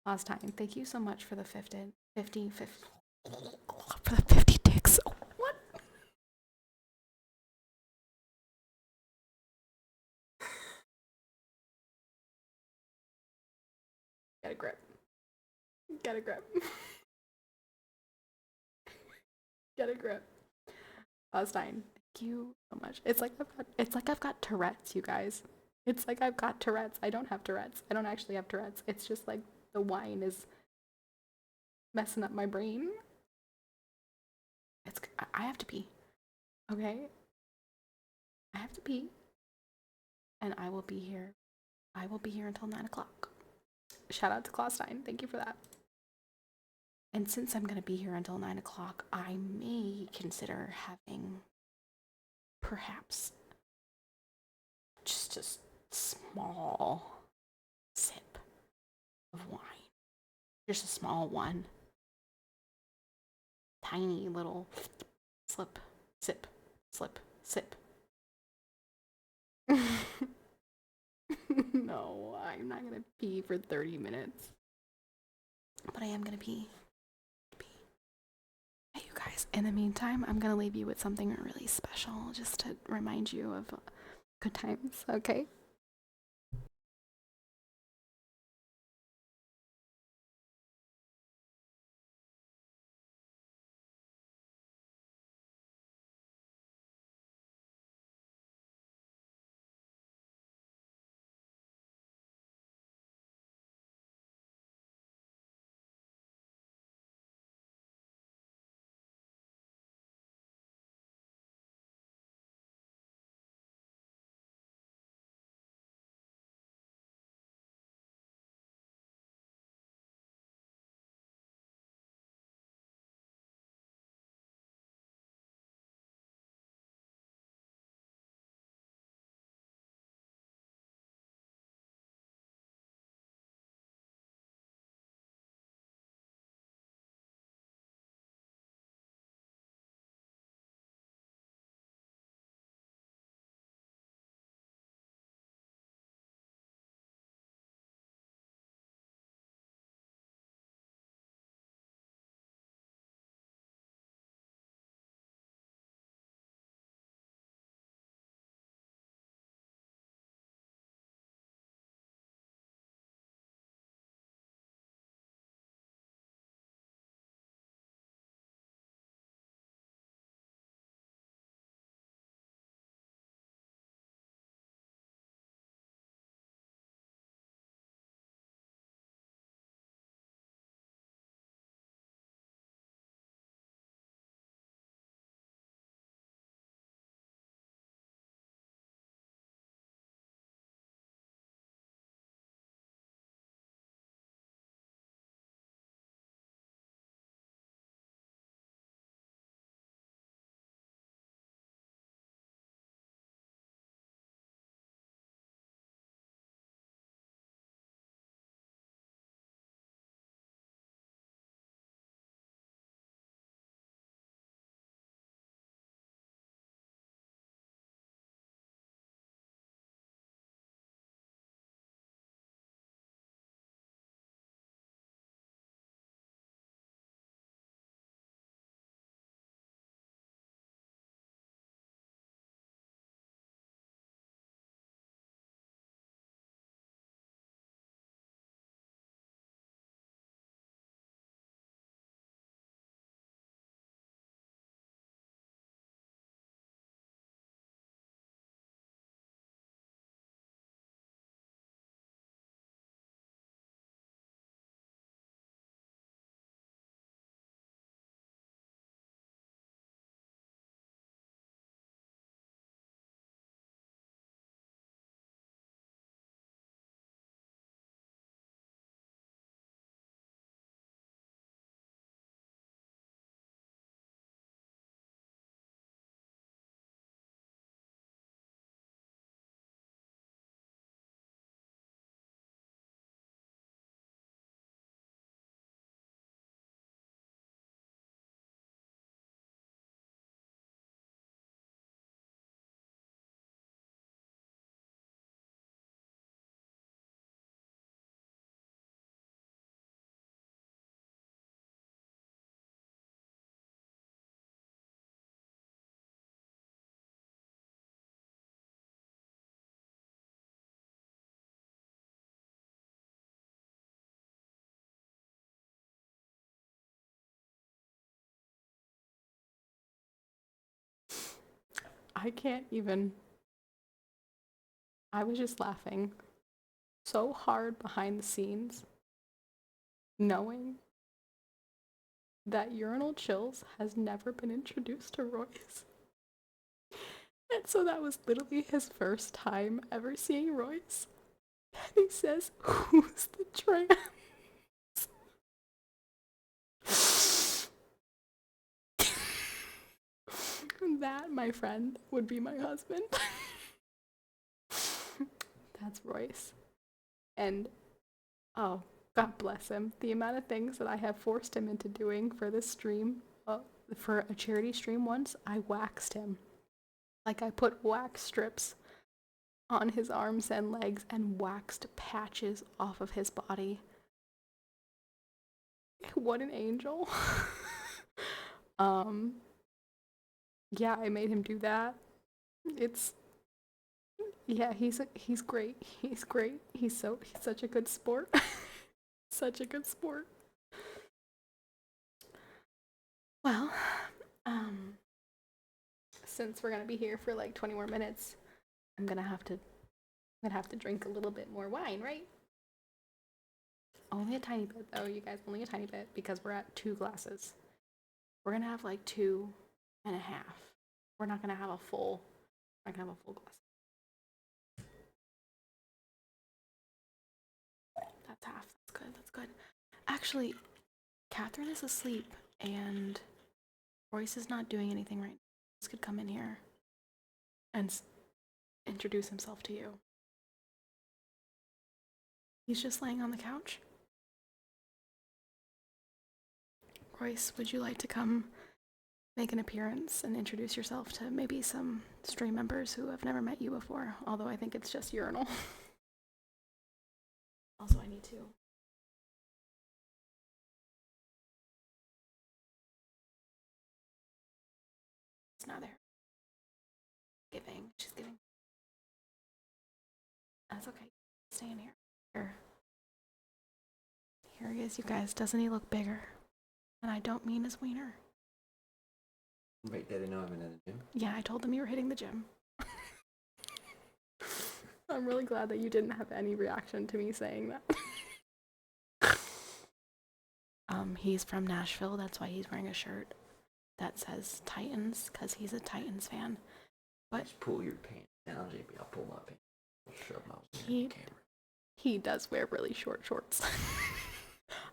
Last time, thank you so much for the 50 for the 50 ticks. Oh, what? Get a grip. Get a grip. Get a grip. Last time, thank you so much. It's like I've got Tourette's, you guys. It's like I've got Tourette's. I don't have Tourette's. I don't actually have Tourette's. It's just like the wine is messing up my brain. I have to pee. Okay? I have to pee. And I will be here. I will be here until 9 o'clock. Shout out to Clawstein. Thank you for that. And since I'm going to be here until 9 o'clock, I may consider having perhaps just a small sip of wine. Just a small one. Tiny little slip, sip, slip, sip. No, I'm not gonna pee for 30 minutes. But I am gonna pee. Hey, you guys, in the meantime, I'm gonna leave you with something really special just to remind you of good times, okay? I can't even. I was just laughing so hard behind the scenes, knowing that urinal chills has never been introduced to Royce. And so that was literally his first time ever seeing Royce. And he says, "Who's the trans?" That, my friend, would be my husband. That's Royce. And, oh, God bless him. The amount of things that I have forced him into doing for this stream, for a charity stream once, I waxed him. Like, I put wax strips on his arms and legs and waxed patches off of his body. What an angel. Yeah, I made him do that. Yeah, he's great. He's great. He's such a good sport. Such a good sport. Well, since we're gonna be here for like 20 more minutes, I'm gonna have to drink a little bit more wine, right? Only a tiny bit though, you guys, only a tiny bit, because we're at 2 glasses. We're gonna have like 2.5. We're not gonna have a full glass. That's half. That's good. Actually, Catherine is asleep and Royce is not doing anything right now. Royce could come in here and introduce himself to you. He's just laying on the couch. Royce, would you like to come make an appearance and introduce yourself to maybe some stream members who have never met you before? Although I think it's just urinal. Also, I need to. It's not there. She's giving. That's okay. Stay in here. Here he is, you guys. Doesn't he look bigger? And I don't mean his wiener. Wait, they didn't know I've been in the gym? Yeah, I told them you were hitting the gym. I'm really glad that you didn't have any reaction to me saying that. He's from Nashville. That's why he's wearing a shirt that says Titans, because he's a Titans fan. But just pull your pants down, JP. I'll pull my pants. I'll shove my camera. He does wear really short shorts.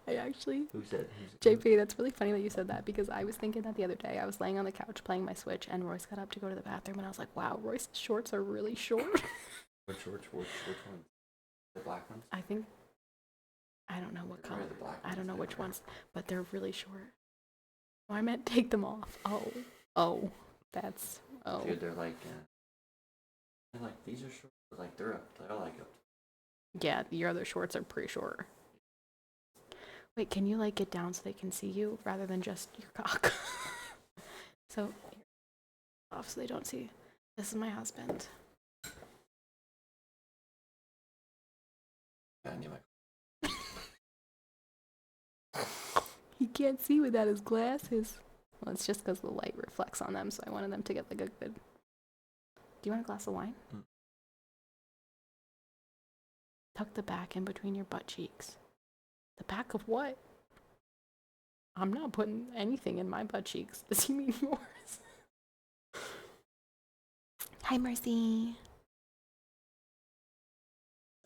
I actually... Who said? JP, that's really funny that you said that, because I was thinking that the other day. I was laying on the couch playing my Switch, and Royce got up to go to the bathroom, and I was like, wow, Royce's shorts are really short. What shorts? Which ones? The black ones? I don't know what color. I don't know which ones, but they're really short. Oh, I meant take them off. Oh. Dude, they're like these are short. Like they're like up. Yeah, your other shorts are pretty short. Wait, can you like get down so they can see you rather than just your cock? So off so they don't see. This is my husband. Yeah, I need my. He can't see without his glasses. Well, it's just because the light reflects on them, so I wanted them to get like a good... Do you want a glass of wine? Tuck the back in between your butt cheeks. The back of what? I'm not putting anything in my butt cheeks. Does he mean yours? Hi, Mercy.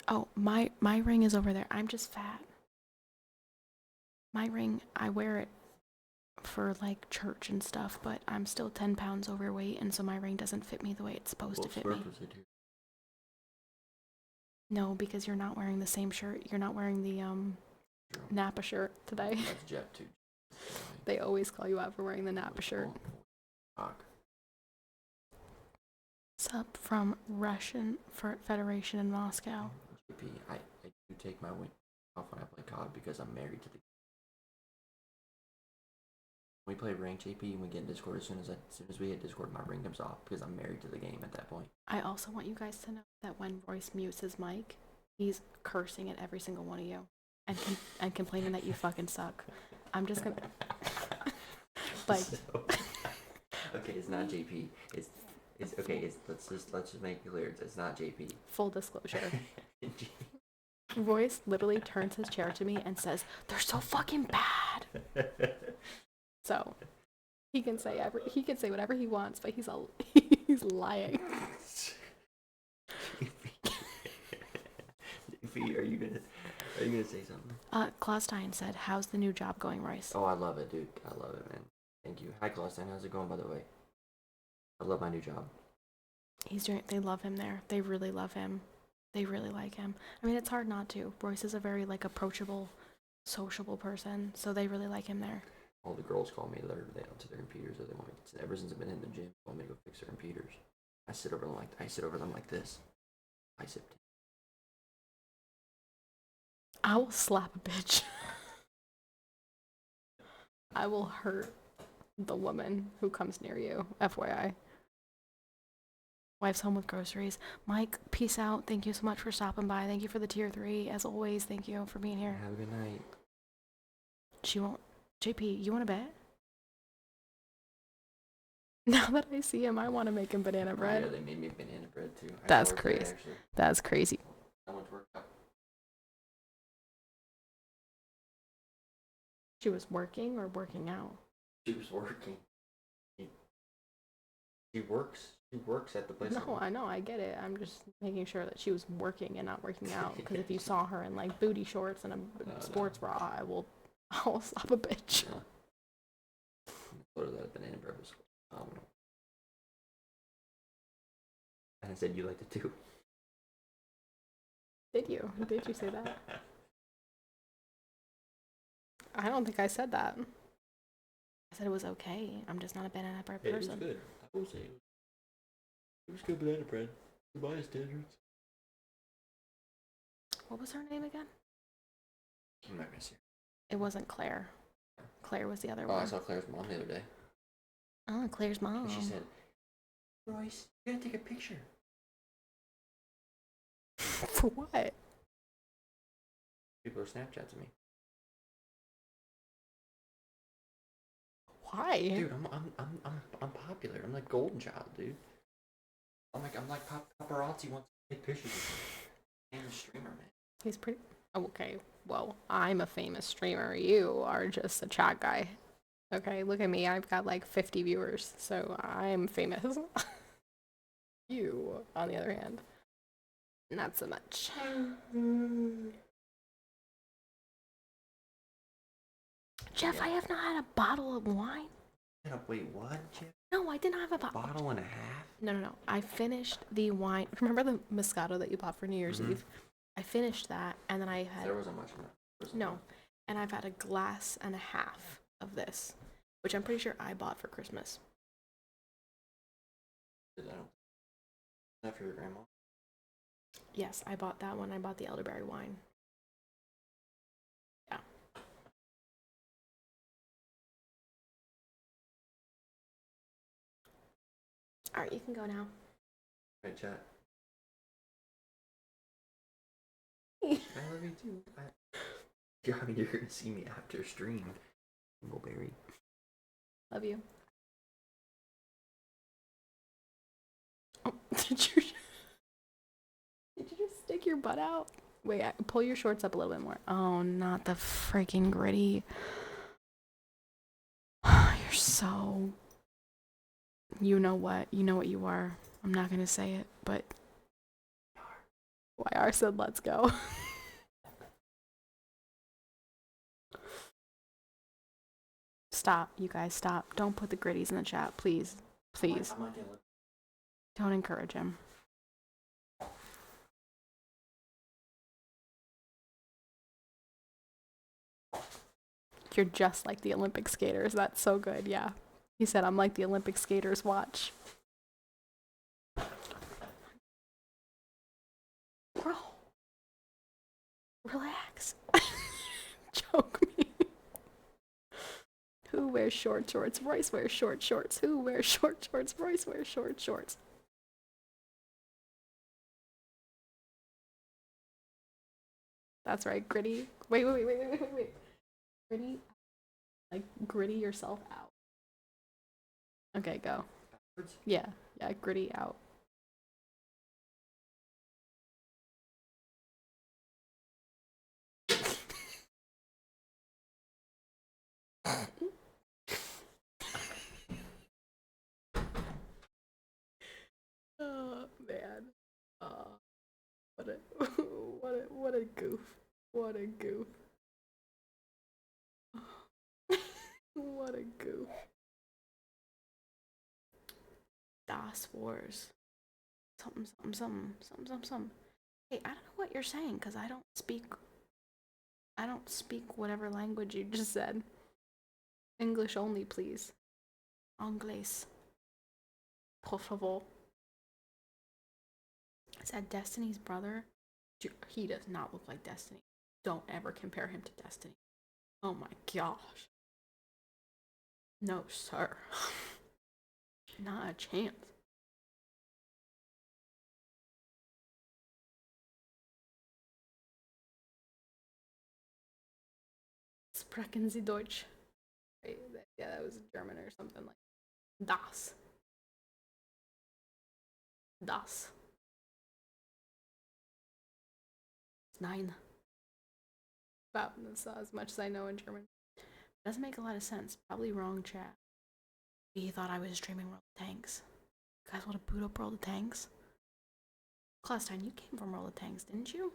Oh, my ring is over there. I'm just fat. My ring, I wear it for like church and stuff, but I'm still 10 pounds overweight, and so my ring doesn't fit me the way it's supposed to fit me. No, because you're not wearing the same shirt. You're not wearing the Napa shirt today. That's Jet too. They always call you out for wearing the Napa shirt. Sup from Russian Federation in Moscow. JP, I do take my wing off when I play COD because I'm married to the... When we play ranked, JP, and we get in Discord, as soon as we hit Discord, my ring comes off because I'm married to the game at that point. I also want you guys to know that when Royce mutes his mic, he's cursing at every single one of you and complaining that you fucking suck. I'm just gonna like. Okay, it's not JP. It's It's okay. Let's just make it clear. It's not JP. Full disclosure. Royce literally turns his chair to me and says, "They're so fucking bad." So he can say whatever he wants, but he's lying. JP, are you gonna say something? Claustein said, "How's the new job going, Royce?" Oh, I love it, dude. I love it, man. Thank you. Hi, Claustein. How's it going, by the way? I love my new job. They love him there. They really love him. They really like him. I mean, it's hard not to. Royce is a very, like, approachable, sociable person, so they really like him there. All the girls call me. They don't to their computers. They want me to, ever since I've been in the gym, they want me to go fix their computers. I sit over them like this. I sit. I will slap a bitch. I will hurt the woman who comes near you, FYI. Wife's home with groceries. Mike, peace out. Thank you so much for stopping by. Thank you for the tier 3. As always, thank you for being here. Have a good night. She won't. JP, you want to bet? Now that I see him, I want to make him banana bread. Yeah, they made me banana bread too. That's crazy. That's crazy. Someone's worked out. She was working or working out? She was working. She works at the place. No, I know, I get it. I'm just making sure that she was working and not working out. Because if you saw her in like booty shorts and a sports bra, I'll slap a bitch. No. What that banana bread was phenomenal. And I said you liked it too. Did you? Did you say that? I don't think I said that. I said it was okay. I'm just not a banana bread person. It was good. I will say it was good banana bread. By my standards. What was her name again? I'm not gonna see her. It wasn't Claire. Claire was the other Oh, one. I saw Claire's mom the other day. Oh, Claire's mom. And she said, "Royce, you gotta take a picture." For what? People are Snapchatting me. Why? Dude, I'm popular. I'm like golden child, dude. I'm like paparazzi wants to take pictures of me. I'm a streamer, man. He's pretty. Oh, okay. Well, I'm a famous streamer. You are just a chat guy. Okay, look at me. I've got like 50 viewers, so I'm famous. You, on the other hand, not so much. Jeff, I have not had a bottle of wine. Wait, what, Jeff? No, I did not have a bottle. Bottle and a half? No. I finished the wine. Remember the Moscato that you bought for New Year's Eve? I finished that, and then I had... There wasn't much in that. No, and I've had a glass and a half of this, which I'm pretty sure I bought for Christmas. Is that for your grandma? Yes, I bought that one. I bought the elderberry wine. Yeah. Alright, you can go now. Right, chat. I love you too. I mean, you're gonna see me after stream. Bullberry. Love you. Oh, did you just stick your butt out? Wait, pull your shorts up a little bit more. Oh, not the freaking gritty. You're so... You know what you are. I'm not gonna say it, but... YR said let's go. Stop, you guys, stop. Don't put the gritties in the chat, please. Please. Don't encourage him. You're just like the Olympic skaters. That's so good, yeah. He said, I'm like the Olympic skaters, watch. Bro. Relax. Choke me. Who wears short shorts? Royce wears short shorts. Who wears short shorts? Royce wears short shorts. That's right, gritty. Wait. Gritty. Like, gritty yourself out. Okay, go. Yeah, gritty out. Oh man. What a what a goof. What a goof. What a goof. DOS Wars. Something. Hey, I don't know what you're saying because I don't speak whatever language you just said. English only, please. Anglais. Por favor. Is that Destiny's brother? He does not look like Destiny. Don't ever compare him to Destiny. Oh my gosh. No, sir. Not a chance. Sprechen Sie Deutsch? Yeah, that was German or something like Das. Das. Nein. About that's as much as I know in German. Doesn't make a lot of sense. Probably wrong chat. He thought I was streaming World of Tanks. You guys want to boot up World of Tanks? Clostine, you came from World of Tanks, didn't you?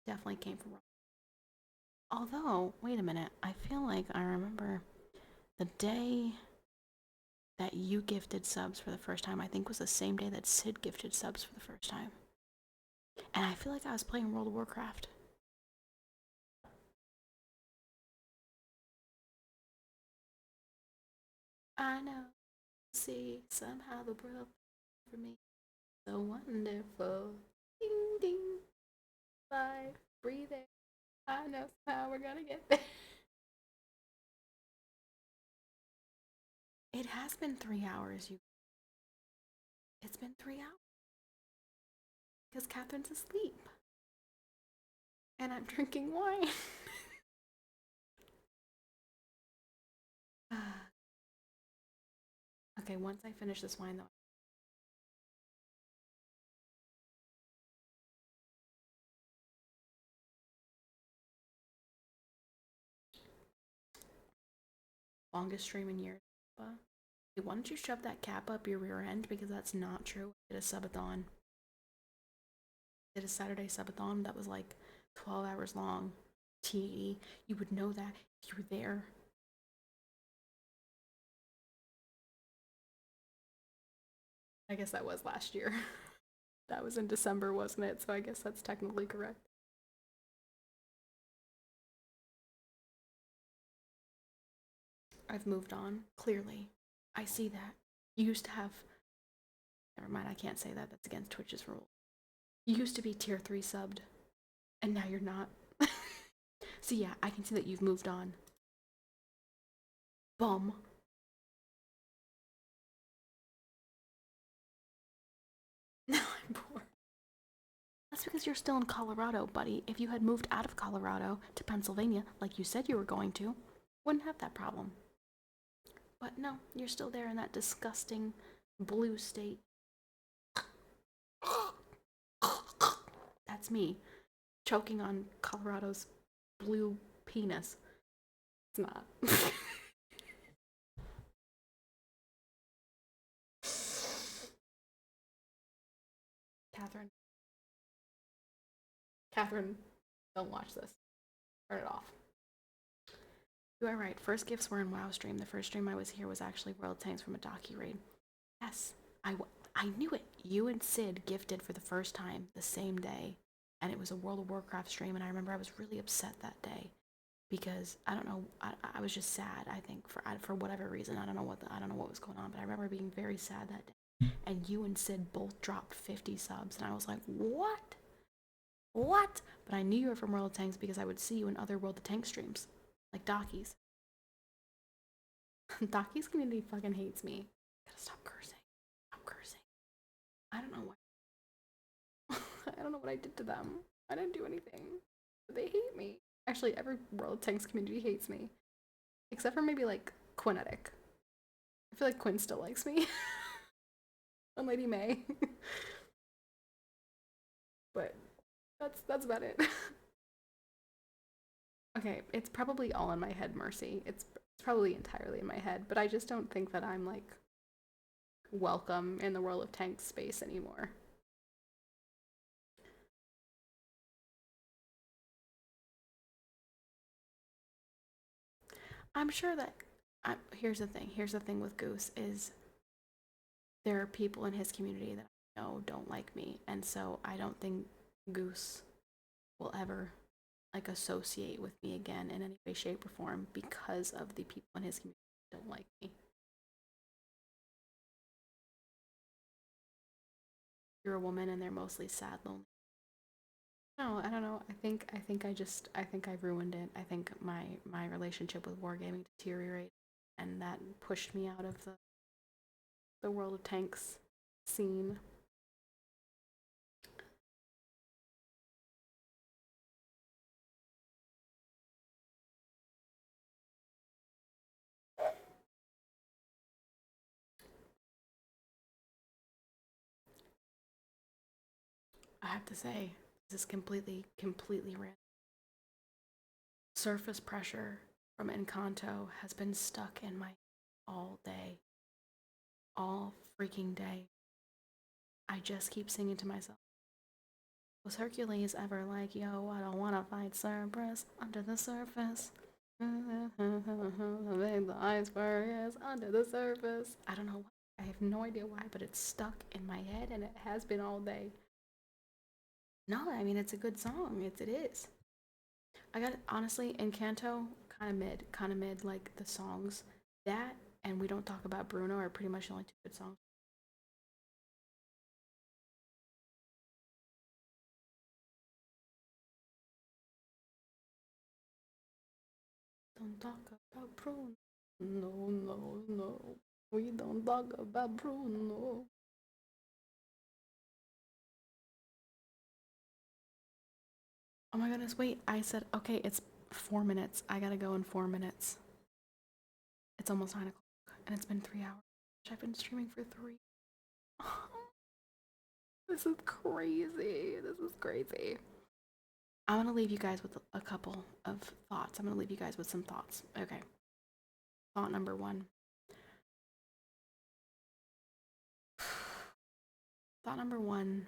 Definitely came from World. Although, wait a minute. I feel like I remember the day that you gifted subs for the first time, I think was the same day that Sid gifted subs for the first time. And I feel like I was playing World of Warcraft. I know. See, somehow the world for me so wonderful. Ding ding. Life, breathing. I know somehow we're gonna get there. It has been 3 hours, you. It's been 3 hours. Because Catherine's asleep. And I'm drinking wine. Okay, once I finish this wine, though. Longest stream in years. Hey, why don't you shove that cap up your rear end? Because that's not true. I did a subathon. I did a Saturday subathon that was like 12 hours long. TE. You would know that if you were there. I guess that was last year. That was in December, wasn't it? So I guess that's technically correct. I've moved on, clearly. I see that. You used to have. Never mind, I can't say that. That's against Twitch's rule. You used to be tier 3 subbed, and now you're not. So yeah, I can see that you've moved on. Bum. Now I'm bored. That's because you're still in Colorado, buddy. If you had moved out of Colorado to Pennsylvania, like you said you were going to, wouldn't have that problem. But no, you're still there in that disgusting blue state. That's me, choking on Colorado's blue penis. It's not. Catherine. Catherine, don't watch this. Turn it off. You are right. First gifts were in WoW stream. The first stream I was here was actually World Tanks from a Daki raid. Yes, I knew it. You and Sid gifted for the first time the same day, and it was a World of Warcraft stream. And I remember I was really upset that day because I don't know. I was just sad. I think for whatever reason. I don't know what was going on, but I remember being very sad that day. And you and Sid both dropped 50 subs, and I was like, what? What? But I knew you were from World of Tanks because I would see you in other World of Tanks streams, like Daki's. Daki's community fucking hates me. Gotta stop cursing. Stop cursing. I don't know what. I don't know what I did to them. I didn't do anything. But they hate me. Actually, every World of Tanks community hates me. Except for maybe like Quinnetic. I feel like Quinn still likes me. And Lady May. But that's about it. Okay, it's probably all in my head, Mercy. It's probably entirely in my head, but I just don't think that I'm like welcome in the World of Tanks space anymore. I'm sure that here's the thing. Here's the thing with Goose is there are people in his community that I know don't like me, and so I don't think Goose will ever like associate with me again in any way, shape, or form because of the people in his community that don't like me. You're a woman, and they're mostly sad, lonely. No, I don't know. I think I ruined it. I think my relationship with wargaming deteriorated, and that pushed me out of the World of Tanks scene. I have to say, this is completely random. Surface pressure from Encanto has been stuck in my all day. All freaking day. I just keep singing to myself. Was Hercules ever like, yo, I don't wanna fight Cerberus under the surface? The iceberg is under the surface. I don't know why. I have no idea why, but it's stuck in my head and it has been all day. No, I mean, it's a good song. It is. I got honestly, Encanto, kind of mid, like the songs. That and We Don't Talk About Bruno are pretty much the only two good songs. Don't talk about Bruno. No, no, no. We don't talk about Bruno. Oh my goodness, wait. I said, okay, it's 4 minutes. I gotta go in 4 minutes. It's almost 9 o'clock, and it's been 3 hours. I've been streaming for three. This is crazy. This is crazy. I'm gonna leave you guys with a couple of thoughts. I'm gonna leave you guys with some thoughts. Okay. Thought number one. Thought number one,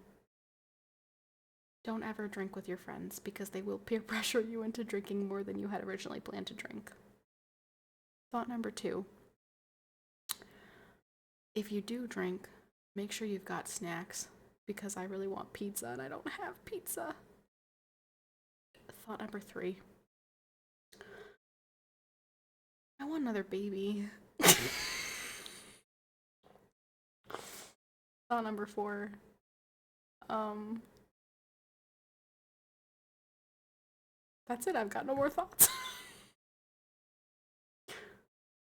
don't ever drink with your friends because they will peer pressure you into drinking more than you had originally planned to drink. Thought number two, if you do drink, make sure you've got snacks because I really want pizza and I don't have pizza. Thought number three, I want another baby. Thought number four, that's it. I've got no more thoughts.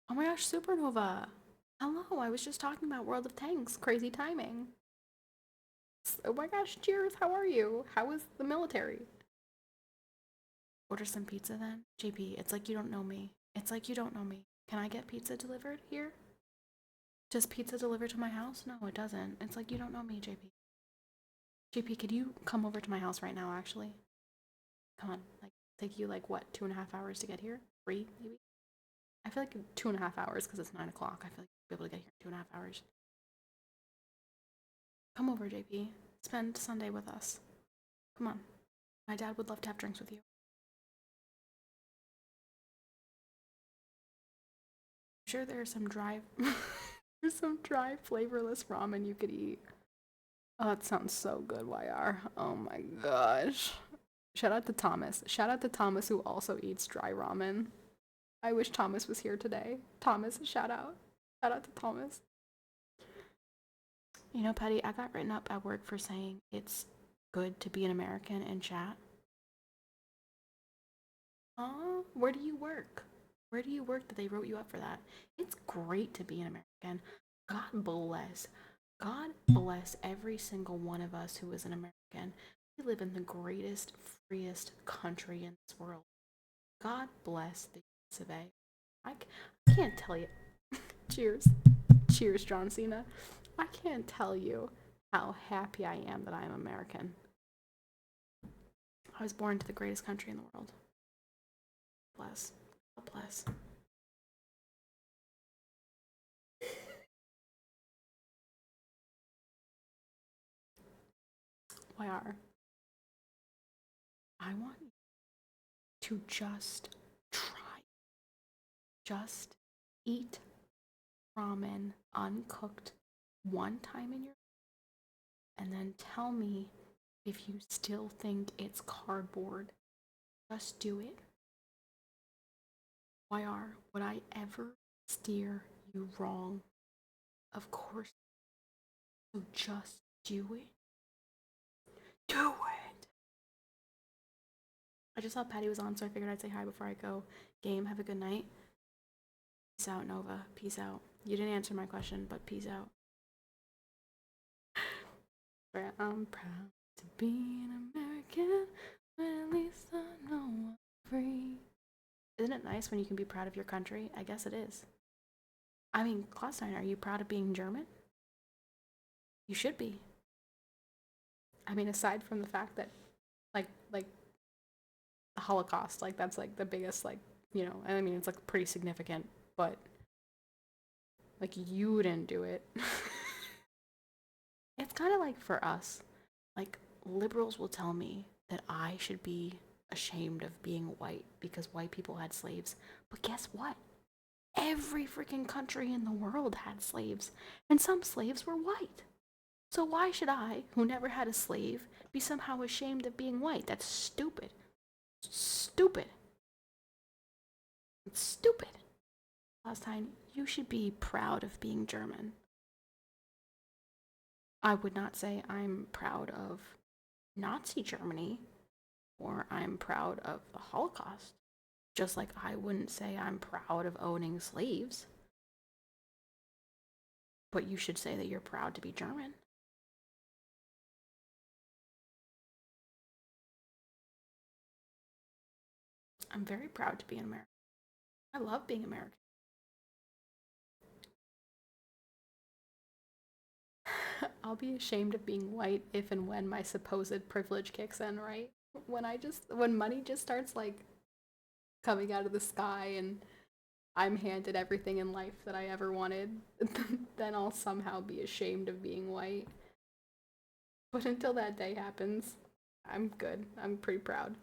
Oh my gosh, Supernova. Hello, I was just talking about World of Tanks. Crazy timing. Oh my gosh, cheers. How are you? How is the military? Order some pizza then? JP, it's like you don't know me. It's like you don't know me. Can I get pizza delivered here? Does pizza deliver to my house? No, it doesn't. It's like you don't know me, JP. JP, could you come over to my house right now, actually? Come on. Like, take you, like, what, 2.5 hours to get here? 3, maybe? I feel like 2.5 hours because it's 9 o'clock. I feel like you'll be able to get here in 2.5 hours. Come over, JP. Spend Sunday with us. Come on. My dad would love to have drinks with you. I'm sure there's some dry there's some dry flavorless ramen you could eat. Oh, that sounds so good, YR. Oh my gosh. Shout out to Thomas. Shout out to Thomas who also eats dry ramen. I wish Thomas was here today. Thomas, shout out. Shout out to Thomas. You know, Patty, I got written up at work for saying it's good to be an American in chat. Where do you work? Where do you work that they wrote you up for that? It's great to be an American. God bless. God bless every single one of us who is an American. We live in the greatest, freest country in this world. God bless the US of A. I can't tell you. Cheers. Cheers, John Cena. I can't tell you how happy I am that I am American. I was born to the greatest country in the world. Bless. God bless. YR. I want you to just try. Just eat ramen uncooked one time in your life, and then tell me if you still think it's cardboard. Just do it. YR, would I ever steer you wrong? Of course. So just do it. Do it! I just saw Patty was on, so I figured I'd say hi before I go. Game, have a good night. Peace out, Nova. Peace out. You didn't answer my question, but peace out. I'm proud to be an American, but at least I know I'm free. Isn't it nice when you can be proud of your country? I guess it is. I mean, Klaus9, are you proud of being German? You should be. I mean, aside from the fact that, like the Holocaust, like, that's, like, the biggest, like, you know, I mean, it's, like, pretty significant, but, like, you didn't do it. It's kind of like for us, like, liberals will tell me that I should be ashamed of being white because white people had slaves. But guess what? Every freaking country in the world had slaves, and some slaves were white. So why should I, who never had a slave, be somehow ashamed of being white? That's stupid. Stupid. It's stupid. Last time, you should be proud of being German. I would not say I'm proud of Nazi Germany or I'm proud of the Holocaust. Just like I wouldn't say I'm proud of owning slaves. But you should say that you're proud to be German. I'm very proud to be an American. I love being American. I'll be ashamed of being white if and when my supposed privilege kicks in, right? When money just starts, like, coming out of the sky and I'm handed everything in life that I ever wanted, then I'll somehow be ashamed of being white. But until that day happens, I'm good. I'm pretty proud.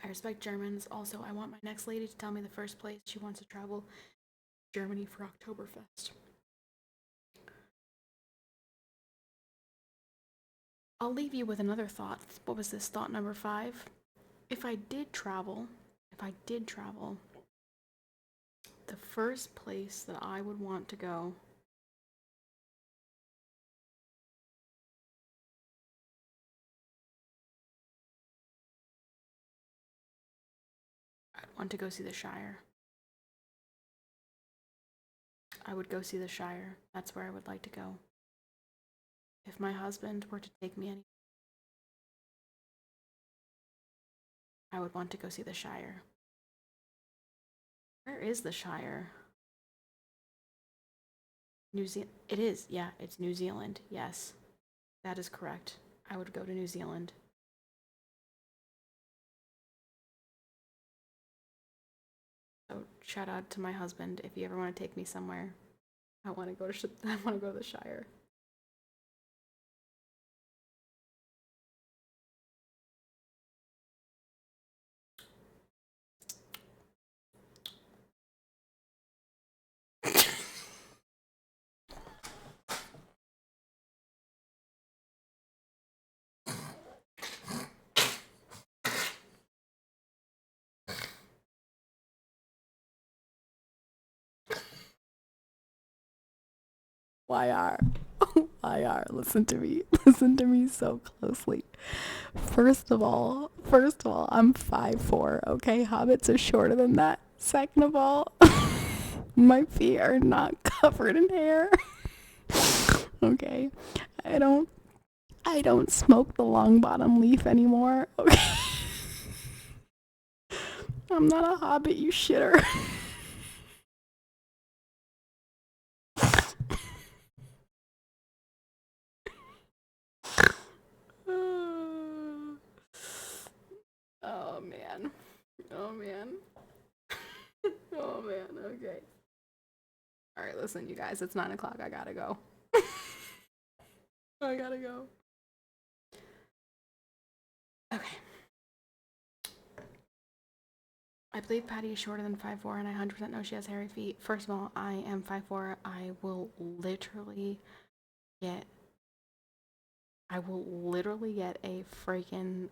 I respect Germans. Also, I want my next lady to tell me the first place she wants to travel to Germany for Oktoberfest. I'll leave you with another thought. What was this? Thought number 5? If I did travel, the first place that I would want to go I'd want to go see the Shire. I would go see the Shire. That's where I would like to go. If my husband were to take me I would want to go see the Shire. Where is the Shire? New Zealand. It is. Yeah, it's New Zealand. Yes, that is correct. I would go to New Zealand. So shout out to my husband if you ever want to take me somewhere. I want to go to the Shire. YR. YR, listen to me. Listen to me so closely. First of all, I'm 5'4", okay? Hobbits are shorter than that. Second of all, my feet are not covered in hair. Okay? I don't smoke the long bottom leaf anymore. Okay? I'm not a hobbit, you shitter. Oh man. Oh man. Oh man. Okay. All right, listen, you guys. It's 9 o'clock. I gotta go. I gotta go. Okay. I believe Patty is shorter than 5'4", and I 100% know she has hairy feet. First of all, I am 5'4". I will literally get a freaking.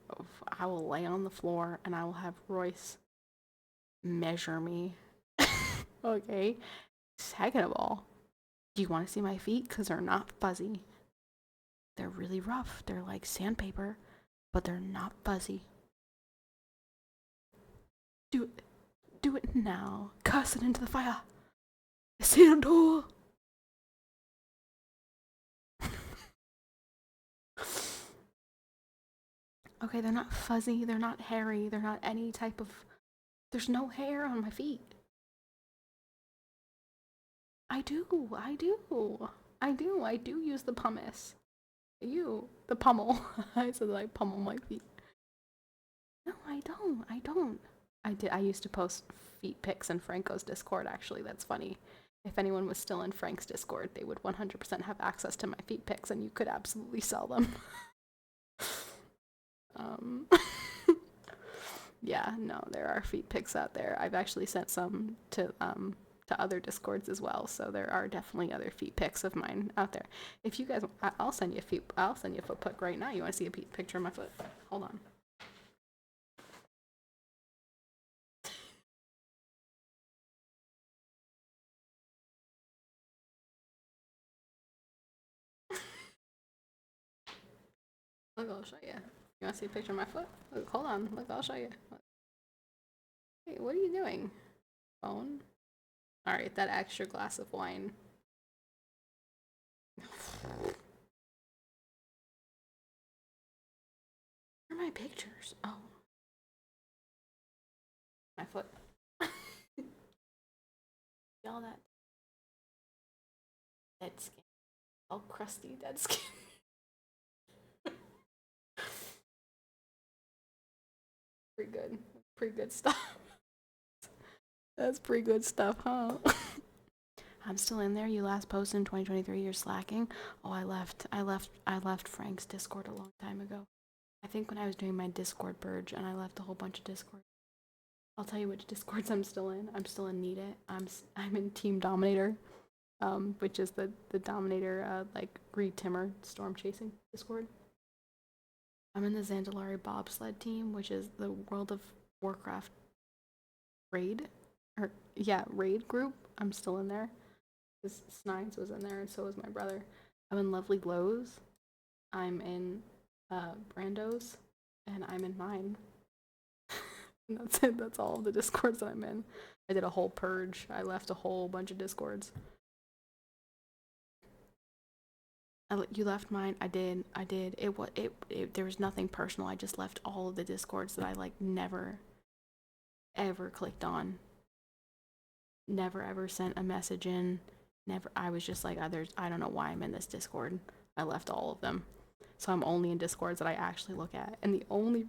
I will lay on the floor and I will have Royce measure me. Okay. Second of all, do you want to see my feet? Because they're not fuzzy. They're really rough. They're like sandpaper, but they're not fuzzy. Do it now. Cast it into the fire. Sandor. Okay, they're not fuzzy. They're not hairy. They're not any type of. There's no hair on my feet. I do use the pumice. The pummel. I said that I pummel my feet. No, I don't. I used to post feet pics in Franco's Discord, actually. That's funny. If anyone was still in Frank's Discord, they would 100% have access to my feet pics, and you could absolutely sell them. Yeah, no, there are feet pics out there. I've actually sent some to other Discords as well, so there are definitely other feet pics of mine out there. If you guys, I'll send you a foot pic right now. You want to see a picture of my foot? Hold on. Look, I'll show you. You want to see a picture of my foot? Look, hold on. Look, I'll show you. Look. Hey, what are you doing? Phone? Alright, that extra glass of wine. Where are my pictures? Oh. My foot. All that dead skin. All crusty dead skin. Pretty good stuff. That's pretty good stuff, huh? I'm still in there. You last posted in 2023. You're slacking. Oh, I left Frank's Discord a long time ago. I think when I was doing my Discord purge, and I left a whole bunch of Discord. I'll tell you which Discords I'm still in. I'm still in Need It. I'm in Team Dominator, which is the Dominator like Greed Timmer storm chasing Discord. I'm in the Zandalari bobsled team, which is the World of Warcraft raid group. I'm still in there. Because Snines was in there, and so was my brother. I'm in Lovely Glows. I'm in Brando's, and I'm in mine. And that's it. That's all of the Discords that I'm in. I did a whole purge. I left a whole bunch of Discords. You left mine. I did. There was nothing personal. I just left all of the Discords that I like never, ever clicked on. Never ever sent a message in. Never. I was just like, I don't know why I'm in this Discord. I left all of them. So I'm only in Discords that I actually look at. And the only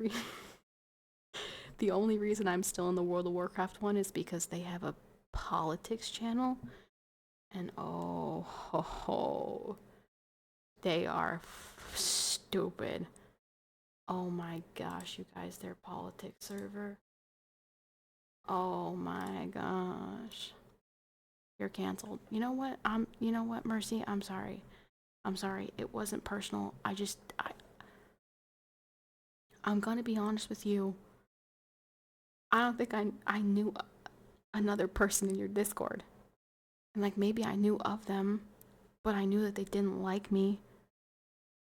reason I'm still in the World of Warcraft one is because they have a politics channel. And they are stupid. Oh my gosh, you guys, their politics server. Oh my gosh. You're canceled. You know what? Mercy, I'm sorry. It wasn't personal. I'm gonna be honest with you. I don't think I knew another person in your Discord. And like maybe I knew of them, but I knew that they didn't like me.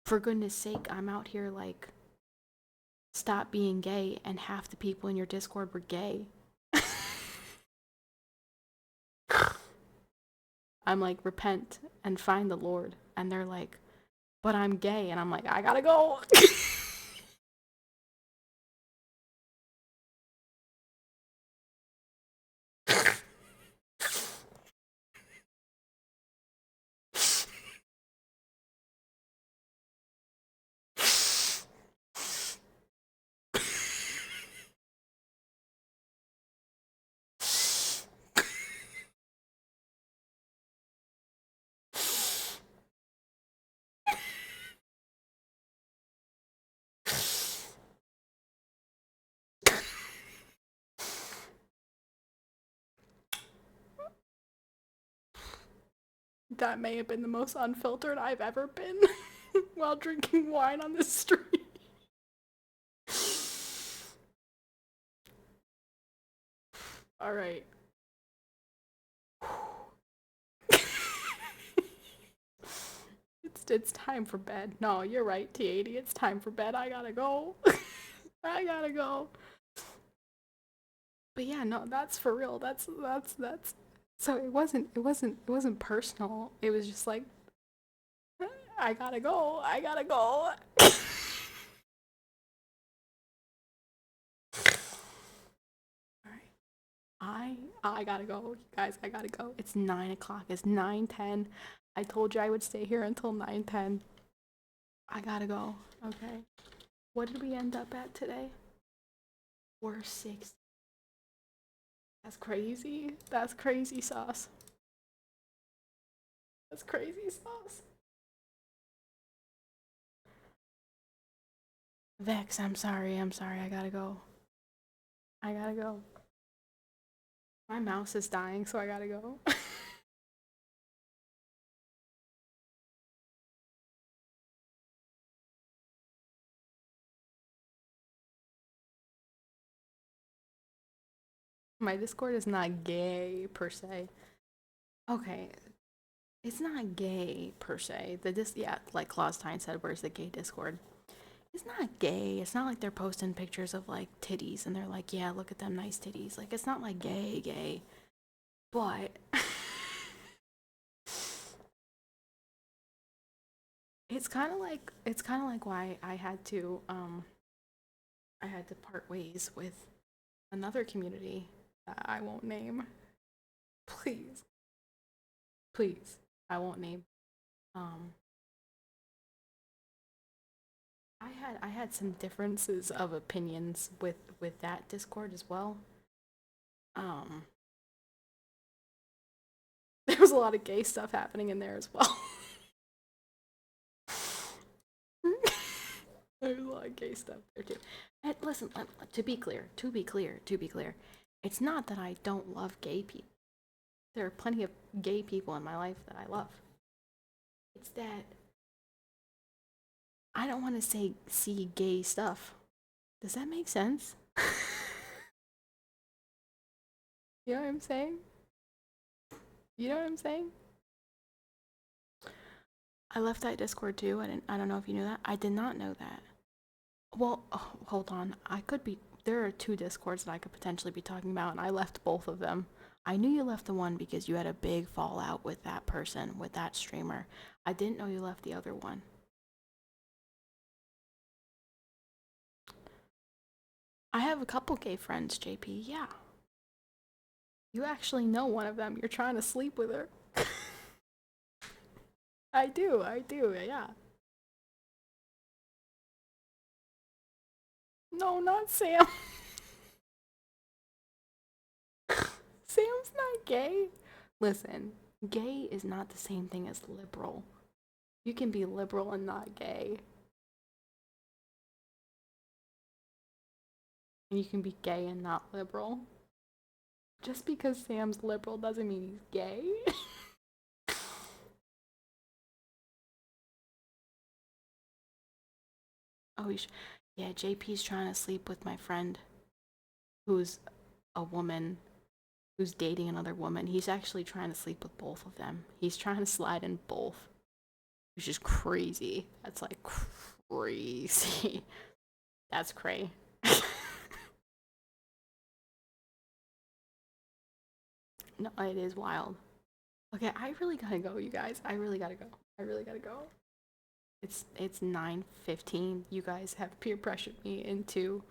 For goodness sake, I'm out here like stop being gay, and half the people in your Discord were gay. I'm like, repent and find the Lord. And they're like, but I'm gay. And I'm like, I gotta go. That may have been the most unfiltered I've ever been while drinking wine on the street. All right. It's time for bed. No, you're right, T80. It's time for bed. I gotta go. I gotta go. But yeah, no, that's for real. That's. So it wasn't personal. It was just like, I gotta go. I gotta go. I gotta go, you guys. I gotta go. It's 9 o'clock. It's 9:10. I told you I would stay here until 9:10. I gotta go. Okay. What did we end up at today? 460. That's crazy. That's crazy sauce. That's crazy sauce. Vex, I'm sorry. I'm sorry. I gotta go. I gotta go. My mouse is dying, so I gotta go. My Discord is not gay per se. Okay, it's not gay per se. Yeah, like Claustine said, where's the gay Discord? It's not gay. It's not like they're posting pictures of like titties and they're like, yeah, look at them nice titties. Like it's not like gay. But it's kind of like why I had to part ways with another community that I won't name. Please. Please. I won't name. Um I had some differences of opinions with that Discord as well. Um there was a lot of gay stuff happening in there as well. There's a lot of gay stuff there too. And listen, to be clear, it's not that I don't love gay people. There are plenty of gay people in my life that I love. It's that I don't want to see gay stuff. Does that make sense? You know what I'm saying? You know what I'm saying? I left that Discord too. I don't know if you knew that. I did not know that. Well, oh, hold on. I could be. There are two Discords that I could potentially be talking about, and I left both of them. I knew you left the one because you had a big fallout with that person, with that streamer. I didn't know you left the other one. I have a couple gay friends, JP. Yeah. You actually know one of them. You're trying to sleep with her. I do, yeah. No, not Sam. Sam's not gay. Listen, gay is not the same thing as liberal. You can be liberal and not gay. And you can be gay and not liberal. Just because Sam's liberal doesn't mean he's gay. Oh, yeah, JP's trying to sleep with my friend who's a woman who's dating another woman. He's actually trying to sleep with both of them. He's trying to slide in both, which is crazy. That's like crazy. That's cray. No, it is wild. Okay, I really gotta go, you guys. I really gotta go. I really gotta go. It's 9:15. You guys have peer pressured me into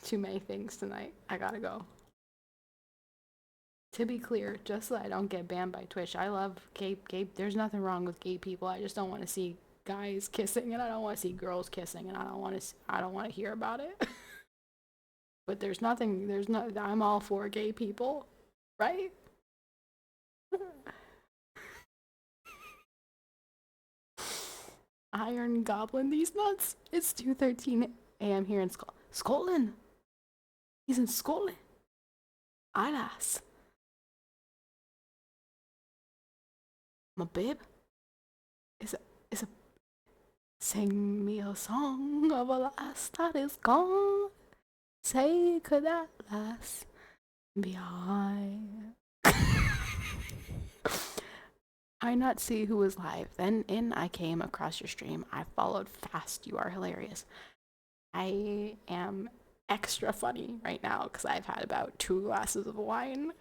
too many things tonight. I gotta go. To be clear, just so I don't get banned by Twitch, I love gay. There's nothing wrong with gay people. I just don't want to see guys kissing, and I don't want to see girls kissing, and I don't want to hear about it. But there's nothing. There's no. I'm all for gay people, right? Iron Goblin these nuts. It's 2:13 a.m. here in Scotland. He's in Scotland. Alas. My babe is a sing me a song of a lass that is gone. Say could that lass be I? I not see who was live. Then in I came across your stream. I followed fast. You are hilarious. I am extra funny right now because I've had about 2 glasses of wine.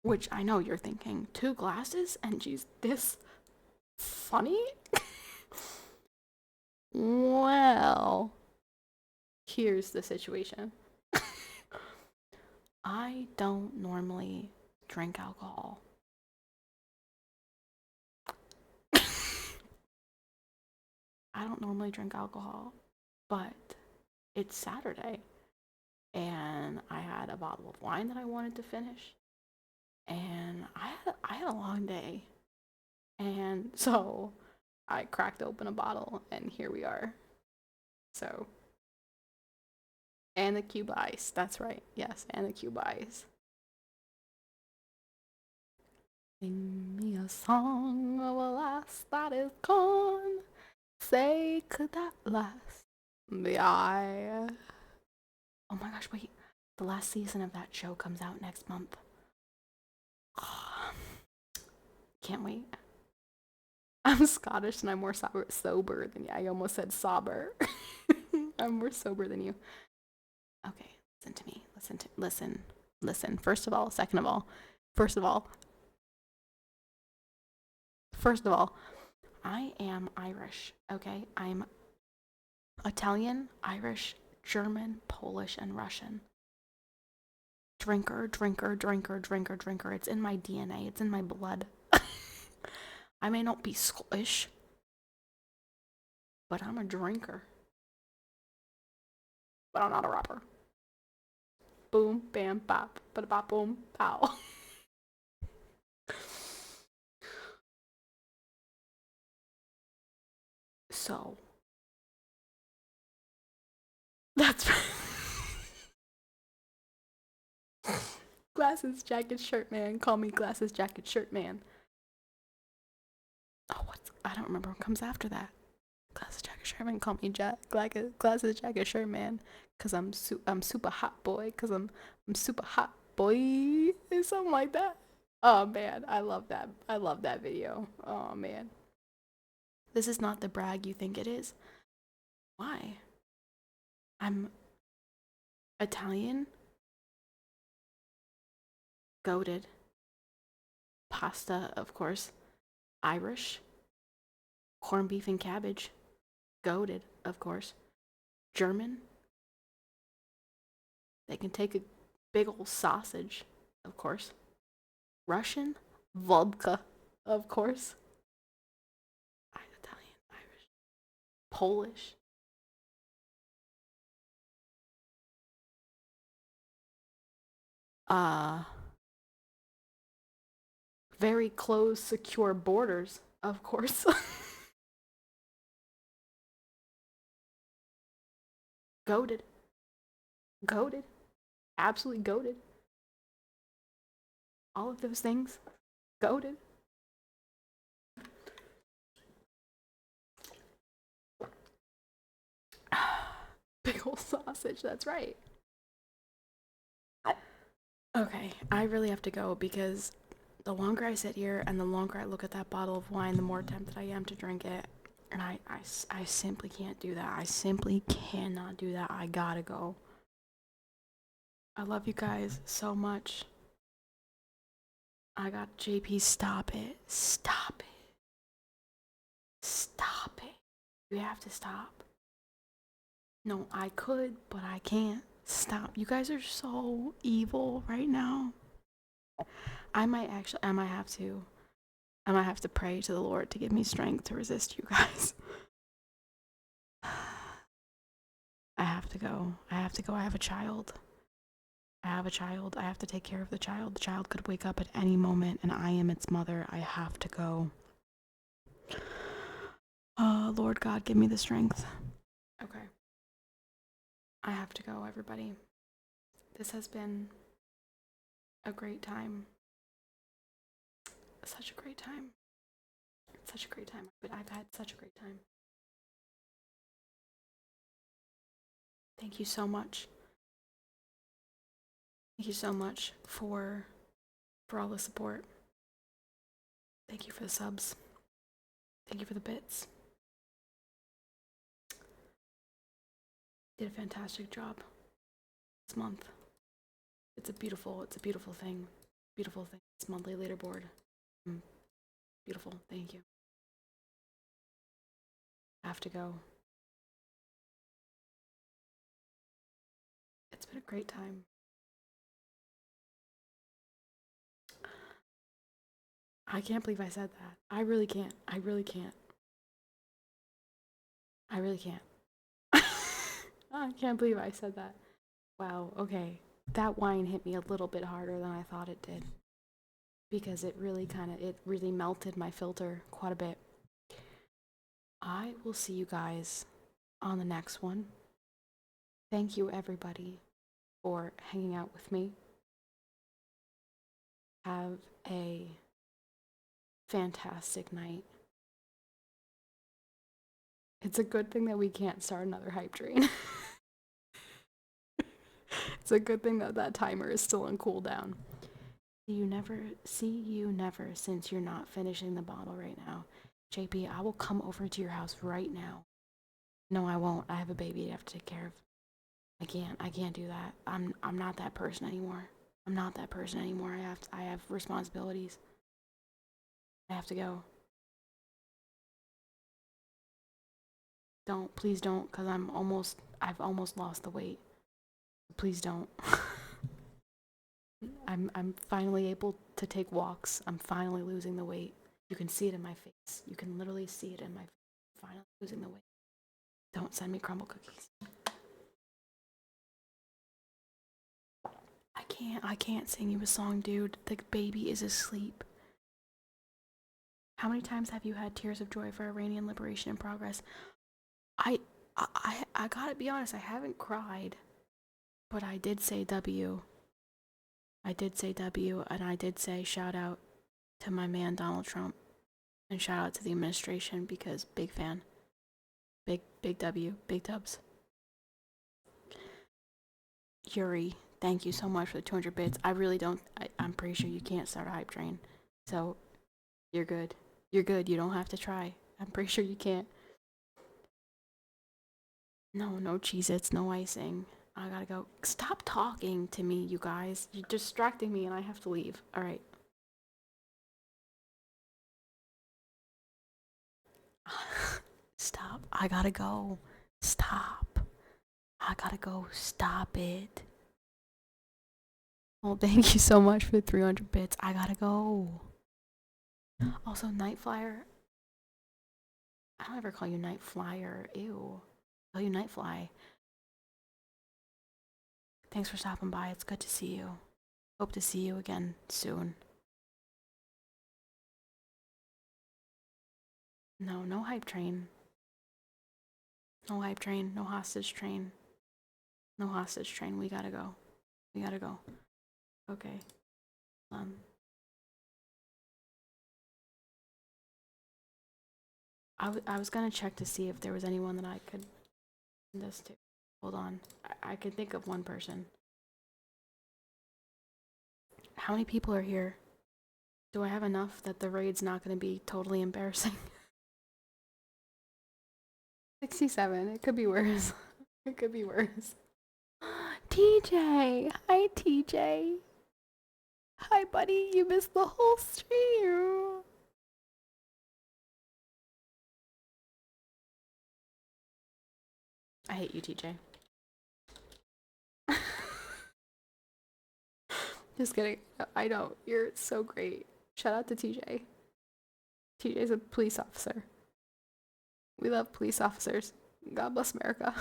Which I know you're thinking, 2 glasses and she's this funny? Well, here's the situation. I don't normally drink alcohol. I don't normally drink alcohol, but it's Saturday and I had a bottle of wine that I wanted to finish. And I had a long day. And so I cracked open a bottle and here we are. So, and the cube ice. That's right. Yes, and the cube ice. Sing me a song of a lass that is gone. Say could that lass be I? Oh my gosh, wait. The last season of that show comes out next month. Can't wait. I'm Scottish and I'm more sober than you. I almost said sober. I'm more sober than you. Okay, listen to me. Listen. First of all, I am Irish, okay? I'm Italian, Irish, German, Polish, and Russian. Drinker. It's in my DNA. It's in my blood. I may not be Scottish, but I'm a drinker. But I'm not a rapper. Boom, bam, bop, bada bop, boom, pow. So, that's Glasses, jacket, shirt man. Call me glasses, jacket, shirt man. Oh, I don't remember what comes after that. Glasses, jacket, shirt man. Call me glasses, jacket, shirt man. Cause I'm super hot boy. Cause I'm super hot boy. Something like that. Oh man, I love that. I love that video. Oh man. This is not the brag you think it is. Why? I'm Italian. Goated. Pasta, of course. Irish. Corned beef and cabbage. Goated, of course. German. They can take a big old sausage, of course. Russian. Vodka, of course. Italian, Irish. Polish. Very close, secure borders, of course. Goated. Goated. Absolutely goated. All of those things. Goated. Big old sausage, that's right. Okay, I really have to go because the longer I sit here and the longer I look at that bottle of wine, the more tempted I am to drink it. And I simply can't do that. I simply cannot do that. I gotta go. I love you guys so much. I got JP, stop it. Stop it. Stop it. You have to stop. No, I could, but I can't. Stop. You guys are so evil right now. I might have to pray to the Lord to give me strength to resist you guys. I have to go. I have a child. I have to take care of the child. The child could wake up at any moment and I am its mother. I have to go. Lord God, give me the strength. Okay. I have to go, everybody. This has been a great time. Such a great time. It's such a great time. But I've had such a great time. Thank you so much. Thank you so much for all the support. Thank you for the subs. Thank you for the bits. Did a fantastic job this month. It's a beautiful thing. Beautiful thing. It's monthly leaderboard. Beautiful. Thank you. I have to go. It's been a great time. I can't believe I said that. I really can't. I really can't. I really can't. I can't believe I said that. Wow, okay. That wine hit me a little bit harder than I thought it did. Because it really melted my filter quite a bit. I will see you guys on the next one. Thank you, everybody, for hanging out with me. Have a fantastic night. It's a good thing that we can't start another hype train. It's a good thing that that timer is still on cooldown. See you never, since you're not finishing the bottle right now. JP, I will come over to your house right now. No, I won't. I have a baby I have to take care of. I can't do that. I'm not that person anymore. I'm not that person anymore. I have responsibilities. I have to go. Please don't, because I've almost lost the weight. Please don't. I'm finally able to take walks. I'm finally losing the weight. You can see it in my face. You can literally see it in my face. I'm finally losing the weight. Don't send me crumble cookies. I can't sing you a song, dude. The baby is asleep. How many times have you had tears of joy for Iranian liberation in progress? I gotta be honest, I haven't cried. But I did say W. I did say W, and I did say shout out to my man Donald Trump. And shout out to the administration, because big fan. Big W, big dubs. Yuri, thank you so much for the 200 bits. I really don't, I'm pretty sure you can't start a hype train. So, you're good. You're good. You don't have to try. I'm pretty sure you can't. No Cheez-Its, no icing. I gotta go. Stop talking to me, you guys. You're distracting me and I have to leave. Alright. Stop. I gotta go. Stop. I gotta go. Stop it. Well, thank you so much for the 300 bits. I gotta go. Also, Night Flyer. I don't ever call you Night Flyer. Ew. I call you Night Fly. Thanks for stopping by. It's good to see you. Hope to see you again soon. No hype train. No hype train. No hostage train. No hostage train. We gotta go. We gotta go. Okay. I was gonna check to see if there was anyone that I could send this to. Hold on. I could think of one person. How many people are here? Do I have enough that the raid's not gonna be totally embarrassing? 67. It could be worse. It could be worse. TJ! Hi, TJ! Hi, buddy! You missed the whole stream! I hate you, TJ. Just kidding. I know. You're so great. Shout out to TJ. TJ's a police officer. We love police officers. God bless America.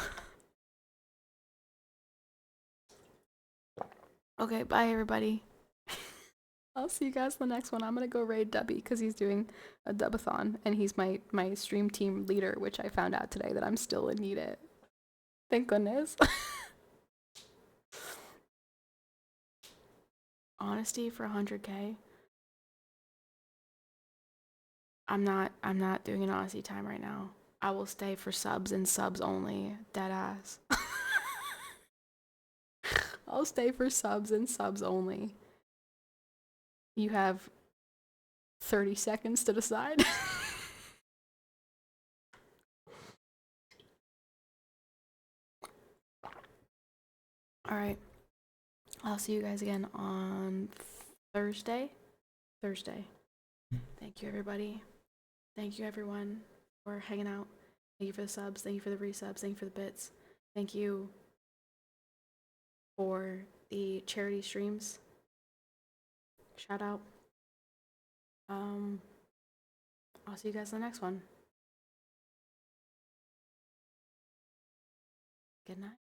Okay, bye everybody. I'll see you guys in the next one. I'm gonna go raid Dubby because he's doing a dubathon and he's my stream team leader, which I found out today that I'm still in need it. Thank goodness. Honesty for 100K. I'm not doing an Aussie time right now. I will stay for subs and subs only. Dead ass. I'll stay for subs and subs only. You have 30 seconds to decide. All right. I'll see you guys again on Thursday. Thank you, everybody. Thank you, everyone, for hanging out. Thank you for the subs. Thank you for the resubs. Thank you for the bits. Thank you for the charity streams. Shout out. I'll see you guys in the next one. Good night.